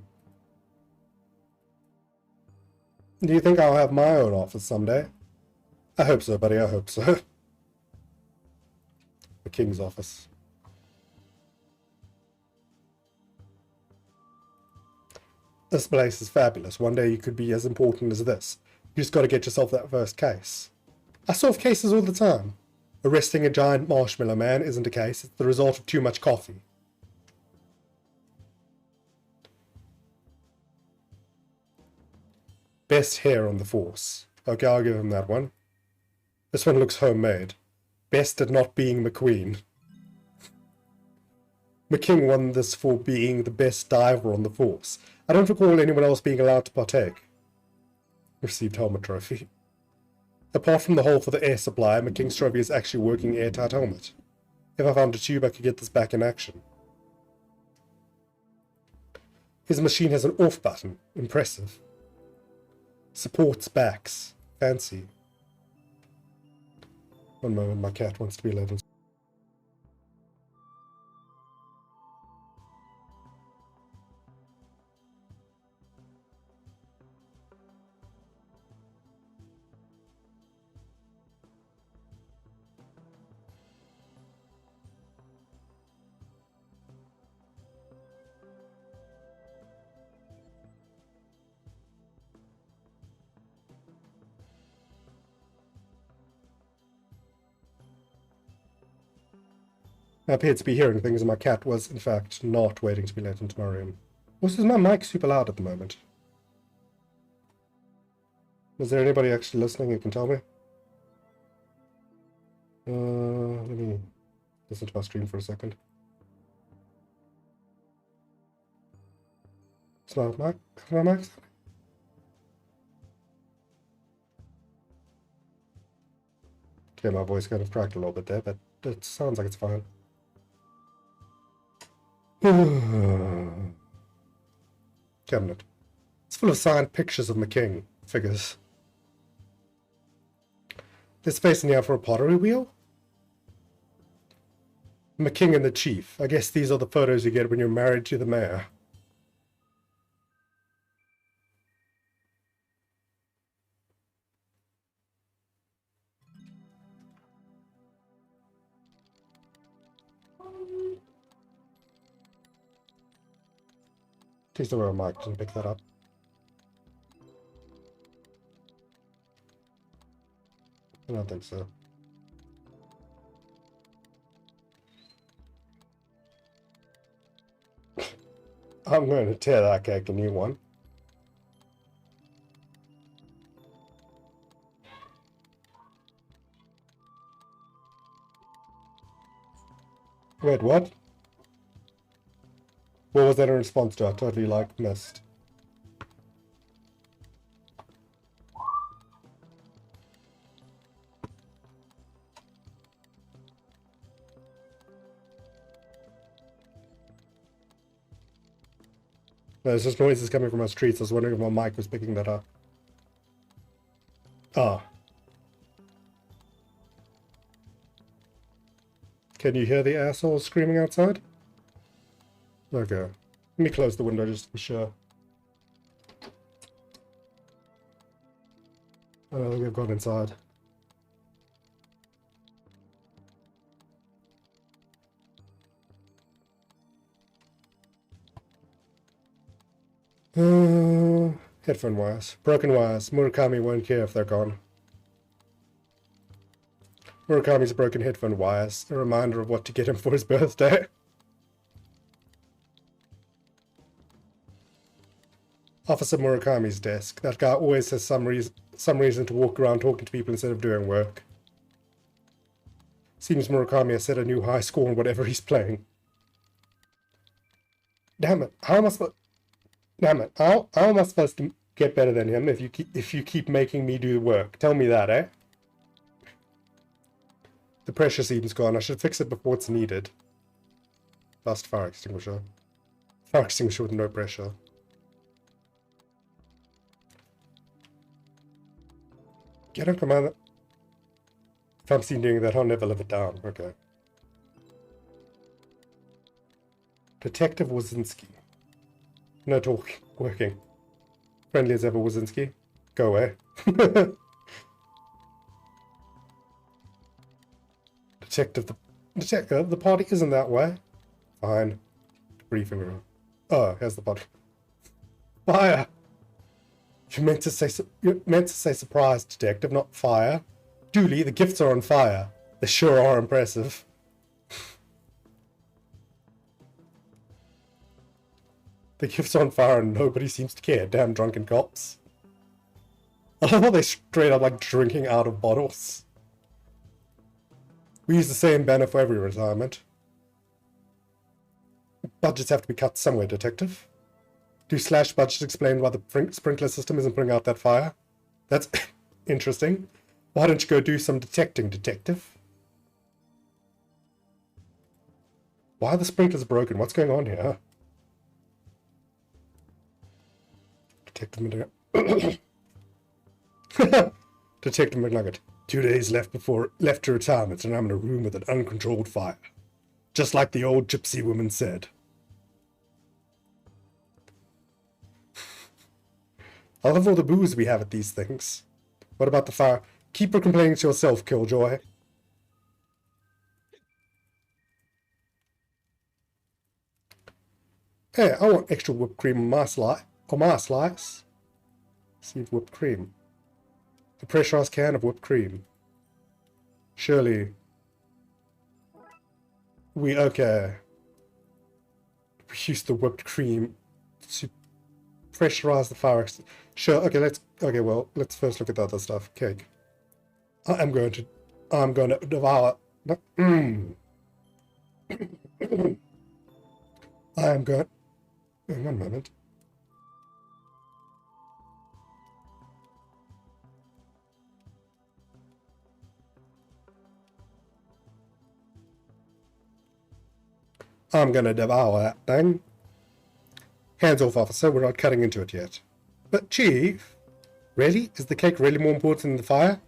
you think I'll have my own office someday? I hope so, buddy, I hope so. The King's office. This place is fabulous. One day you could be as important as this. You just got to get yourself that first case. I solve cases all the time. Arresting a giant marshmallow man isn't a case. It's the result of too much coffee. Best hair on the force. Okay, I'll give him that one. This one looks homemade. Best at not being McQueen. McKing won this for being the best diver on the force. I don't recall anyone else being allowed to partake. Received helmet trophy. Apart from the hole for the air supply, McKing's trophy is actually a working airtight helmet. If I found a tube, I could get this back in action. His machine has an off button. Impressive. Supports backs. Fancy. One moment, my cat wants to be let in. I appeared to be hearing things, and my cat was, in fact, not waiting to be let into my room. Also, is my mic super loud at the moment? Is there anybody actually listening who can tell me? Let me listen to my stream for a second. It's not my mic. Okay, my voice kind of cracked a little bit there, but it sounds like it's fine. Cabinet. It's full of signed pictures of McKing figures. There's space in here for a pottery wheel? McKing and the Chief. I guess these are the photos you get when you're married to the mayor. Please don't worry, Mike didn't pick that up. I don't think so. I'm going to tear that cake a new one. Wait, what? What was that in response to? I totally, missed. No, it's just noises coming from our streets. I was wondering if my mic was picking that up. Ah. Can you hear the assholes screaming outside? Okay. Let me close the window just to be sure. I don't think I've gone inside. Headphone wires. Broken wires. Murakami won't care if they're gone. Murakami's broken headphone wires. A reminder of what to get him for his birthday. Officer Murakami's desk. That guy always has some reason to walk around talking to people instead of doing work. Seems Murakami has set a new high score on whatever he's playing. Damn it! How am I supposed to get better than him if you keep making me do the work? Tell me that, eh? The pressure seems gone. I should fix it before it's needed. Last fire extinguisher. Fire extinguisher with no pressure. Get him, Commander. If I'm seen doing that, I'll never live it down. Okay. Detective Wazinski. No talk. Working. Friendly as ever, Wazinski. Go away. Detective, the party isn't that way. Fine. Briefing room. Oh, here's the party. Fire! You meant to say surprise, detective, not fire. Dooley, the gifts are on fire. They sure are impressive. The gifts are on fire and nobody seems to care. Damn drunken cops. I love how they straight up drinking out of bottles. We use the same banner for every retirement. Budgets have to be cut somewhere, detective. Do slash budget explain why the sprinkler system isn't putting out that fire? That's interesting. Why don't you go do some detecting, detective? Why are the sprinklers broken? What's going on here? Detective. Detective McNugget. 2 days left to retirement, and I'm in a room with an uncontrolled fire. Just like the old gypsy woman said. I love all the booze we have at these things. What about the fire? Keep complaining to yourself, Killjoy. Hey, I want extra whipped cream on my slice. See whipped cream. A pressurized can of whipped cream. Surely. Okay. We use the whipped cream to pressurize the fire. Sure, okay, let's first look at the other stuff. Cake. I'm going to devour. I am going. One moment. I'm gonna devour that thing. Hands off, officer. We're not cutting into it yet. But, Chief, really? Is the cake really more important than the fire?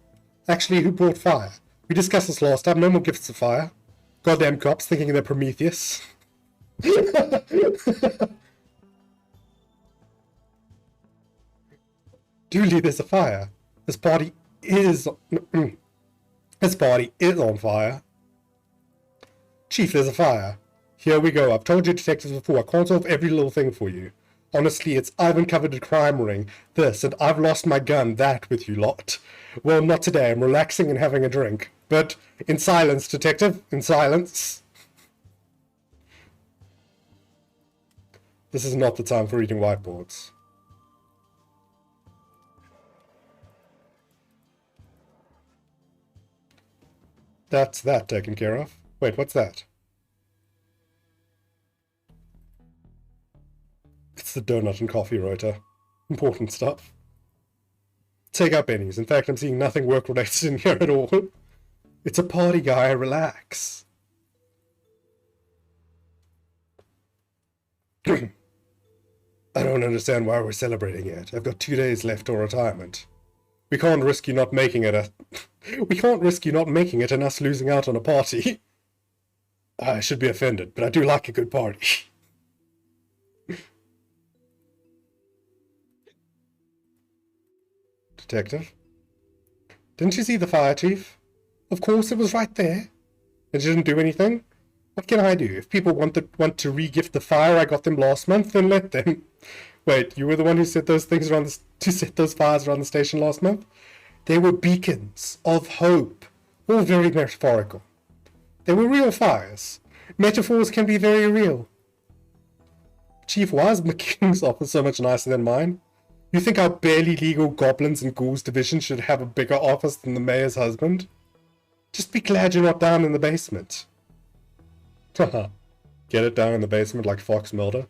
Actually, who brought fire? We discussed this last time. No more gifts of fire. Goddamn cops thinking they're Prometheus. Duly, there's a fire. This party is on fire. Chief, there's a fire. Here we go. I've told you detectives before, I can't solve every little thing for you. Honestly, it's I've uncovered a crime ring, this, and I've lost my gun, that, with you lot. Well, not today. I'm relaxing and having a drink. But in silence, detective. In silence. This is not the time for reading whiteboards. That's that taken care of. Wait, what's that? It's the donut and coffee rota. Important stuff. Take out pennies. In fact, I'm seeing nothing work-related in here at all. It's a party, guy. Relax. I don't understand why we're celebrating yet. I've got 2 days left till retirement. We can't risk you not making it and us losing out on a party. I should be offended, but I do like a good party. Detective? Didn't you see the fire, Chief? Of course, it was right there. And you didn't do anything? What can I do? If people want to re-gift the fire I got them last month, then let them. Wait, you were the one who set those fires around the station last month? They were beacons of hope, all very metaphorical. They were real fires. Metaphors can be very real. Chief, why is McKinney's office so much nicer than mine? You think our barely legal goblins and ghouls division should have a bigger office than the mayor's husband? Just be glad you're not down in the basement. Haha. Get it down in the basement like Fox Mulder?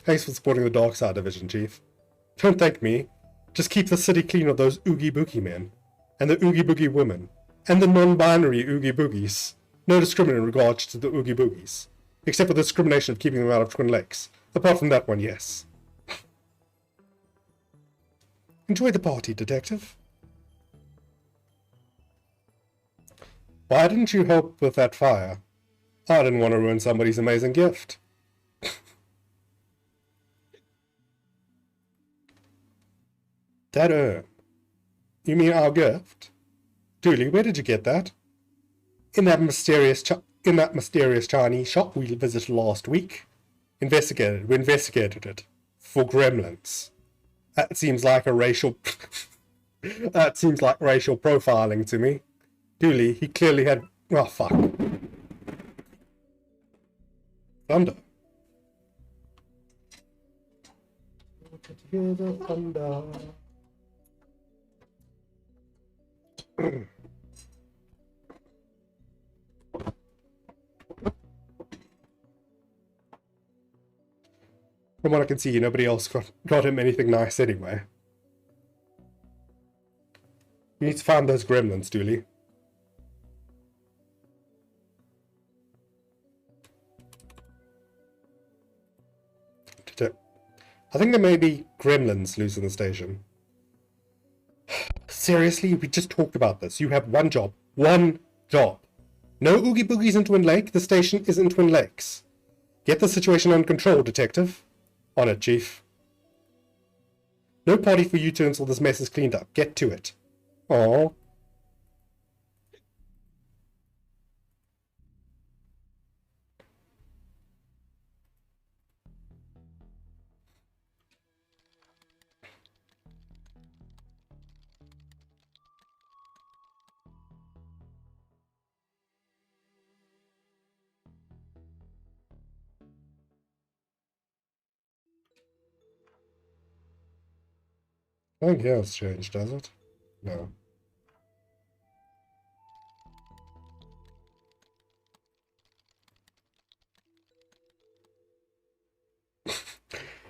Thanks for supporting the Darkside division, Chief. Don't thank me. Just keep the city clean of those Oogie Boogie men. And the Oogie Boogie women. And the non-binary Oogie Boogies. No discrimination in regards to the Oogie Boogies. Except for the discrimination of keeping them out of Twin Lakes. Apart from that one, yes. Enjoy the party, detective. Why didn't you help with that fire? I didn't want to ruin somebody's amazing gift. That urn. You mean our gift? Dooley, where did you get that? In that mysterious Chinese shop we visited last week. We investigated it. For gremlins. That seems like racial profiling to me. Dooley, he clearly had... Oh, fuck. Thunder. Hear the thunder. From what I can see, nobody else got him anything nice anyway. You need to find those gremlins, Dooley. I think there may be gremlins loose in the station. Seriously, we just talked about this. You have one job. One job. No Oogie Boogies in Twin Lake. The station is in Twin Lakes. Get the situation under control, Detective. On it, Chief. No party for you two until this mess is cleaned up. Get to it. Aww. I think hair's changed, does it? No.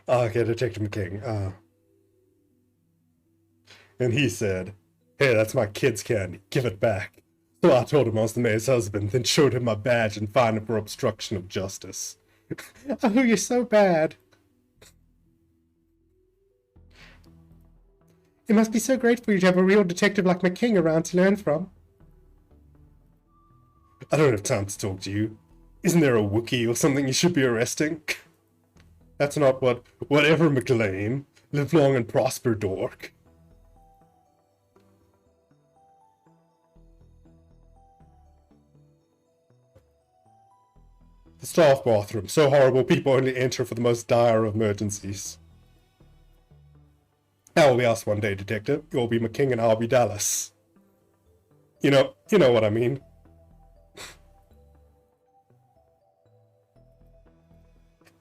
Okay, Detective King. And he said, "Hey, that's my kid's candy. Give it back." So I told him I was the mayor's husband, then showed him my badge and fined him for obstruction of justice. Oh, you're so bad. It must be so great for you to have a real detective like McKing around to learn from. I don't have time to talk to you. Isn't there a Wookiee or something you should be arresting? That's not whatever, McLean. Live long and prosper, dork. The staff bathroom. So horrible, people only enter for the most dire of emergencies. That will be us one day, Detective. You'll be McKing and I'll be Dallas. You know what I mean.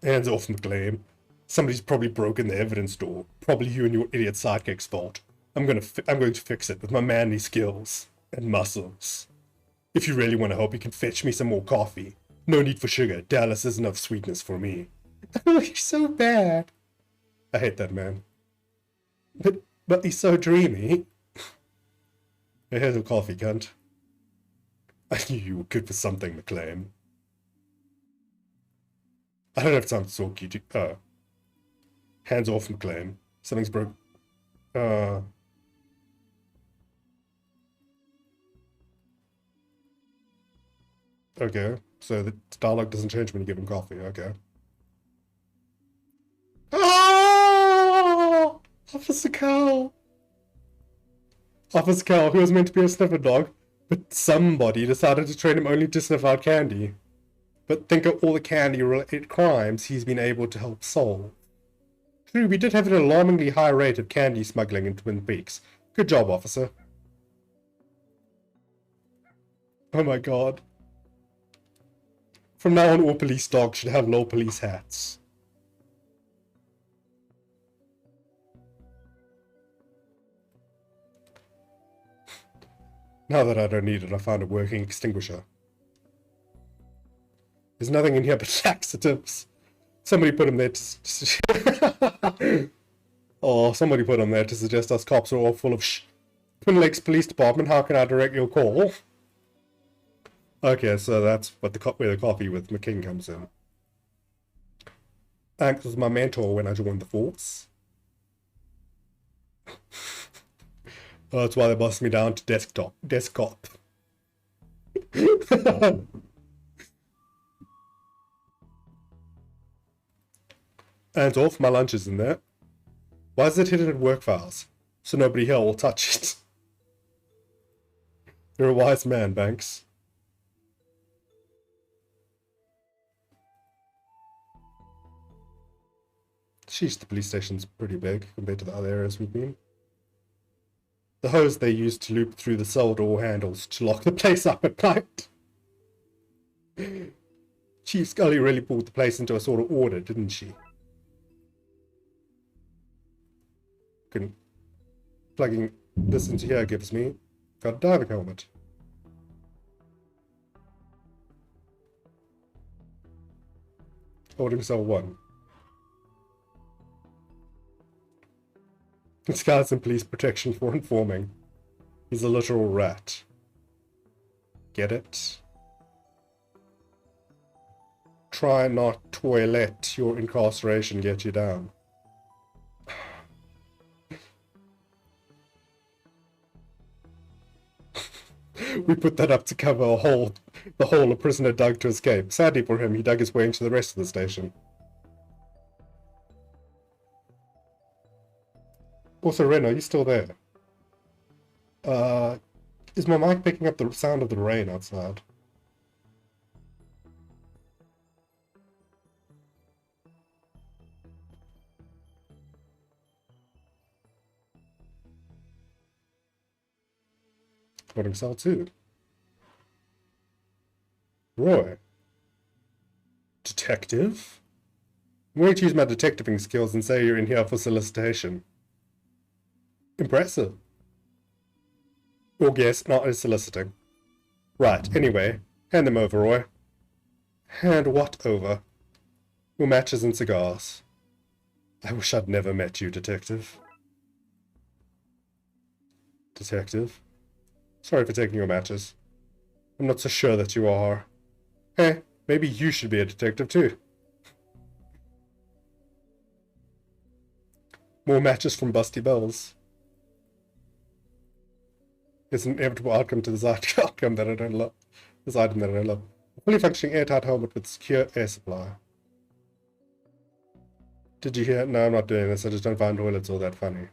Hands off, McLean. Somebody's probably broken the evidence door. Probably you and your idiot sidekick's fault. I'm going to fix it with my manly skills and muscles. If you really want to help, you can fetch me some more coffee. No need for sugar. Dallas is enough sweetness for me. Oh, you're so bad. I hate that man. But he's so dreamy. Here's a coffee, cunt. I knew you were good for something, McLean. I don't have time to talk you to. Hands off, McLean. Something's broke. Okay. So the dialogue doesn't change when you give him coffee. Okay. Oh! Officer Carl! Officer Carl, who was meant to be a sniffer dog, but somebody decided to train him only to sniff out candy. But think of all the candy-related crimes he's been able to help solve. True, we did have an alarmingly high rate of candy smuggling in Twin Peaks. Good job, officer. Oh my god. From now on, all police dogs should have low police hats. Now that I don't need it, I found a working extinguisher. There's nothing in here but laxatives. Somebody put them there to... Oh, somebody put them there to suggest us cops are all full of Twin Lakes Police Department, how can I direct your call? Okay, so that's what where the coffee with McKing comes in. Hank was my mentor when I joined the force. Oh, that's why they bossed me down to desktop. Hands off, my lunch is in there. Why is it hidden in work files? So nobody here will touch it. You're a wise man, Banks. Sheesh, the police station's pretty big compared to the other areas we've been. The hose they used to loop through the cell door handles to lock the place up at night. Chief Scully really pulled the place into a sort of order, didn't she? Plugging this into here gives me got a diving helmet. Holding cell 1. Skeleton police protection for informing. He's a literal rat. Get it? Try not to let your incarceration get you down. We put that up to cover the hole a prisoner dug to escape. Sadly for him, he dug his way into the rest of the station. Also, Ren, are you still there? Is my mic picking up the sound of the rain outside? Voting cell 2. Roy. Detective? I'm going to use my detectiving skills and say you're in here for solicitation. Impressive. Or guess, not as soliciting. Right, anyway, hand them over, Roy. Hand what over? Your matches and cigars. I wish I'd never met you, Detective. Detective? Sorry for taking your matches. I'm not so sure that you are. Hey, maybe you should be a detective too. More matches from Busty Bells. It's an inevitable outcome to this outcome that I don't love. This item that I don't love. A fully functioning airtight helmet with secure air supply. Did you hear? No, I'm not doing this. I just don't find toilets all that funny.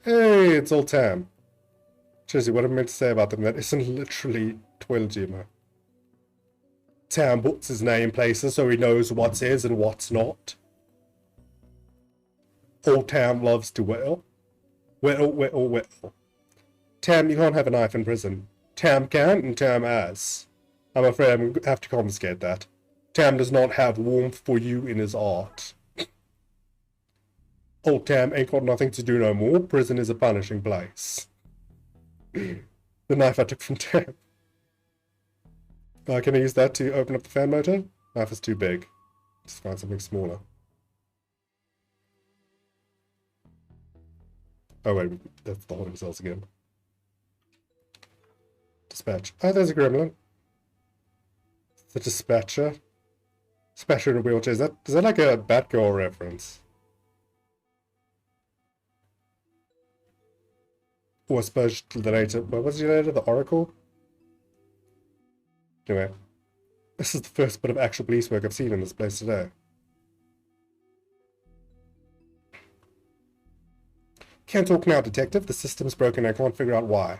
Hey, it's old Tam. Seriously, what am I meant to say about them that isn't literally toilet humor? Tam puts his name places so he knows what's his and what's not. Old Tam loves to whittle. Whittle, whittle, whittle. Tam, you can't have a knife in prison. Tam can and Tam has. I'm afraid I'm going to have to confiscate that. Tam does not have warmth for you in his art. Old Tam ain't got nothing to do no more. Prison is a punishing place. The knife I took from Tam. Can I use that to open up the fan motor? Knife is too big. Just find something smaller. Oh wait, that's the holding cells again. Dispatch. Oh, there's a gremlin. The dispatcher. Dispatcher in a wheelchair. Is that like a Batgirl reference? Or I suppose the later. What was the later? The Oracle? Anyway. This is the first bit of actual police work I've seen in this place today. Can't talk now, Detective. The system's broken. I can't figure out why.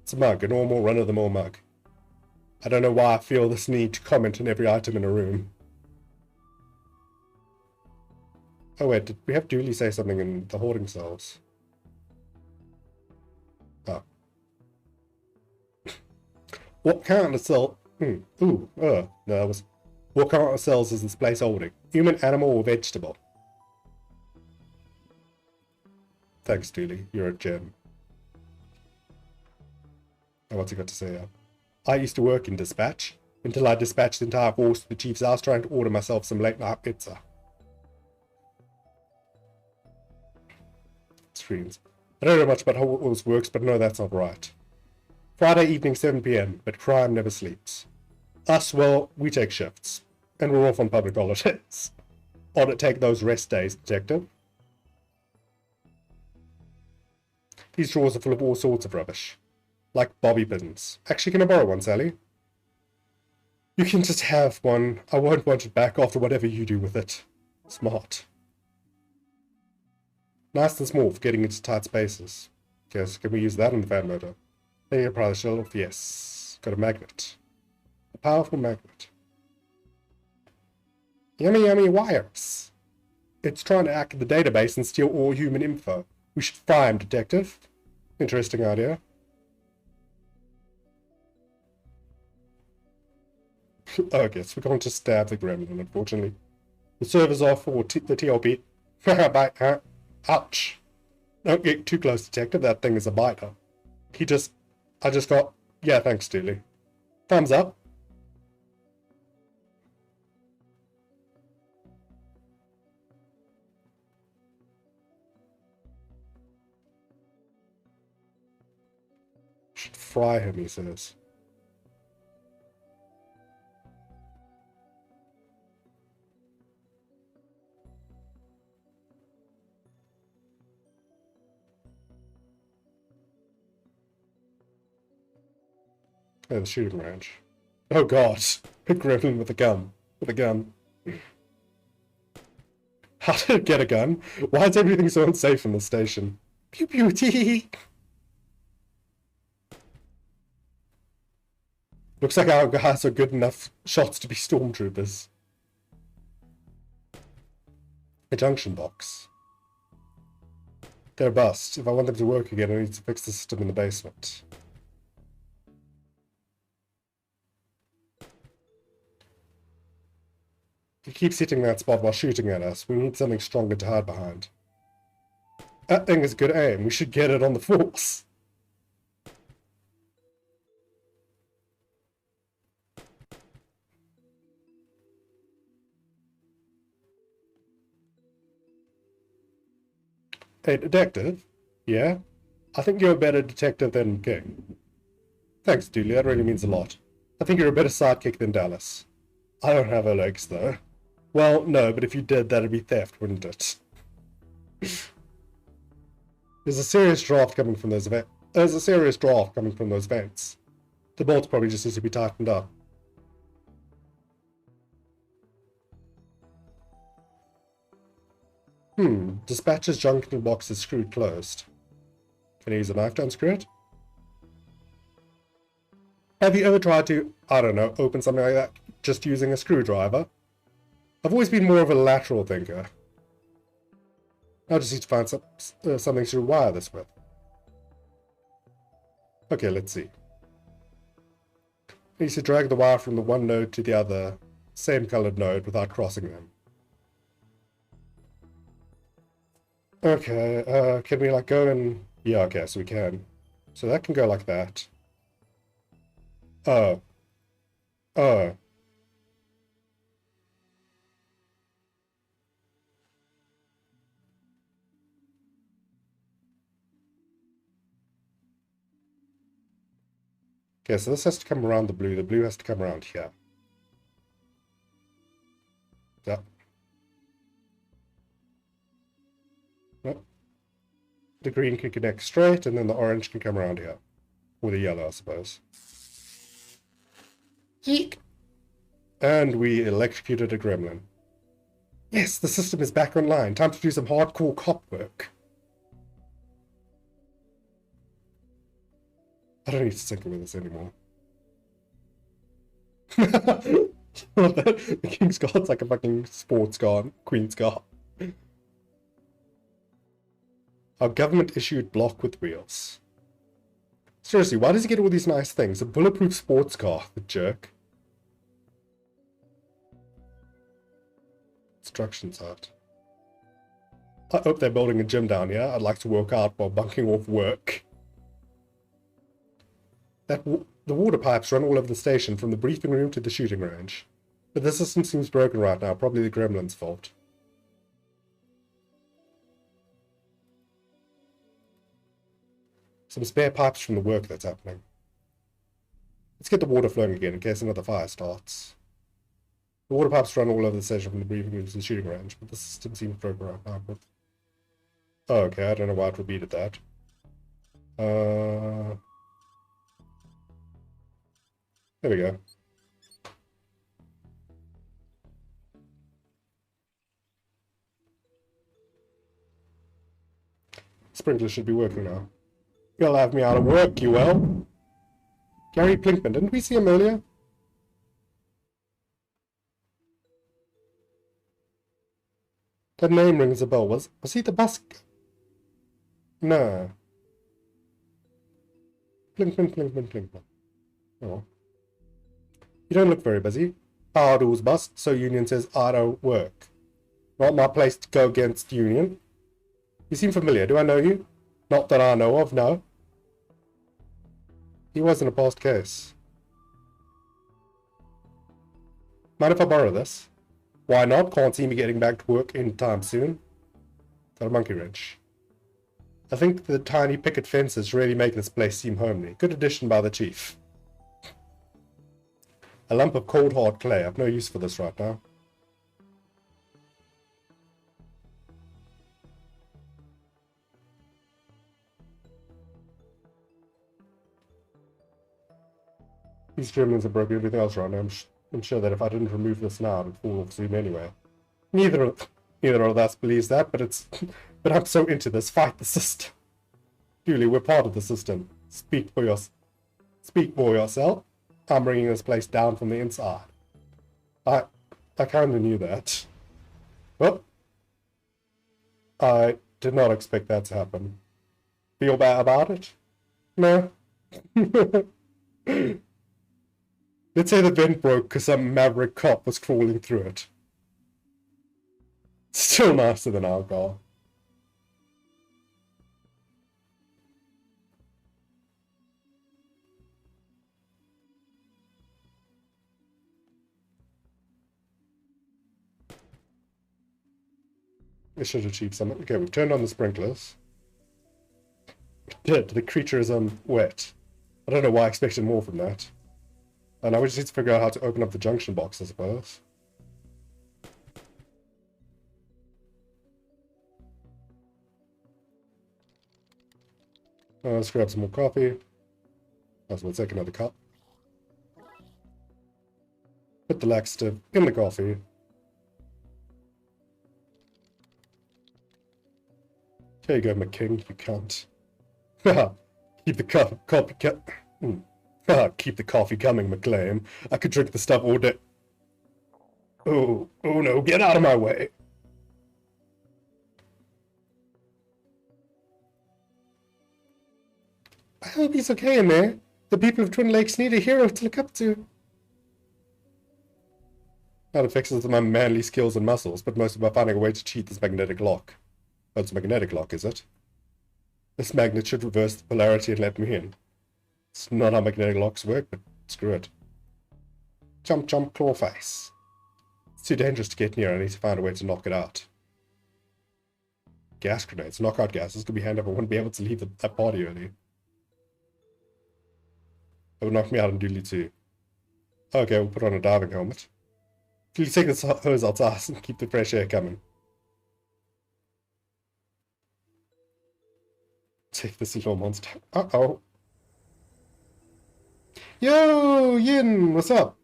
It's a mug, a normal run-of-the-mill mug. I don't know why I feel this need to comment on every item in a room. Oh wait, did we have Dooley say something in the hoarding cells? Oh. What kind of cell... no, that was... What kind of cells is this place holding? Human, animal, or vegetable? Thanks, Dooley. You're a gem. Oh, what's he got to say now? I used to work in dispatch, until I dispatched the entire force to the chief's house trying to order myself some late-night pizza. Screens. I don't know much about how all this works, but no, that's not right. Friday evening, 7 PM, but crime never sleeps. Us, well, we take shifts, and we're off on public holidays. Ought to take those rest days, Detective. These drawers are full of all sorts of rubbish. Like bobby pins. Actually, can I borrow one, Sally? You can just have one. I won't want it back after whatever you do with it. Smart. Nice and small for getting into tight spaces. Yes, can we use that in the fan motor? Then you pry the shell off. Yes. Got a magnet. A powerful magnet. Yummy, yummy wires. It's trying to hack the database and steal all human info. We should fry him, Detective. Interesting idea. Okay, so we can't just stab the gremlin, unfortunately. The servers are for the TLP. Ouch. Don't get too close, Detective. That thing is a biter. I just got... Yeah, thanks, Dooley. Thumbs up. Should fry him, he says. Oh, the shooting range. Oh god. A gremlin with a gun. With a gun. How did it get a gun? Why is everything so unsafe in the station? Pew pew tee. Looks like our guys are good enough shots to be stormtroopers. A junction box. They're bust. If I want them to work again, I need to fix the system in the basement. He keeps hitting that spot while shooting at us. We need something stronger to hide behind. That thing is good aim. We should get it on the force. Hey, detective? Yeah? I think you're a better detective than King. Thanks, Dooley. That really means a lot. I think you're a better sidekick than Dallas. I don't have her legs, though. Well, no, but if you did, that'd be theft, wouldn't it? There's a serious draft coming from those vents. The bolts probably just need to be tightened up. Dispatcher's junction box is screwed closed. Can I use a knife to unscrew it? Have you ever tried to, I don't know, open something like that just using a screwdriver? I've always been more of a lateral thinker. I just need to find something to wire this with. Okay, let's see. I need to drag the wire from the one node to the other, same colored node, without crossing them. Okay, can we like go and... Yeah, okay, so we can. So that can go like that. Oh. Oh. Okay, so this has to come around the blue has to come around here. Yep. Yep. The green can connect straight, and then the orange can come around here. Or the yellow, I suppose. Yeek! And we electrocuted a gremlin. Yes, the system is back online. Time to do some hardcore cop work. I don't need to tinker with this anymore. The King's Guard's like a fucking sports guard, Queen's Guard. Our government-issued block with wheels. Seriously, why does he get all these nice things? A bulletproof sports car, the jerk. Construction site. I hope they're building a gym down here. I'd like to work out while bunking off work. The water pipes run all over the station, from the briefing room to the shooting range. But the system seems broken right now, probably the gremlin's fault. Some spare pipes from the work that's happening. Let's get the water flowing again in case another fire starts. The water pipes run all over the station from the briefing room to the shooting range, but the system seems broken right now. Oh, okay, I don't know why it repeated that. There we go. Sprinkler should be working now. You'll have me out of work, you will. Gary Plinkman, didn't we see him earlier? That name rings a bell. Was he the bus? No. Plinkman. Oh. You don't look very busy. Power tools bust, so Union says I don't work. Not my place to go against Union. You seem familiar. Do I know you? Not that I know of, no. He wasn't a past case. Mind if I borrow this? Why not? Can't see me getting back to work anytime soon. Got a monkey wrench. I think the tiny picket fences really make this place seem homely. Good addition by the chief. A lump of cold hard clay. I've no use for this right now. These gremlins have broken everything else around. I'm sure that if I didn't remove this now, it'd fall off soon anyway. Neither of us believes that, but I'm so into this. Fight the system. Julie, we're part of the system. Speak for yourself. I'm bringing this place down from the inside. I kind of knew that. Well, I did not expect that to happen. Feel bad about it? No. Let's say the vent broke because some maverick cop was crawling through it. Still nicer than alcohol. We should achieve something. Okay, we've turned on the sprinklers. Good, the creature is wet. I don't know why I expected more from that. And now we just need to figure out how to open up the junction box, I suppose. Let's grab some more coffee. That's we'll take another cup. Put the laxative in the coffee. There you go, McKing, you can't. Keep the keep the coffee coming, McLean. I could drink the stuff all day. Oh no, get out of my way. I hope he's okay in there. The people of Twin Lakes need a hero to look up to. That affects my manly skills and muscles, but mostly by finding a way to cheat this magnetic lock. Oh, it's a magnetic lock, is it? This magnet should reverse the polarity and let me in. It's not how magnetic locks work, but screw it. Jump, jump, claw face. It's too dangerous to get near. I need to find a way to knock it out. Gas grenades. Knockout gas. This could be handy if I wouldn't be able to leave that party early. That would knock me out in duty too. Okay, we'll put on a diving helmet. You take this hose outside and keep the fresh air coming. Take this little monster. Uh-oh. Yo, Yin, what's up?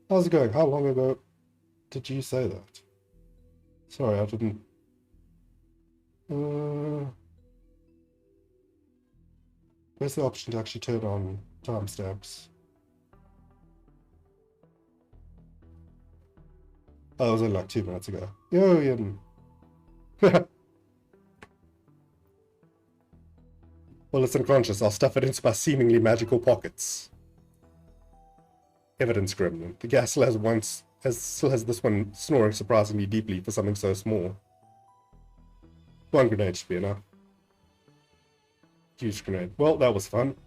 How's it going? How long ago did you say that? Sorry, I didn't... Where's the option to actually turn on timestamps? Oh, it was only like 2 minutes ago. Yo, Yin. Well, it's unconscious. I'll stuff it into my seemingly magical pockets. Evidence gremlin. The gas still has this one snoring surprisingly deeply for something so small. One grenade should be enough. Huge grenade. Well, that was fun.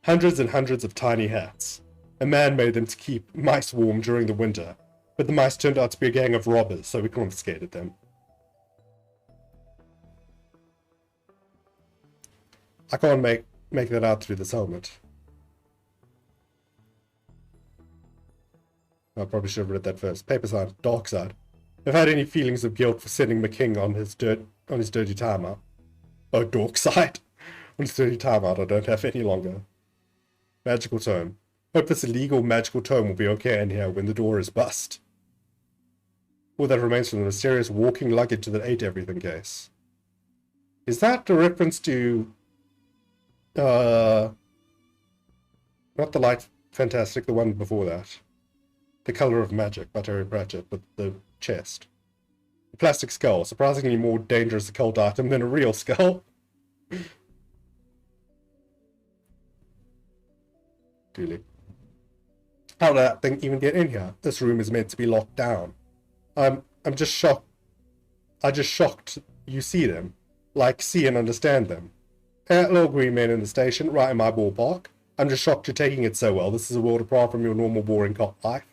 Hundreds and hundreds of tiny hats. A man made them to keep mice warm during the winter, but the mice turned out to be a gang of robbers, so we confiscated them. I can't make that out through this helmet. I probably should have read that first. Paper sign, Darkside. I've had any feelings of guilt for sending McKing on his dirty timeout. Oh, Darkside. On his dirty timeout, I don't have any longer. Magical tome. Hope this illegal magical tome will be okay in here when the door is bust. All that remains from the mysterious walking luggage that ate everything case. Is that a reference to... not the Light Fantastic, the one before that. The Color of Magic by Terry Pratchett, with the chest. The plastic skull, surprisingly more dangerous occult item than a real skull. Really. How did that thing even get in here? This room is meant to be locked down. I'm just shocked. I just shocked you see them. Like, see and understand them. Little green man in the station, right in my ballpark. I'm just shocked you're taking it so well. This is a world apart from your normal boring cop life.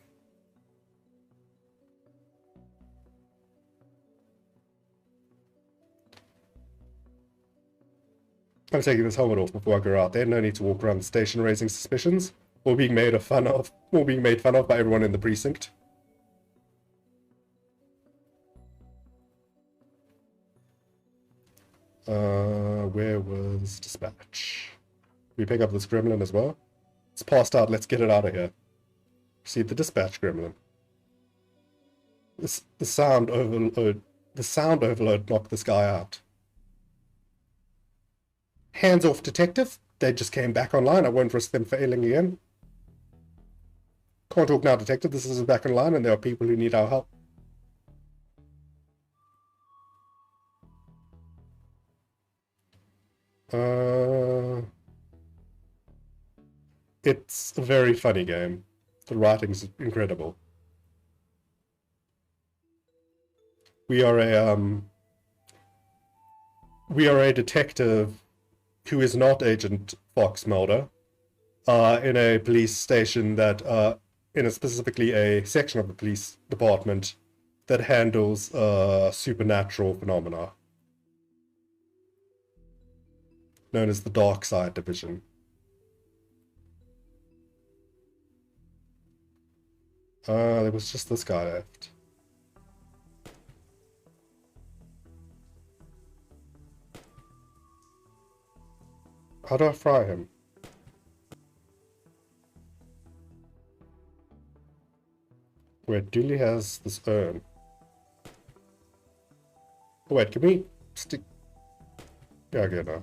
I'm taking this helmet off before I go out there. No need to walk around the station raising suspicions, or being made fun of by everyone in the precinct. Where was dispatch? Did we pick up this gremlin as well? It's passed out. Let's get it out of here. See the dispatch gremlin. The sound overload. The sound overload knocked this guy out. Hands off, detective. They just came back online. I won't risk them failing again. Can't talk now, detective. This is back online and there are people who need our help. It's a very funny game. The writing's incredible. We are a detective who is not Agent Fox Mulder, in a police station that, specifically a section of the police department that handles supernatural phenomena, known as the Darkside division. There was just this guy left. How do I fry him? Wait, Dooley has this urn. Oh, wait, can we stick... Yeah, okay, no.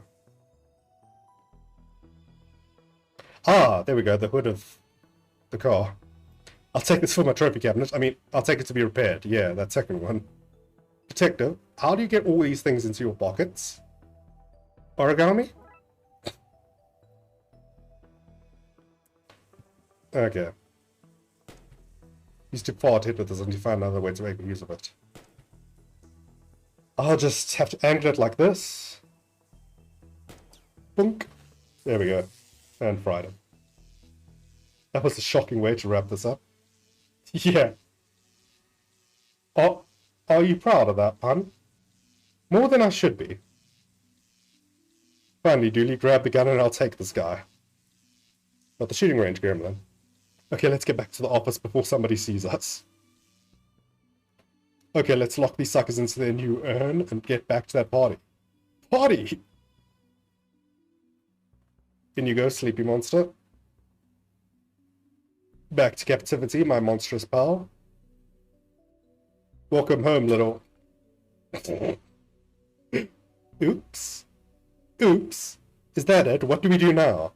Ah, there we go, the hood of the car. I'll take this for my trophy cabinet. I mean, I'll take it to be repaired. Yeah, that second one. Detective, how do you get all these things into your pockets? Origami? Okay. He's too far to hit with this and you find another way to make use of it. I'll just have to angle it like this. Boink. There we go. And fried him. That was a shocking way to wrap this up. Yeah. Oh, are you proud of that pun? More than I should be. Finally, Dooley, grab the gun and I'll take this guy. Not the shooting range, gremlin. Okay, let's get back to the office before somebody sees us. Okay, let's lock these suckers into their new urn and get back to that party. Party! In you go, sleepy monster. Back to captivity, my monstrous pal. Welcome home, little... Oops. Oops. Is that it? What do we do now?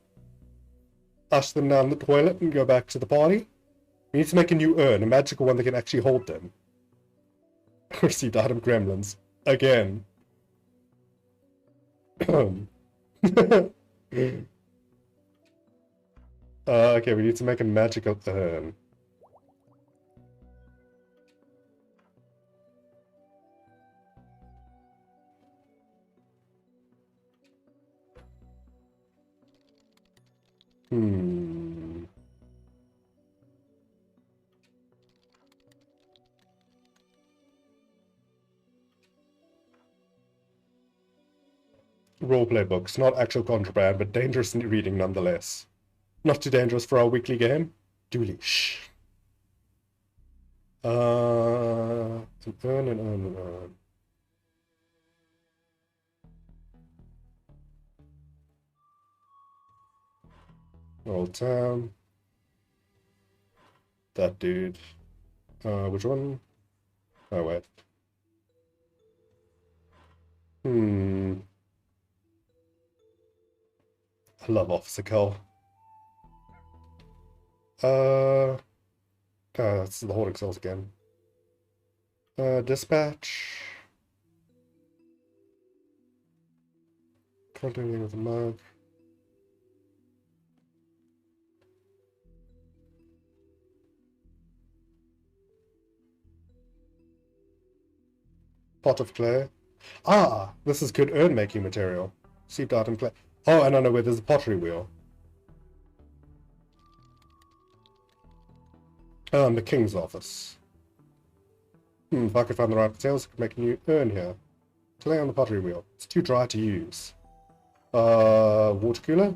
Flush them down the toilet and go back to the party? We need to make a new urn, a magical one that can actually hold them. Received item gremlins. Again. Okay, we need to make a magical urn. Roleplay books, not actual contraband, but dangerous reading nonetheless. Not too dangerous for our weekly game. Dooley, shh. An urn, an urn, an urn. Old town. That dude. Which one? Oh, wait. I love Officer Cole. That's the holding cells again. Dispatch. Can't do anything with the mug. Pot of clay. Ah, this is good urn making material. Seeped out in clay. Oh, and I know where there's a pottery wheel. The king's office. If I could find the right materials, I could make a new urn here. Clay on the pottery wheel. It's too dry to use. Water cooler?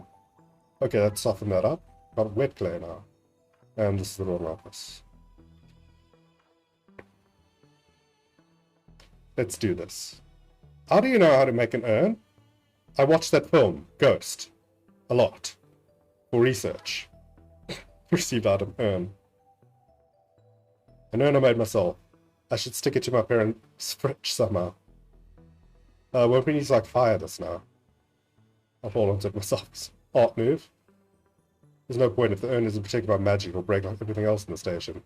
Okay, let's soften that up. Got wet clay now. And this is the wrong office. Let's do this. How do you know how to make an urn? I watched that film, Ghost, a lot, for research. Received item, urn. An urn I made myself. I should stick it to my parents' fridge somehow. Won't we need to, like, fire this now? I'll hold on to it myself. Art move. There's no point if the urn isn't protected by magic, it'll break like everything else in the station.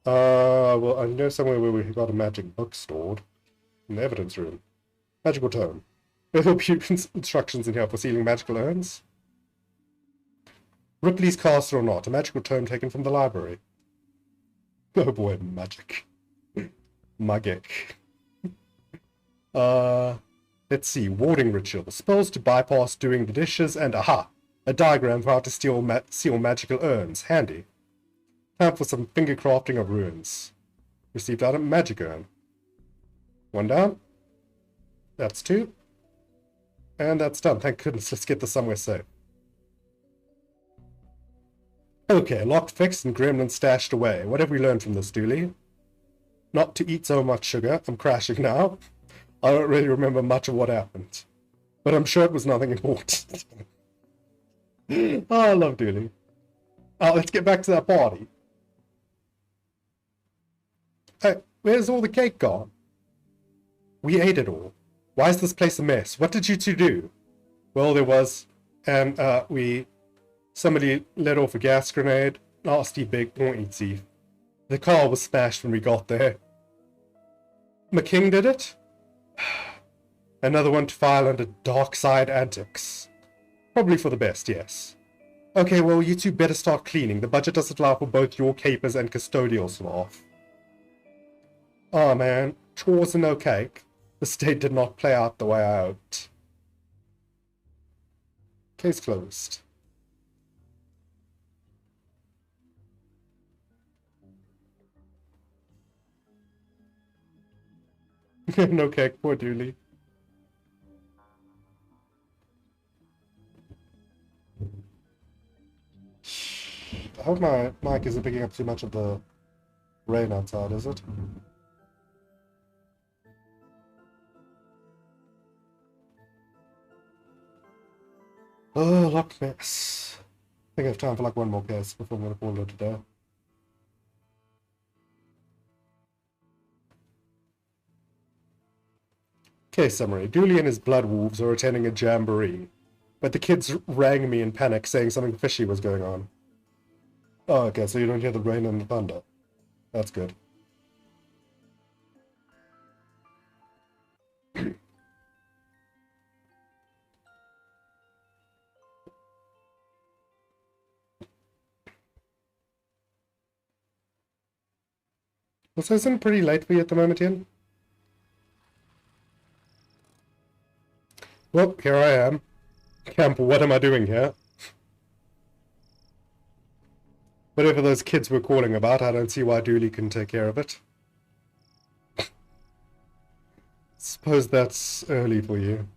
Well, I know somewhere where we got a magic book stored. In the evidence room. Magical tome. There will be instructions in here for sealing magical urns. Ripley's castle or not, a magical tome taken from the library. Oh boy, magic. Magic. Let's see, warding ritual. Spells to bypass doing the dishes, and aha! A diagram for how to seal magical urns. Handy. Time for some finger crafting of runes. Received item, magic urn. One down. That's two. And that's done. Thank goodness. Let's get this somewhere safe. Okay, locked, fixed, and gremlin stashed away. What have we learned from this, Dooley? Not to eat so much sugar. I'm crashing now. I don't really remember much of what happened. But I'm sure it was nothing important. Oh, I love Dooley. Oh, let's get back to that party. Hey, where's all the cake gone? We ate it all. Why is this place a mess? What did you two do? Well, there was, and somebody let off a gas grenade. Nasty big pointy. The car was smashed when we got there. McKing did it? Another one to file under Darkside antics. Probably for the best, yes. Okay, well, you two better start cleaning. The budget doesn't allow for both your capers and custodial staff. Oh man, chores and no cake. The state did not play out the way I hoped. Case closed. No cake, poor Dooley. I hope my mic isn't picking up too much of the rain outside, is it? Oh, lock mess. I think I have time for like one more case before I'm going to call it a day. Case summary. Dooley and his blood wolves are attending a jamboree, but the kids rang me in panic saying something fishy was going on. Oh, okay, so you don't hear the rain and the thunder. That's good. Also, isn't it pretty late for you at the moment, Ian? Well, here I am. Camp, what am I doing here? Whatever those kids were calling about, I don't see why Dooley can take care of it. Suppose that's early for you.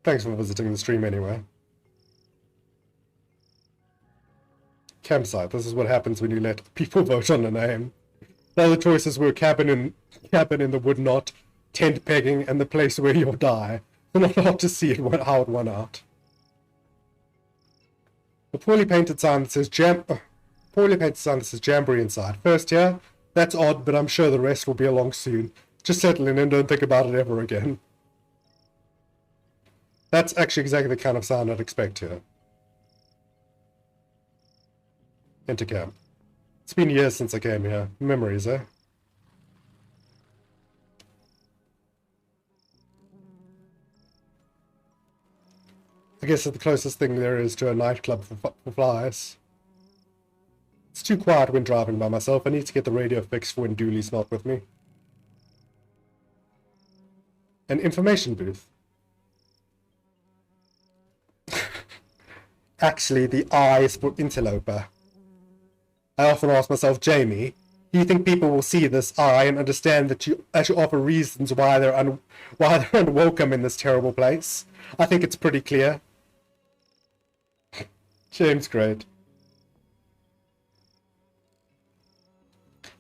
Thanks for visiting the stream anyway. Campsite. This is what happens when you let people vote on a name. The other choices were cabin in the wood knot, tent pegging, and the place where you'll die. Not hard to see how it won out. A poorly painted sign that says Jamboree inside. First year? That's odd, but I'm sure the rest will be along soon. Just settle in and don't think about it ever again. That's actually exactly the kind of sign I'd expect here. Enter camp. It's been years since I came here. Memories, eh? I guess it's the closest thing there is to a nightclub for flies. It's too quiet when driving by myself. I need to get the radio fixed for when Dooley's not with me. An information booth. Actually, the I is for interloper. I often ask myself, Jamie, do you think people will see this I and understand that you actually offer reasons why they're unwelcome in this terrible place? I think it's pretty clear. James, great.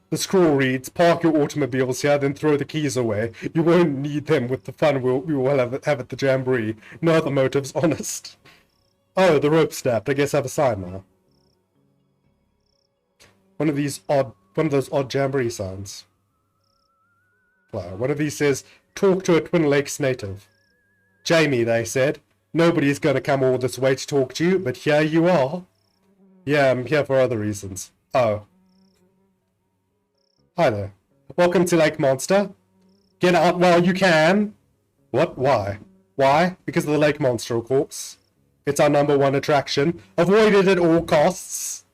The scroll reads, park your automobiles here, then throw the keys away. You won't need them with the fun we will have at the Jamboree. No other motives, honest. Oh, the rope snapped. I guess I have a sign now. One of those odd jamboree signs. One of these says, talk to a Twin Lakes native. Jamie, they said. Nobody's gonna come all this way to talk to you, but here you are. Yeah, I'm here for other reasons. Oh. Hi there. Welcome to Lake Monster. Get out while you can. What? Why? Why? Because of the Lake Monster, of course. It's our #1 attraction. Avoid it at all costs.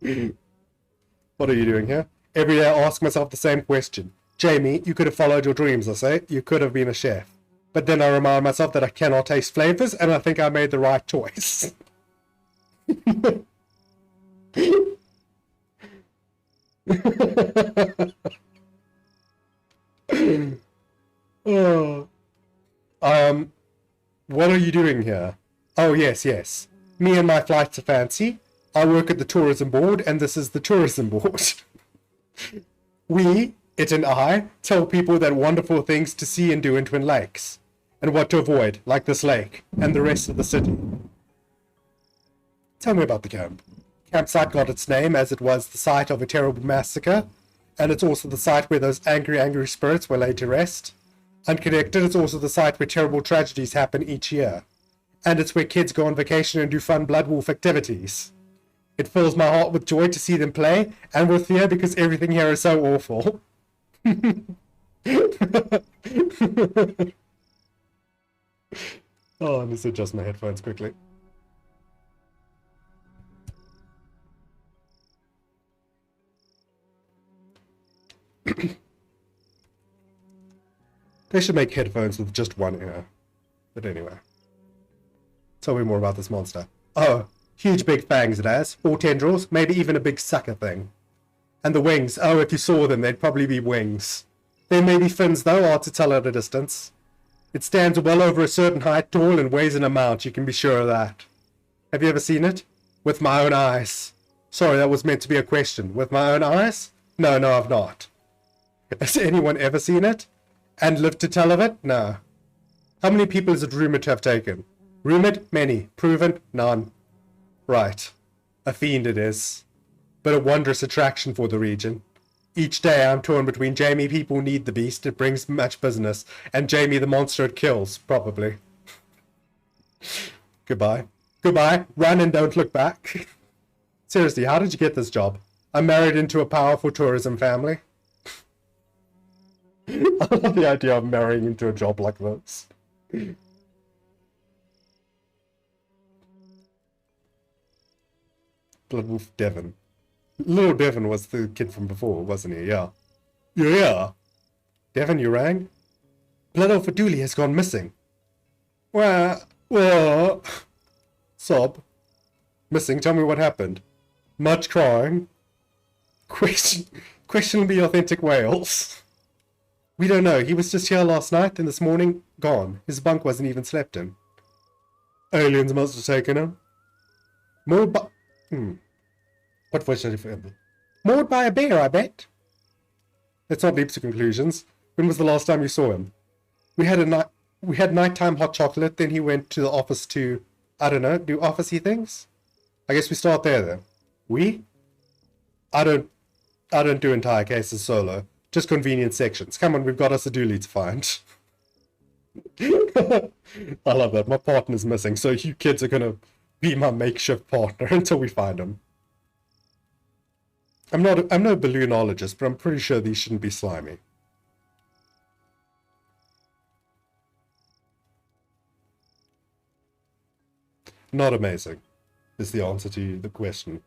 What are you doing here? Every day I ask myself the same question. Jamie, you could have followed your dreams, I say. You could have been a chef. But then I remind myself that I cannot taste flavors, and I think I made the right choice. Oh. What are you doing here? Oh, yes. Me and my flights are fancy. I work at the tourism board, and this is the tourism board. We, it and I, tell people that wonderful things to see and do in Twin Lakes, and what to avoid, like this lake, and the rest of the city. Tell me about the camp. Campsite got its name as it was the site of a terrible massacre, and it's also the site where those angry spirits were laid to rest. Unconnected, it's also the site where terrible tragedies happen each year. And it's where kids go on vacation and do fun Blood Wolf activities. It fills my heart with joy to see them play, and with fear because everything here is so awful. Oh, I need to adjust my headphones quickly. They should make headphones with just one ear. But anyway. Tell me more about this monster. Oh, huge big fangs it has. All tendrils, maybe even a big sucker thing. And the wings, oh, if you saw them, they'd probably be wings. There may be fins, though, hard to tell at a distance. It stands well over a certain height tall and weighs an amount, you can be sure of that. Have you ever seen it? With my own eyes. Sorry, that was meant to be a question. With my own eyes? No, I've not. Has anyone ever seen it? And lived to tell of it? No. How many people is it rumored to have taken? Rumored? Many. Proven? None. Right. A fiend it is. But a wondrous attraction for the region. Each day I'm torn between Jamie people need the beast, it brings much business, and Jamie the monster it kills, probably. Goodbye. Goodbye. Run and don't look back. Seriously, how did you get this job? I'm married into a powerful tourism family. I love the idea of marrying into a job like this. Bloodwolf Devon. Little Devon was the kid from before, wasn't he? Yeah. Yeah. Devon, you rang? Bloodwolf Aduli has gone missing. Well, sob. Missing, tell me what happened. Much crying. Questionably authentic Wales. We don't know. He was just here last night and this morning, gone. His bunk wasn't even slept in. Aliens must have taken him. Mauled by... What voice did he remember? Mauled by a bear, I bet. Let's not leap to conclusions. When was the last time you saw him? We had nighttime hot chocolate, then he went to the office to, I don't know, do officey things? I guess we start there then. We? I don't do entire cases solo. Just convenient sections. Come on, we've got us a dooley to find. I love that. My partner's missing, so you kids are gonna be my makeshift partner until we find him. I'm no balloonologist, but I'm pretty sure these shouldn't be slimy. Not amazing, is the answer to the question.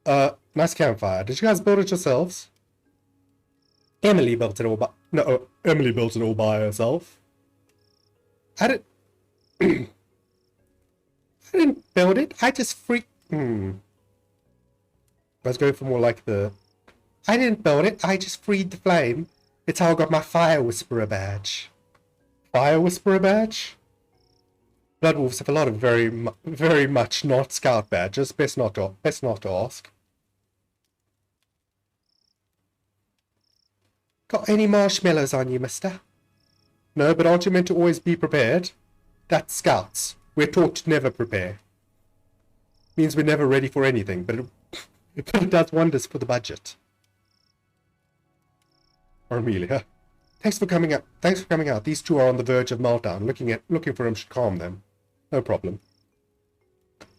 Nice campfire. Did you guys build it yourselves? Emily built it all by... No, Emily built it all by herself. I didn't build it. I just I was going for more like the... I didn't build it. I just freed the flame. It's how I got my Fire Whisperer badge. Fire Whisperer badge? Blood Wolves have a lot of very much not Scout badges. Best not to ask. Got any marshmallows on you, mister? No, but aren't you meant to always be prepared? That's Scouts. We're taught to never prepare. Means we're never ready for anything, but it does wonders for the budget. Or Amelia. Thanks for coming out. Thanks for coming out. These two are on the verge of meltdown. Looking for him should calm them. No problem.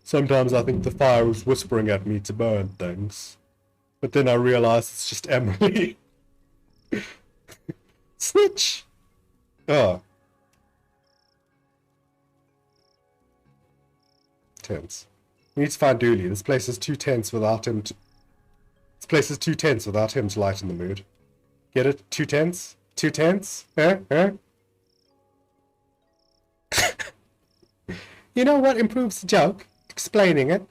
Sometimes I think the fire was whispering at me to burn things. But then I realize it's just Emily. Snitch! Oh. Tense. We need to find Dooley. This place is too tense without him to... This place is too tense without him to lighten the mood. Get it? Too tense? Too tense? Huh? You know what improves the joke? Explaining it.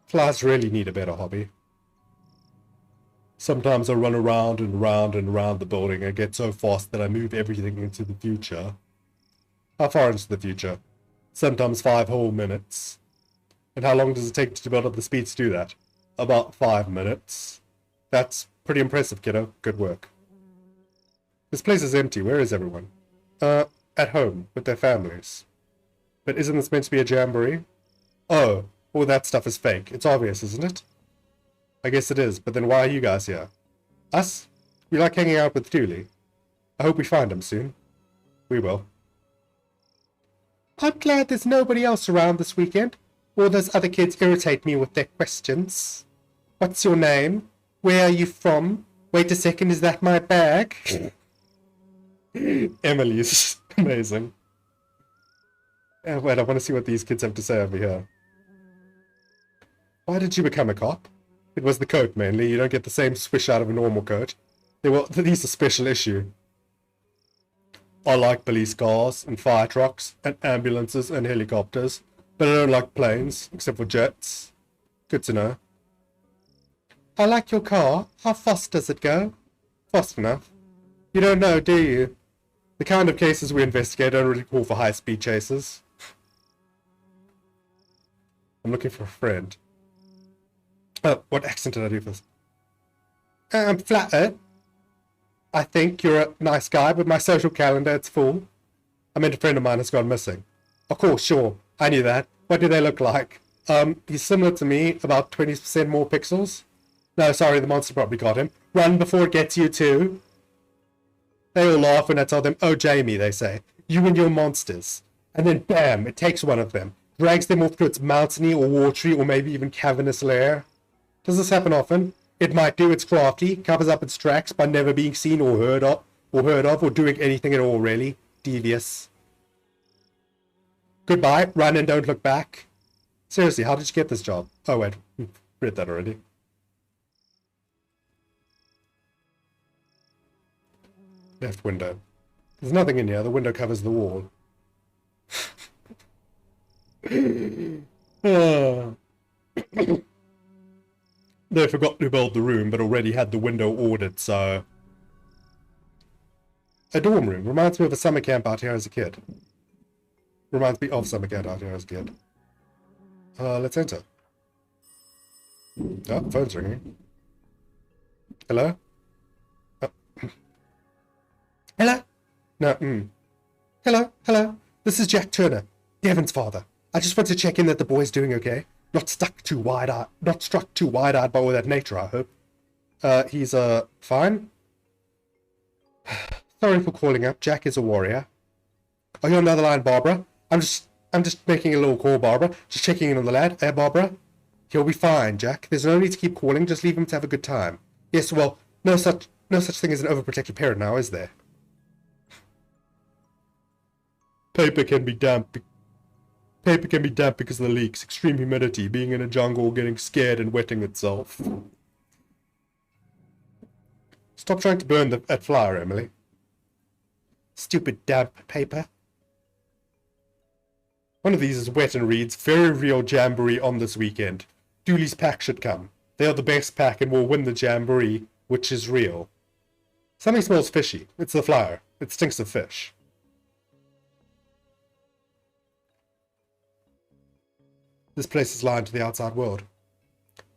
Flies really need a better hobby. Sometimes I run around and around and around the building. I get so fast that I move everything into the future. How far into the future? Sometimes 5 whole minutes. And how long does it take to build up the speed to do that? About 5 minutes. That's pretty impressive, kiddo. Good work. This place is empty. Where is everyone? At home, with their families. But isn't this meant to be a jamboree? Oh, all that stuff is fake. It's obvious, isn't it? I guess it is, but then why are you guys here? Us? We like hanging out with Dooley. I hope we find him soon. We will. I'm glad there's nobody else around this weekend. All those other kids irritate me with their questions. What's your name? Where are you from? Wait a second, is that my bag? Emily's amazing. Wait, I want to see what these kids have to say over here. Why did you become a cop? It was the coat, mainly. You don't get the same swish out of a normal coat. These are special issue. I like police cars, and fire trucks, and ambulances, and helicopters. But I don't like planes, except for jets. Good to know. I like your car. How fast does it go? Fast enough. You don't know, do you? The kind of cases we investigate don't really call for high-speed chases. I'm looking for a friend. What accent did I do for this? I'm flattered. I think you're a nice guy, but my social calendar, it's full. I meant a friend of mine has gone missing. Of course, sure. I knew that. What do they look like? He's similar to me, about 20% more pixels. No, sorry, the monster probably got him. Run before it gets you too. They all laugh when I tell them, oh, Jamie, they say. You and your monsters. And then, bam, it takes one of them. Drags them off to its mountainy or watery or maybe even cavernous lair. Does this happen often? It might do. It's crafty, covers up its tracks by never being seen or heard of, or doing anything at all, really. Devious. Goodbye. Run and don't look back. Seriously, how did you get this job? Oh, wait. Read that already. Left window. There's nothing in here. The window covers the wall. They forgot to build the room, but already had the window ordered, so... A dorm room. Reminds me of a summer camp out here as a kid. Reminds me of summer camp out here as a kid. Let's enter. Oh, phone's ringing. Hello? Oh. Hello? No, Hello? This is Jack Turner, Devin's father. I just want to check in that the boy's doing okay. Not struck too wide-eyed by all that nature, I hope. He's, fine? Sorry for calling up. Jack is a warrior. Are you on the other line, Barbara? I'm just making a little call, Barbara. Just checking in on the lad. Barbara? He'll be fine, Jack. There's no need to keep calling. Just leave him to have a good time. Yes, well, no such thing as an overprotective parent now, is there? Paper can be damp because of the leaks, extreme humidity, being in a jungle, getting scared and wetting itself. Stop trying to burn that flower, Emily. Stupid damp paper. One of these is wet and reads, very real jamboree on this weekend. Dooley's pack should come. They are the best pack and will win the jamboree, which is real. Something smells fishy. It's the flower. It stinks of fish. This place is lying to the outside world.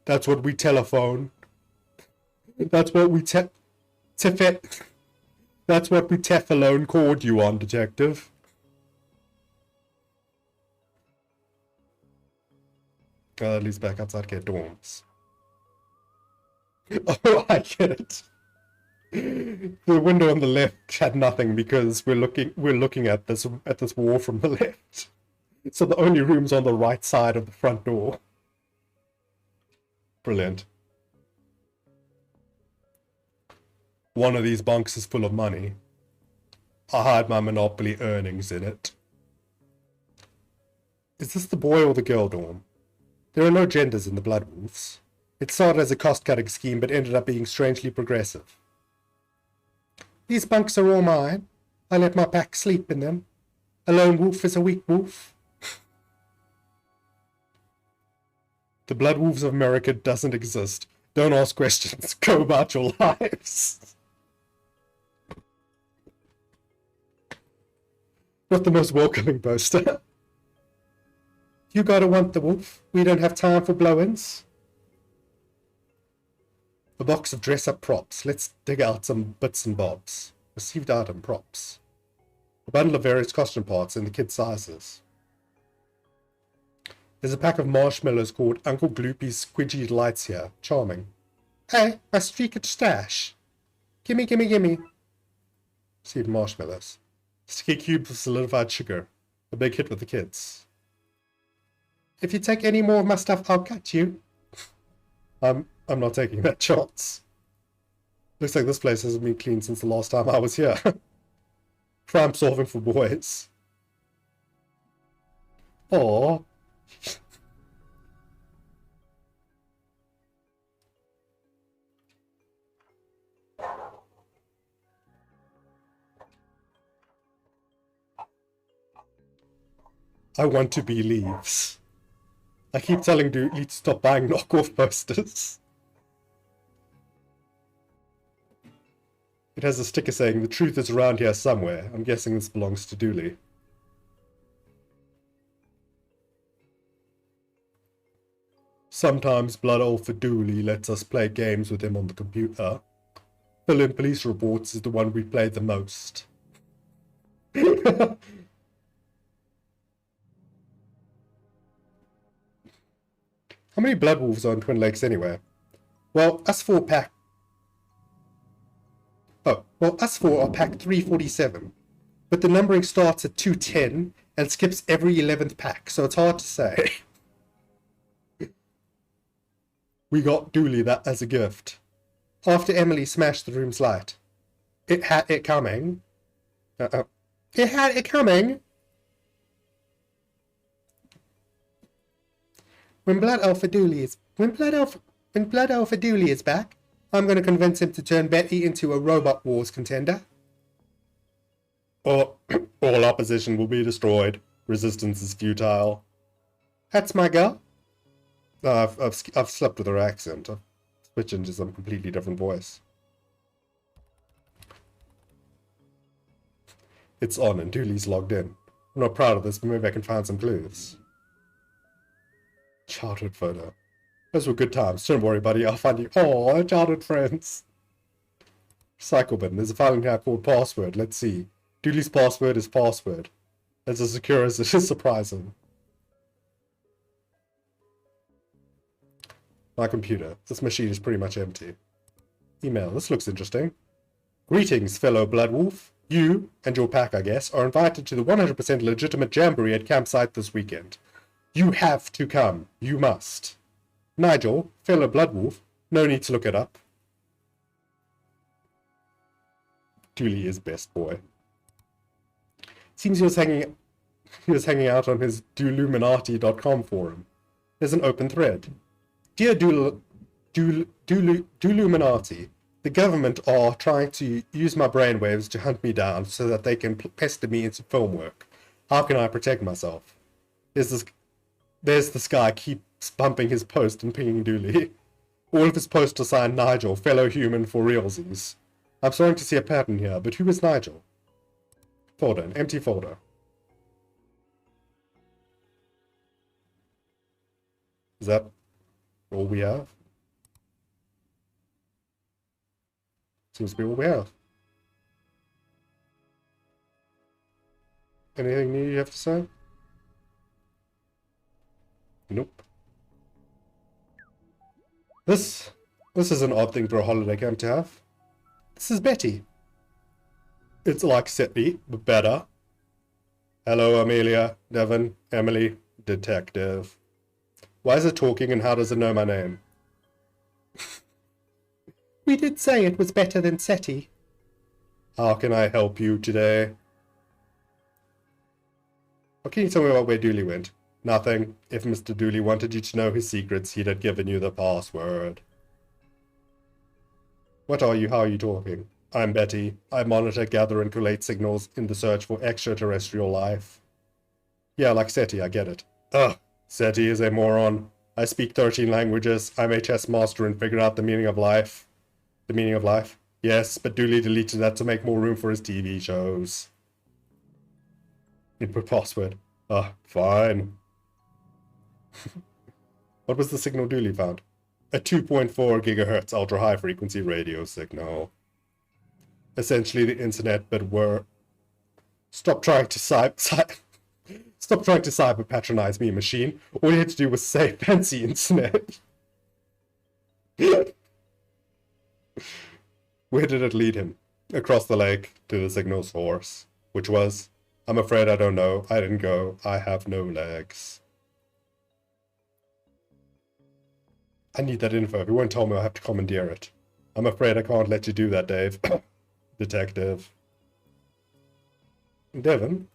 That's what we telephone. That's what we That's what we Tefalone called you on, Detective. At least back outside get dorms. Oh, I get it. The window on the left had nothing because we're looking at this wall from the left. So the only room's on the right side of the front door. Brilliant. One of these bunks is full of money. I hide my Monopoly earnings in it. Is this the boy or the girl dorm? There are no genders in the Blood Wolves. It started as a cost-cutting scheme but ended up being strangely progressive. These bunks are all mine. I let my pack sleep in them. A lone wolf is a weak wolf. The Blood Wolves of America doesn't exist. Don't ask questions. Go about your lives. Not the most welcoming poster. You gotta want the wolf. We don't have time for blow-ins. A box of dress-up props. Let's dig out some bits and bobs. Received item props. A bundle of various costume parts in the kid sizes. There's a pack of marshmallows called Uncle Gloopy's Squidgy Lights here. Charming. Hey, my streaked stash. Gimme, gimme, gimme. Received marshmallows. Sticky cubes of solidified sugar. A big hit with the kids. If you take any more of my stuff, I'll cut you. I'm not taking that chance. Looks like this place hasn't been cleaned since the last time I was here. Crime solving for boys. Aww. I want to be Leaves. I keep telling Dooley to stop buying knockoff posters. It has a sticker saying, the truth is around here somewhere. I'm guessing this belongs to Dooley. Sometimes Blood Alpha Dooley lets us play games with him on the computer. Fill-in police reports is the one we play the most. How many Blood Wolves are in Twin Lakes anyway? Well, us four are pack 347. But the numbering starts at 210 and skips every 11th pack, so it's hard to say. We got Dooley that as a gift. After Emily smashed the room's light. It had it coming. It had it coming. When Blood Alpha Dooley is back, I'm going to convince him to turn Betty into a Robot Wars contender. Or all opposition will be destroyed. Resistance is futile. That's my girl. I've slept with her accent. I've switched into some completely different voice. It's on and Dooley's logged in. I'm not proud of this, but maybe I can find some clues. Childhood photo. Those were good times. Don't worry, buddy. I'll find you. Oh, childhood friends. Recycle bin. There's a file in here called password. Let's see. Dooley's password is password. That's as secure as it is surprising. My computer. This machine is pretty much empty. Email. This looks interesting. Greetings, fellow Blood Wolf. You, and your pack, I guess, are invited to the 100% legitimate jamboree at campsite this weekend. You have to come. You must. Nigel, fellow Blood Wolf, no need to look it up. Dooley is best boy. Seems he was hanging out on his Dooluminati.com forum. There's an open thread. Dear Dooluminati, the government are trying to use my brainwaves to hunt me down so that they can pester me into film work. How can I protect myself? There's this guy keeps bumping his post and pinging Dooley. All of his posts are signed Nigel, fellow human for realsies. I'm starting to see a pattern here, but who is Nigel? Folder, an empty folder. Is that all we have? Seems to be all we have. Anything new you have to say? Nope. This is an odd thing for a holiday camp to have. This is Betty. It's like Seti, but better. Hello, Amelia, Devon, Emily, detective. Why is it talking and how does it know my name? We did say it was better than Seti. How can I help you today? What can you tell me about where Dooley went? Nothing. If Mr. Dooley wanted you to know his secrets, he'd have given you the password. What are you? How are you talking? I'm Betty. I monitor, gather, and collate signals in the search for extraterrestrial life. Yeah, like Seti, I get it. Ugh, Seti is a moron. I speak 13 languages. I'm a chess master and figured out the meaning of life. The meaning of life? Yes, but Dooley deleted that to make more room for his TV shows. Input password. Fine. What was the signal Dooley found? A 2.4 gigahertz ultra-high frequency radio signal. Essentially the internet, but we're... Stop trying to cyber patronize me, machine. All you had to do was say fancy internet. Where did it lead him? Across the lake to the signal source, which was, I'm afraid I don't know. I didn't go. I have no legs. I need that info. If you won't tell me, I'll have to commandeer it. I'm afraid I can't let you do that, Dave. Detective. Devon?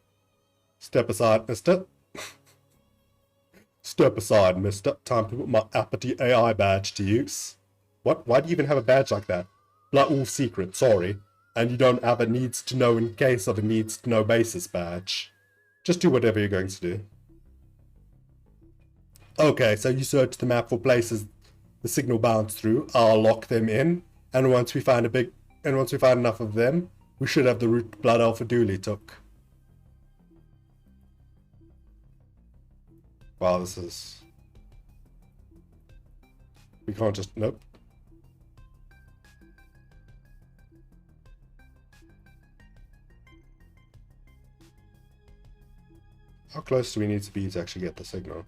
Step aside, mister. Step aside, mister. Time to put my Apathy AI badge to use. What? Why do you even have a badge like that? Like all secret, sorry. And you don't have a needs to know in case of a needs to know basis badge. Just do whatever you're going to do. Okay, so you search the map for places the signal bounced through. I'll lock them in, and once we find enough of them, we should have the route Blood Alpha Dooley took. Wow, this is... We can't just... Nope. How close do we need to be to actually get the signal?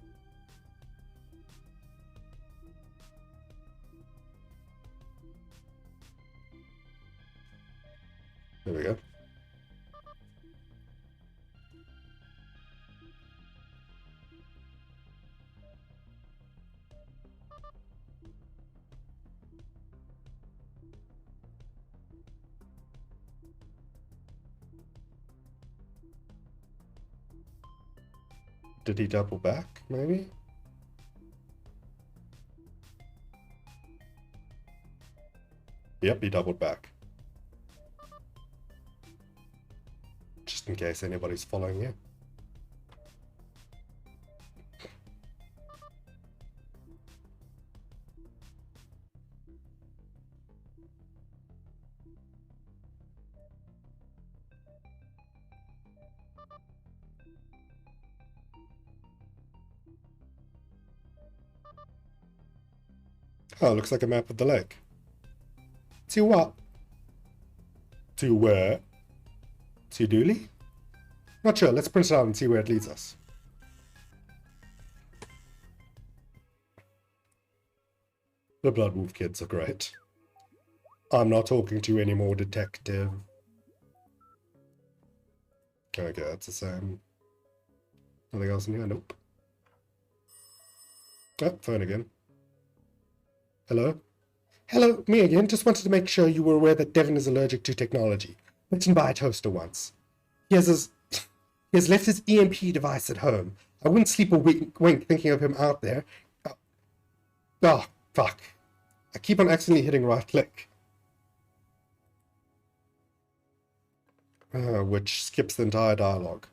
There we go. Did he double back, maybe? Yep, he doubled back. Just in case anybody's following you. Oh, looks like a map of the lake. To what? To where? To Dooley? Not sure, let's print it out and see where it leads us. The Blood Wolf kids are great. I'm not talking to you anymore, detective. Okay, that's the same. Nothing else in here? Nope. Oh, phone again. Hello? Hello, me again. Just wanted to make sure you were aware that Devon is allergic to technology. Bitten by a toaster once. He has left his EMP device at home. I wouldn't sleep a wink thinking of him out there. Oh, fuck. I keep on accidentally hitting right click. Which skips the entire dialogue.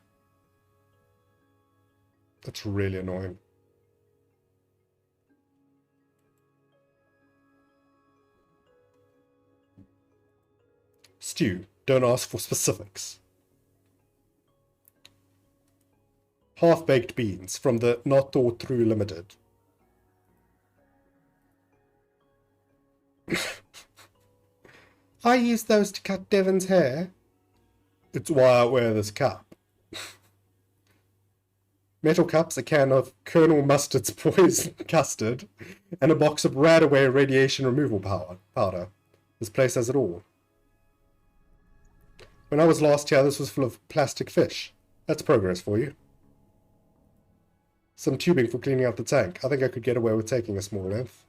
That's really annoying. Stew, don't ask for specifics. Half-baked beans from the Not Thought Through Limited. I use those to cut Devon's hair. It's why I wear this cap. Metal cups, a can of Colonel Mustard's poison custard, and a box of Radaway radiation removal powder. This place has it all. When I was last here, this was full of plastic fish. That's progress for you. Some tubing for cleaning out the tank. I think I could get away with taking a small length.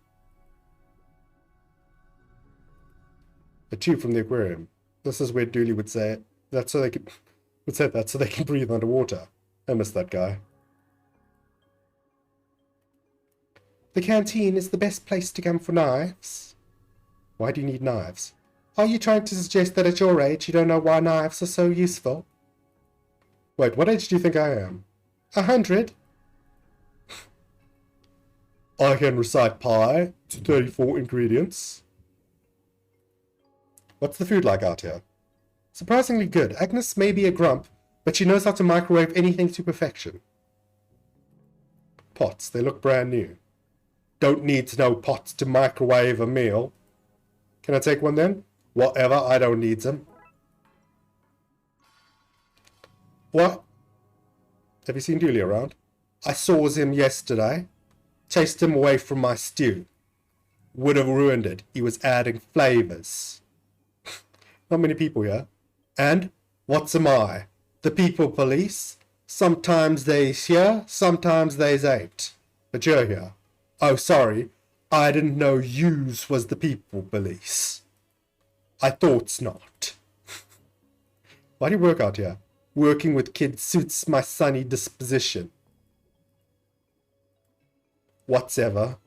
A tube from the aquarium. This is where Dooley would say that so they can breathe underwater. I miss that guy. The canteen is the best place to come for knives. Why do you need knives? Are you trying to suggest that at your age you don't know why knives are so useful? Wait, what age do you think I am? 100? I can recite pi to 34 ingredients. What's the food like out here? Surprisingly good. Agnes may be a grump, but she knows how to microwave anything to perfection. Pots, they look brand new. Don't need to know pots to microwave a meal. Can I take one then? Whatever, I don't need them. What? Have you seen Dooley around? I saw him yesterday. Chased him away from my stew. Would have ruined it. He was adding flavours. Not many people here. And what's am I? The people police? Sometimes they's here, sometimes they's ain't. But you're here. Oh, sorry. I didn't know yous was the people police. I thought's not. Why do you work out here? Working with kids suits my sunny disposition. Whatever.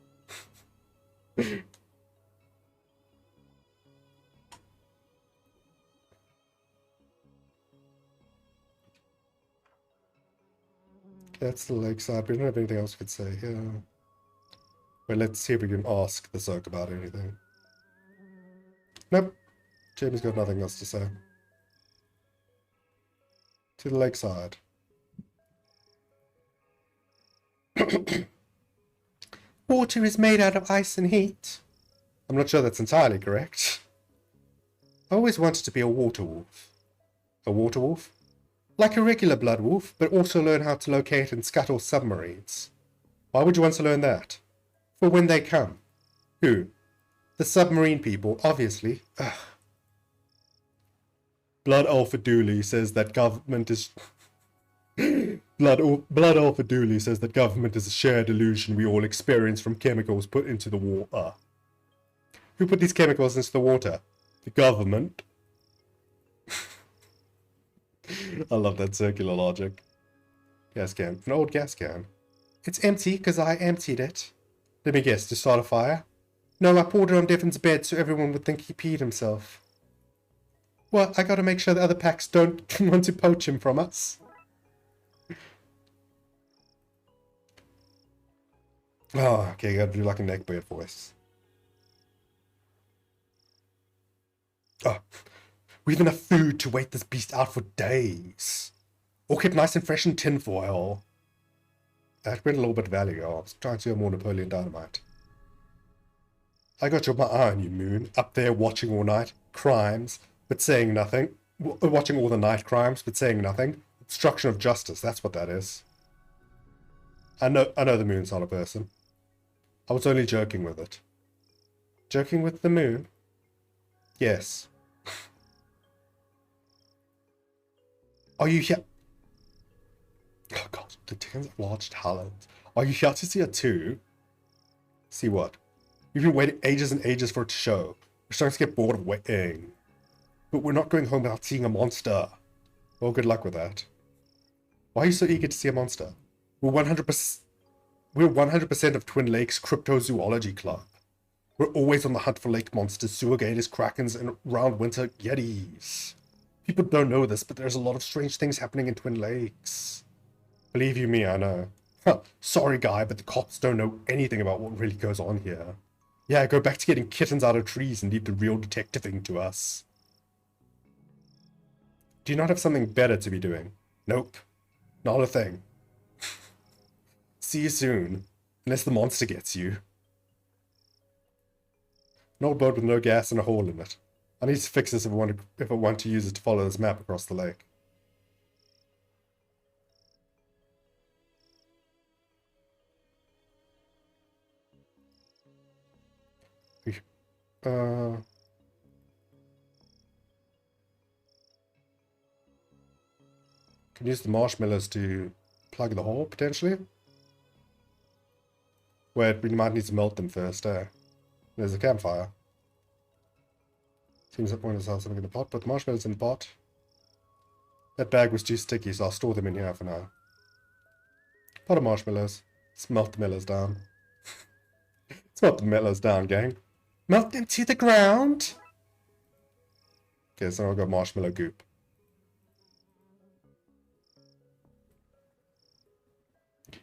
That's the lakeside. We don't have anything else we could say here. Well, let's see if we can ask the Zook about anything. Nope. Jamie's got nothing else to say. To the lakeside. Water is made out of ice and heat. I'm not sure that's entirely correct. I always wanted to be a water wolf. A water wolf? Like a regular blood wolf, but also learn how to locate and scuttle submarines. Why would you want to learn that? For when they come. Who? The submarine people, obviously. Ugh. Blood Alpha Dooley says that government is... Blood Alpha Dooley says that government is a shared illusion we all experience from chemicals put into the water. Who put these chemicals into the water? The government. I love that circular logic. Gas can. An old gas can. It's empty because I emptied it. Let me guess, to start a fire? No, I poured it on Devon's bed so everyone would think he peed himself. Well, I gotta make sure the other packs don't want to poach him from us. Oh, okay, gotta do like a neckbeard voice. Oh, we have enough food to wait this beast out for days. Or keep nice and fresh in tinfoil. That went a little bit value. I was trying to do more Napoleon Dynamite. I got my eye on you, Moon. Up there watching all night. Crimes, but saying nothing. Watching all the night crimes, but saying nothing. Obstruction of justice, that's what that is. I know the Moon's not a person. I was only joking with it. Joking with the Moon? Yes. Are you here? Oh god, the Dickens have large talent. Are you here to see it too? See what? We've been waiting ages and ages for it to show. We're starting to get bored of waiting. But we're not going home without seeing a monster. Well, good luck with that. Why are you so eager to see a monster? We're 100% of Twin Lakes Cryptozoology Club. We're always on the hunt for lake monsters, sewer gators, krakens, and round winter yetis. People don't know this, but there's a lot of strange things happening in Twin Lakes. Believe you me, I know. Huh, sorry guy, but the cops don't know anything about what really goes on here. Yeah, go back to getting kittens out of trees and leave the real detectiving to us. Do you not have something better to be doing? Nope. Not a thing. See you soon. Unless the monster gets you. An old boat with no gas and a hole in it. I need to fix this if I want to use it to follow this map across the lake. Can use the marshmallows to plug the hole, potentially. Wait, we might need to melt them first, eh? There's a campfire. Seems that point is something in the pot. Put the marshmallows in the pot. That bag was too sticky, so I'll store them in here for now. Pot of marshmallows. Let's melt the mellows down. Let's melt the mellows down, gang. Melt them to the ground! Okay, so I've got marshmallow goop.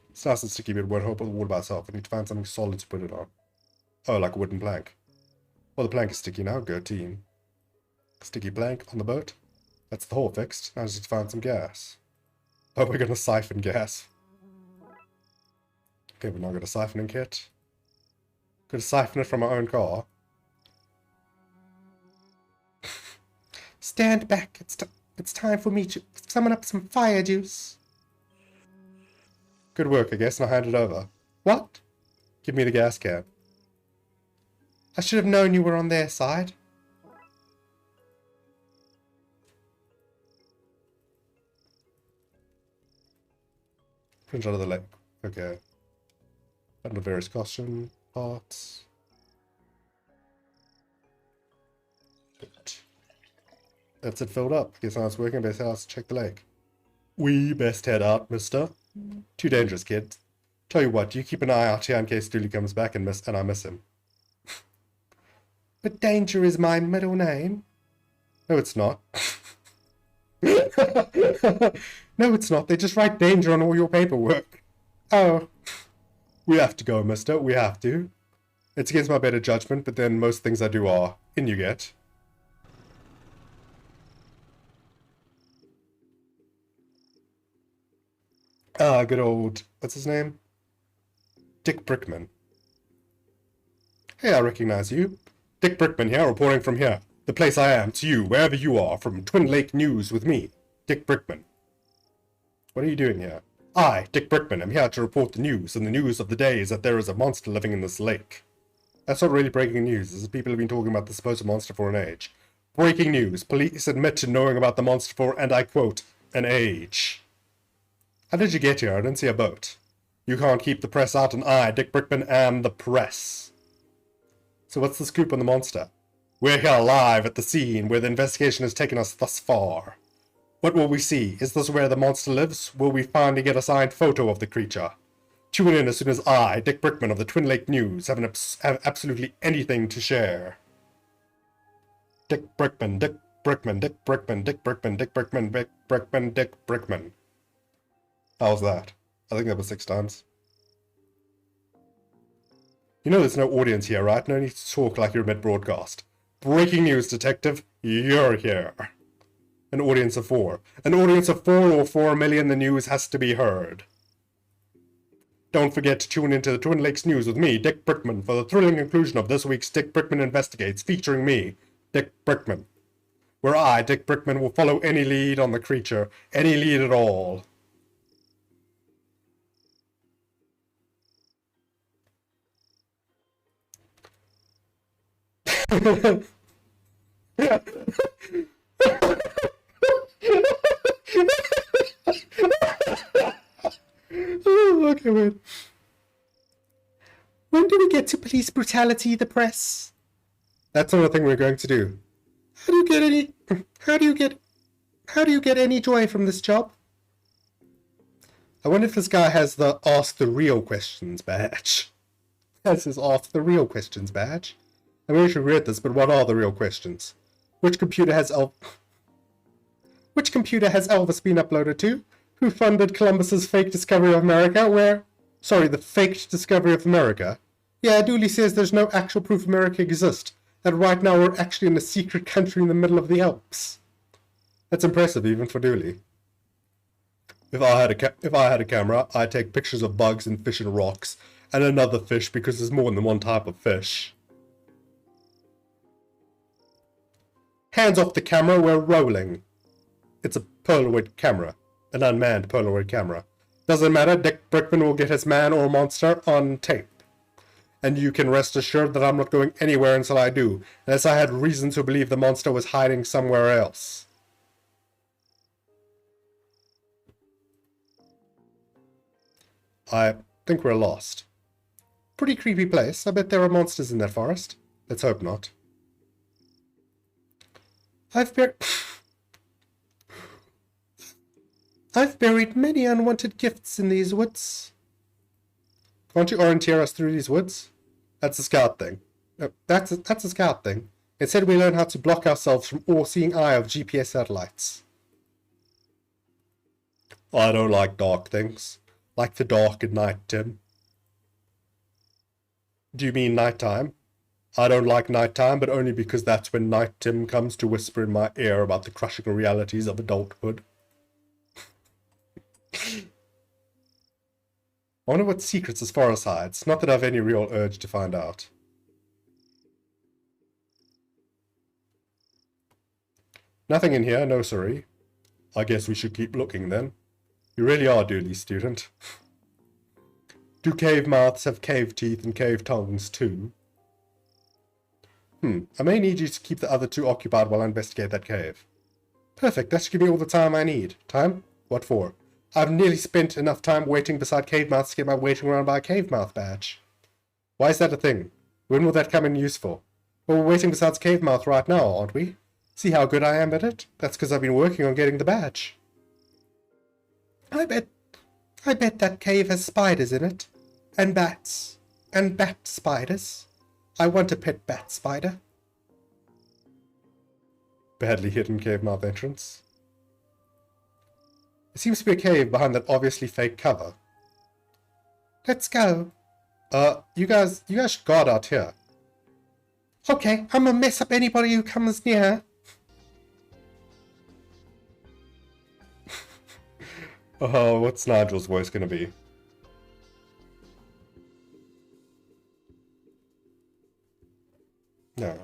It's nice and sticky, but it won't hold the water by itself. I need to find something solid to put it on. Oh, like a wooden plank. Well, the plank is sticky now. Go team. Sticky plank on the boat. That's the hole fixed. Now I just need to find some gas. Oh, we're gonna siphon gas. Okay, we're not got a siphoning kit. Gonna siphon it from our own car. Stand back. It's time for me to summon up some fire juice. Good work, I guess, and I'll hand it over. What? Give me the gas can. I should have known you were on their side. Fringe out of the lake. Okay. And the various costume parts. Good. That's it filled up. Guess now it's working. Best head out to check the lake. We best head out, mister. Too dangerous, kid. Tell you what, you keep an eye out here in case Dooley comes back and I miss him. But Danger is my middle name. No, it's not. No, it's not. They just write Danger on all your paperwork. Oh. We have to go, mister. We have to. It's against my better judgment, but then most things I do are. In you get. Ah, good old... What's his name? Dick Brickman. Hey, I recognize you. Dick Brickman here, reporting from here. The place I am, to you, wherever you are, from Twin Lake News with me, Dick Brickman. What are you doing here? I, Dick Brickman, am here to report the news, and the news of the day is that there is a monster living in this lake. That's not really breaking news, as people have been talking about the supposed monster for an age. Breaking news. Police admit to knowing about the monster for, and I quote, an age. How did you get here? I didn't see a boat. You can't keep the press out, and I, Dick Brickman, am the press. So what's the scoop on the monster? We're here live at the scene where the investigation has taken us thus far. What will we see? Is this where the monster lives? Will we finally get a signed photo of the creature? Tune in as soon as I, Dick Brickman of the Twin Lake News, have absolutely anything to share. Dick Brickman, Dick Brickman, Dick Brickman, Dick Brickman, Dick Brickman, Dick Brickman, Dick Brickman. How's that? I think that was 6 times. You know there's no audience here, right? No need to talk like you're mid-broadcast. Breaking news, detective. You're here. An audience of 4. An audience of 4 or 4 million, the news has to be heard. Don't forget to tune into the Twin Lakes News with me, Dick Brickman, for the thrilling conclusion of this week's Dick Brickman Investigates, featuring me, Dick Brickman. Where I, Dick Brickman, will follow any lead on the creature, any lead at all. Oh, okay, wait. When do we get to police brutality, the press? That's not a thing we're going to do. How do you get any joy from this job? I wonder if this guy has the Ask the Real Questions badge. Has his Ask the Real Questions badge. I really should read this, but what are the real questions? Which computer has Elvis been uploaded to? Who funded Columbus's fake discovery of America? The faked discovery of America? Yeah, Dooley says there's no actual proof America exists, that right now we're actually in a secret country in the middle of the Alps. That's impressive, even for Dooley. If I had a camera, I'd take pictures of bugs and fish and rocks, and another fish because there's more than one type of fish. Hands off the camera, we're rolling. It's a Polaroid camera. An unmanned Polaroid camera. Doesn't matter, Dick Brickman will get his man or monster on tape. And you can rest assured that I'm not going anywhere until I do, unless I had reason to believe the monster was hiding somewhere else. I think we're lost. Pretty creepy place. I bet there are monsters in that forest. Let's hope not. I've buried many unwanted gifts in these woods. Can't you orienteer us through these woods? That's a scout thing. No, that's a scout thing. Instead, we learn how to block ourselves from all-seeing eye of GPS satellites. I don't like dark things. Like the dark at night, Tim. Do you mean nighttime? I don't like nighttime, but only because that's when Night Tim comes to whisper in my ear about the crushing realities of adulthood. I wonder what secrets this forest hides. Not that I have any real urge to find out. Nothing in here, no sorry. I guess we should keep looking then. You really are, Dooley, student. Do cave mouths have cave teeth and cave tongues too? I may need you to keep the other two occupied while I investigate that cave. Perfect, that should give me all the time I need. Time? What for? I've nearly spent enough time waiting beside cave mouths to get my waiting around by a cave mouth badge. Why is that a thing? When will that come in useful? Well, we're waiting beside cave mouth right now, aren't we? See how good I am at it? That's because I've been working on getting the badge. I bet that cave has spiders in it. And bats. And bat spiders. I want a pet bat spider. Badly hidden cave mouth entrance. There seems to be a cave behind that obviously fake cover. Let's go. You guys should guard out here. Okay, I'm gonna mess up anybody who comes near. Oh, what's Nigel's voice gonna be? No.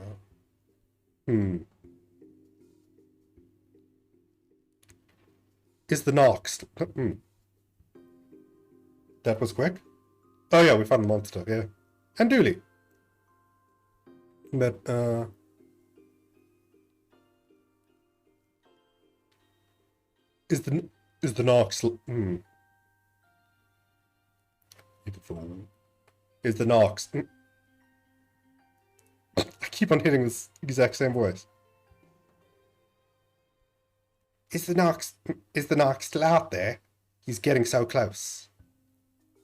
Is the Nox? That was quick. Oh yeah, we found the monster, yeah. And Dooley. But, Is the Nox... Is the Nox... I keep on hitting this exact same voice. Is the Nox still out there? He's getting so close.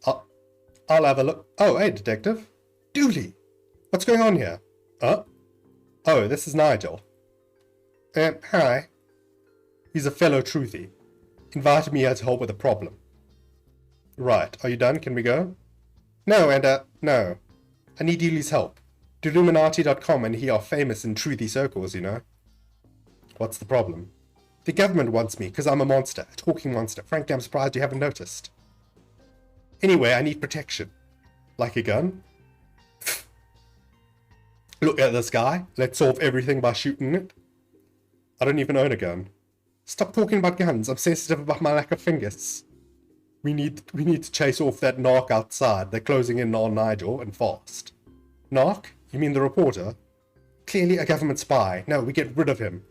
I'll have a look. Oh, hey, detective. Dooley! What's going on here? Oh, this is Nigel. Hi. He's a fellow truthy. Invited me here to help with a problem. Right, are you done? Can we go? No, no. I need Dooley's help. Illuminati.com and he are famous in truthy circles, you know. What's the problem? The government wants me, because I'm a monster. A talking monster. Frankly, I'm surprised you haven't noticed. Anyway, I need protection. Like a gun? Look at this guy. Let's solve everything by shooting it. I don't even own a gun. Stop talking about guns. I'm sensitive about my lack of fingers. We need to chase off that narc outside. They're closing in on Nigel, and fast. Narc? You mean the reporter? Clearly a government spy. No, we get rid of him.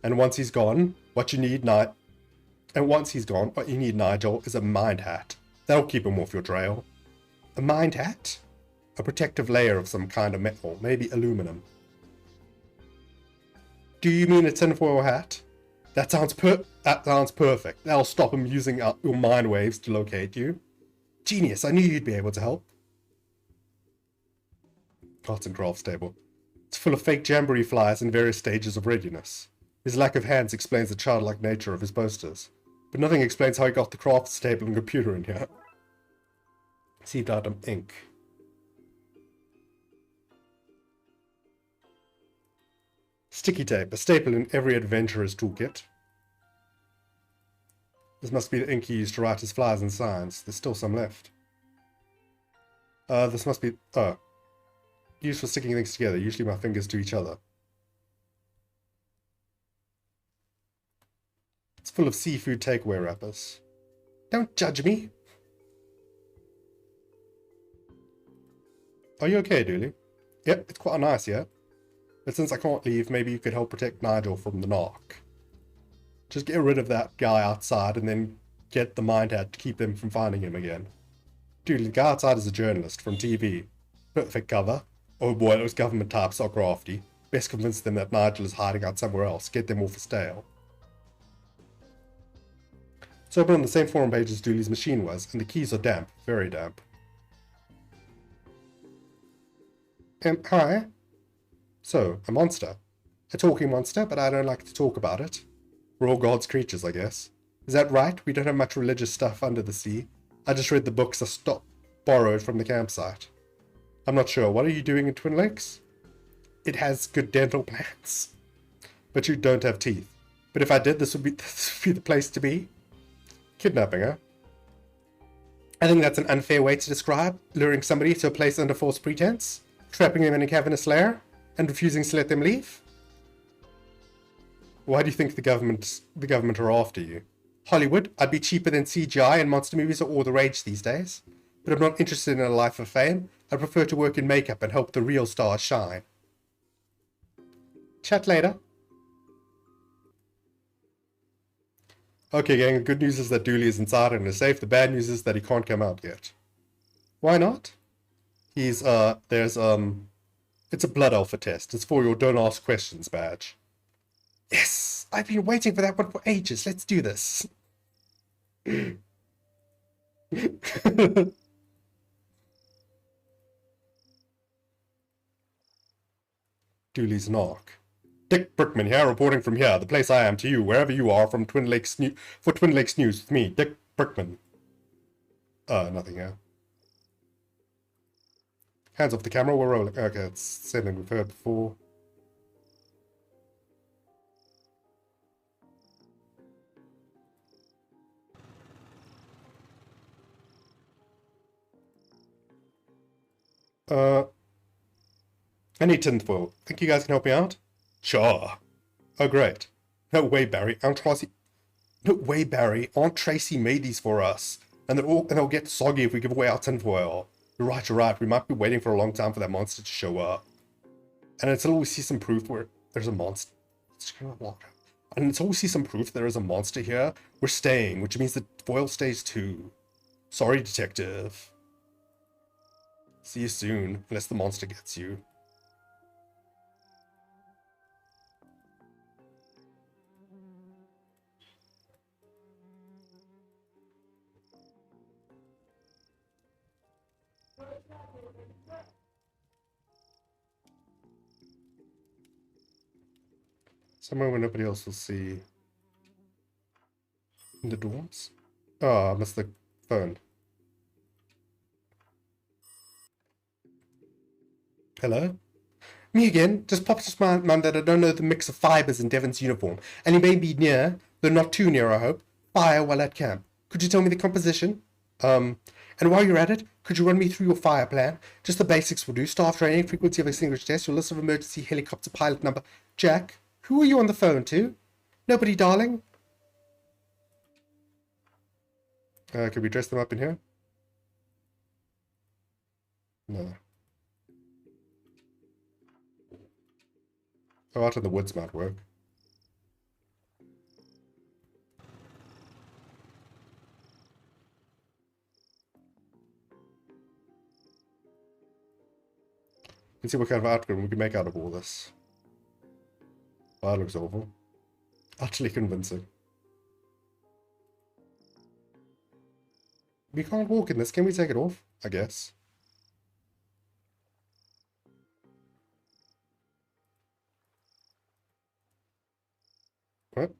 And once he's gone, what you need, Nigel is a mind hat. That'll keep him off your trail. A mind hat? A protective layer of some kind of metal, maybe aluminum. Do you mean a tinfoil hat? That sounds perfect. That'll stop him using your mind waves to locate you. Genius, I knew you'd be able to help. Arts and crafts table. It's full of fake jamboree flyers in various stages of readiness. His lack of hands explains the childlike nature of his posters, but nothing explains how he got the crafts table and computer in here. Received item ink. Sticky tape, a staple in every adventurer's toolkit. This must be the ink he used to write his flyers and signs. There's still some left. This must be... used for sticking things together, usually my fingers to each other. full of seafood takeaway wrappers. Don't judge me. Are you okay, Dooley? Yep, it's quite nice, yeah. But since I can't leave, maybe you could help protect Nigel from the narc. Just get rid of that guy outside and then get the Mind Hat to keep them from finding him again. Dude, the guy outside is a journalist from TV. Perfect cover. Oh boy, those government types are crafty. Best convince them that Nigel is hiding out somewhere else. Get them off his tail. It's open on the same forum page as Dooley's machine was, and the keys are damp. Very damp. Hi. So, a monster. A talking monster, but I don't like to talk about it. We're all God's creatures, I guess. Is that right? We don't have much religious stuff under the sea. I just read the books I borrowed from the campsite. I'm not sure. What are you doing in Twin Lakes? It has good dental plans. But you don't have teeth. But if I did, this would be the place to be. Kidnapping, huh? I think that's an unfair way to describe luring somebody to a place under false pretense, trapping them in a cavernous lair, and refusing to let them leave. Why do you think the government are after you? Hollywood, I'd be cheaper than CGI, and monster movies are all the rage these days. But I'm not interested in a life of fame. I prefer to work in makeup and help the real stars shine. Chat later. Okay, gang, the good news is that Dooley is inside and is safe. The bad news is that he can't come out yet. Why not? It's a blood alpha test. It's for your don't ask questions badge. Yes! I've been waiting for that one for ages. Let's do this. Dooley's knock. Dick Brickman here, reporting from here, the place I am to you, wherever you are, from Twin Lakes News with me, Dick Brickman. Nothing here. Hands off the camera, we're rolling. Okay, it's something we've heard before. I need tinfoil. Think you guys can help me out? Sure. Oh, great. No way, Barry. Aunt Tracy made these for us. And they'll get soggy if we give away our tinfoil. You're right. We might be waiting for a long time for that monster to show up. And until we see some proof where there's a monster. And until we see some proof there is a monster here, we're staying, which means the foil stays too. Sorry, detective. See you soon, unless the monster gets you. Somewhere where nobody else will see. In the dorms? Oh, I missed the phone. Hello? Me again. Just popped into my mind that I don't know the mix of fibers in Devon's uniform, and he may be near, though not too near, I hope, fire while at camp. Could you tell me the composition? And while you're at it, could you run me through your fire plan? Just the basics will do. Staff training, frequency of extinguished tests, your list of emergency helicopter pilot number. Jack, who are you on the phone to? Nobody, darling? Could we dress them up in here? No. Oh, out in the woods might work. Let's see what kind of outcome we can make out of all this. Oh, that looks awful. Utterly convincing. We can't walk in this. Can we take it off? I guess. What?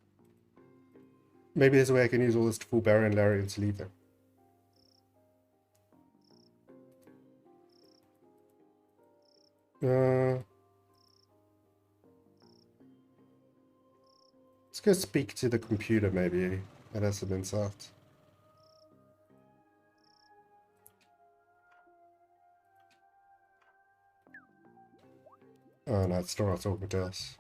Maybe there's a way I can use all this to fool Barry and Larry into leaving. Let's go speak to the computer, maybe. That has some insight. Oh no, it's still not talking to us.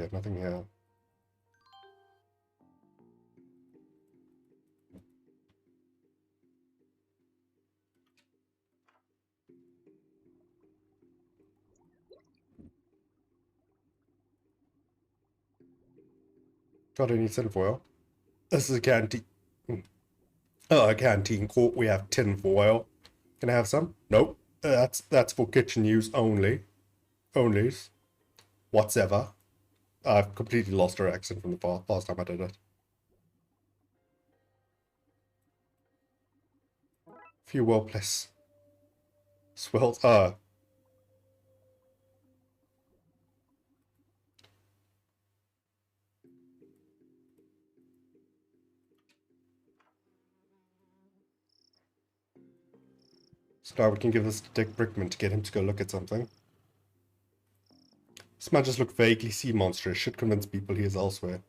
Okay, nothing here. Got any tinfoil? This is a canteen. A canteen court. We have tinfoil. Can I have some? Nope. That's for kitchen use only. Onlys. Whatever. I've completely lost her accent from the last time I did it. Few well placed swells. So now we can give this to Dick Brickman to get him to go look at something. This might just look vaguely sea monstrous. Should convince people he is elsewhere.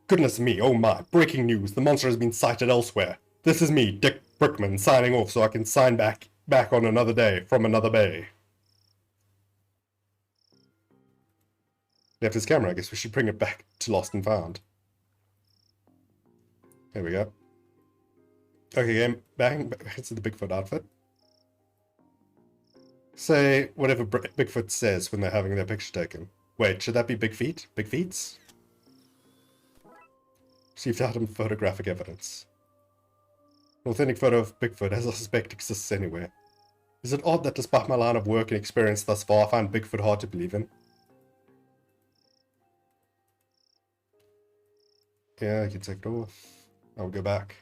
Goodness me, oh my, breaking news. The monster has been sighted elsewhere. This is me, Dick Brickman, signing off so I can sign back on another day from another bay. Left his camera. I guess we should bring it back to Lost and Found. There we go. Okay, game. Back to the Bigfoot outfit. Say whatever Bigfoot says when they're having their picture taken. Wait, should that be Big Feet? Big Feets? Received item photographic evidence. An authentic photo of Bigfoot, as I suspect, exists anywhere. Is it odd that despite my line of work and experience thus far, I find Bigfoot hard to believe in? Yeah, you can take it off. I'll go back.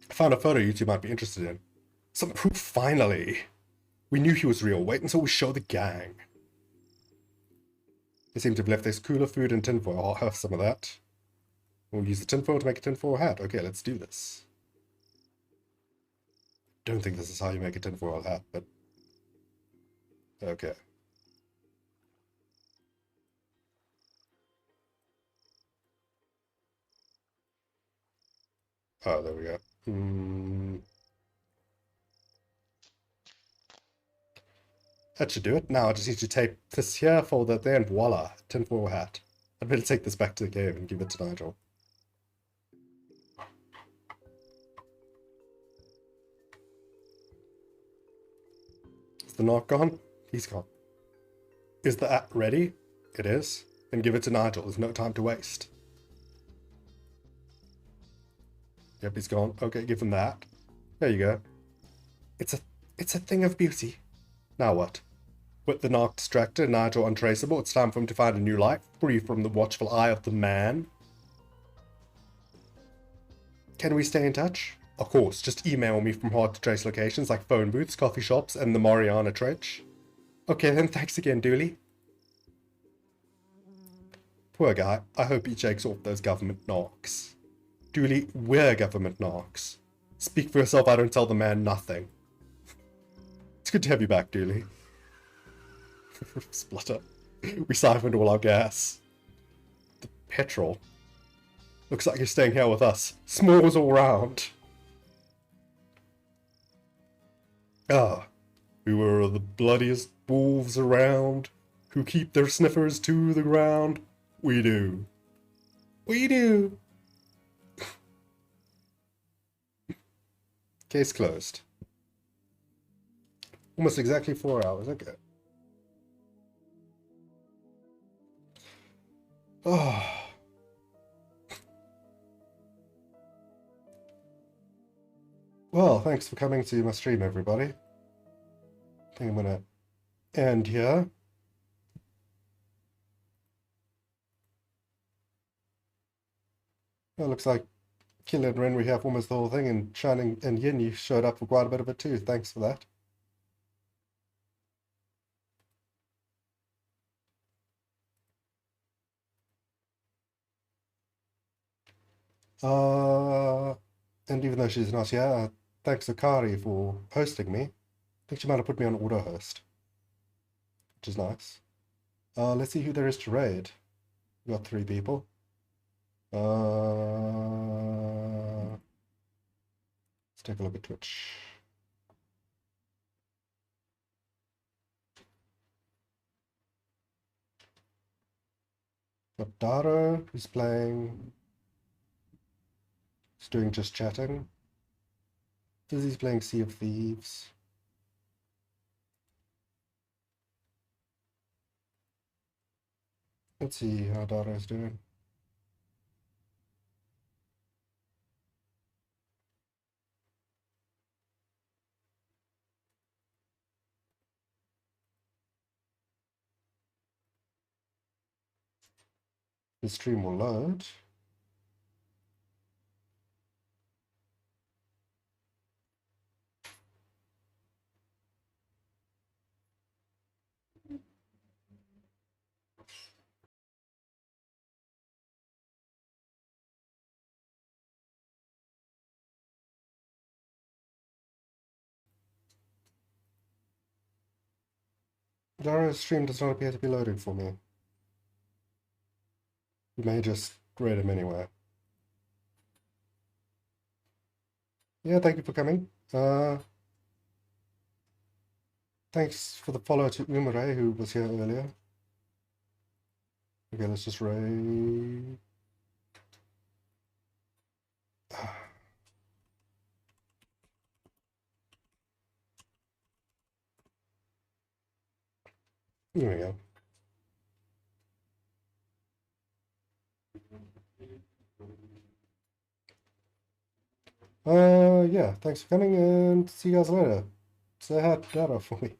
I found a photo you two might be interested in. Some proof, finally! We knew he was real. Wait until we show the gang. They seem to have left this cooler food and tinfoil. I'll have some of that. We'll use the tinfoil to make a tinfoil hat. Okay, let's do this. Don't think this is how you make a tinfoil hat, but... okay. Oh, there we go. That should do it. Now I just need to tape this here, fold that there, and voila, tinfoil hat. I'd better take this back to the cave and give it to Nigel. Is the knock gone? He's gone. Is the hat ready? It is. Then give it to Nigel. There's no time to waste. Yep, he's gone. Okay, give him that. There you go. It's a thing of beauty. Now what? With the narc distracted, Nigel untraceable, it's time for him to find a new life, free from the watchful eye of the man. Can we stay in touch? Of course, just email me from hard-to-trace locations like phone booths, coffee shops, and the Mariana Trench. Okay then, thanks again, Dooley. Poor guy. I hope he shakes off those government narcs. Dooley, we're government narcs. Speak for yourself, I don't tell the man nothing. It's good to have you back, Dooley. Splutter. We siphoned all our gas. The petrol. Looks like you're staying here with us. S'mores all round. Ah, we were the bloodiest wolves around, who keep their sniffers to the ground. We do. We do. Case closed. Almost exactly 4 hours, okay. Oh. Well, thanks for coming to my stream, everybody. I think I'm gonna end here. Well, looks like Killer and Ren, we have almost the whole thing, and Shining and Yin, you showed up for quite a bit of it too. Thanks for that. And even though she's not here, thanks to Kari for hosting me. I think she might have put me on auto host, which is nice. Let's see who there is to raid. We got 3 people. take a look at Twitch. But Dara is playing. He's doing just chatting. Dizzy's playing Sea of Thieves. Let's see how Dara is doing. The stream will load. Dara's stream does not appear to be loading for me. You may just read him anyway. Yeah, thank you for coming. Thanks for the follow to Umare, who was here earlier. Okay, let's just raid. Here we go. Yeah, thanks for coming and see you guys later. Say hi to Dara for me.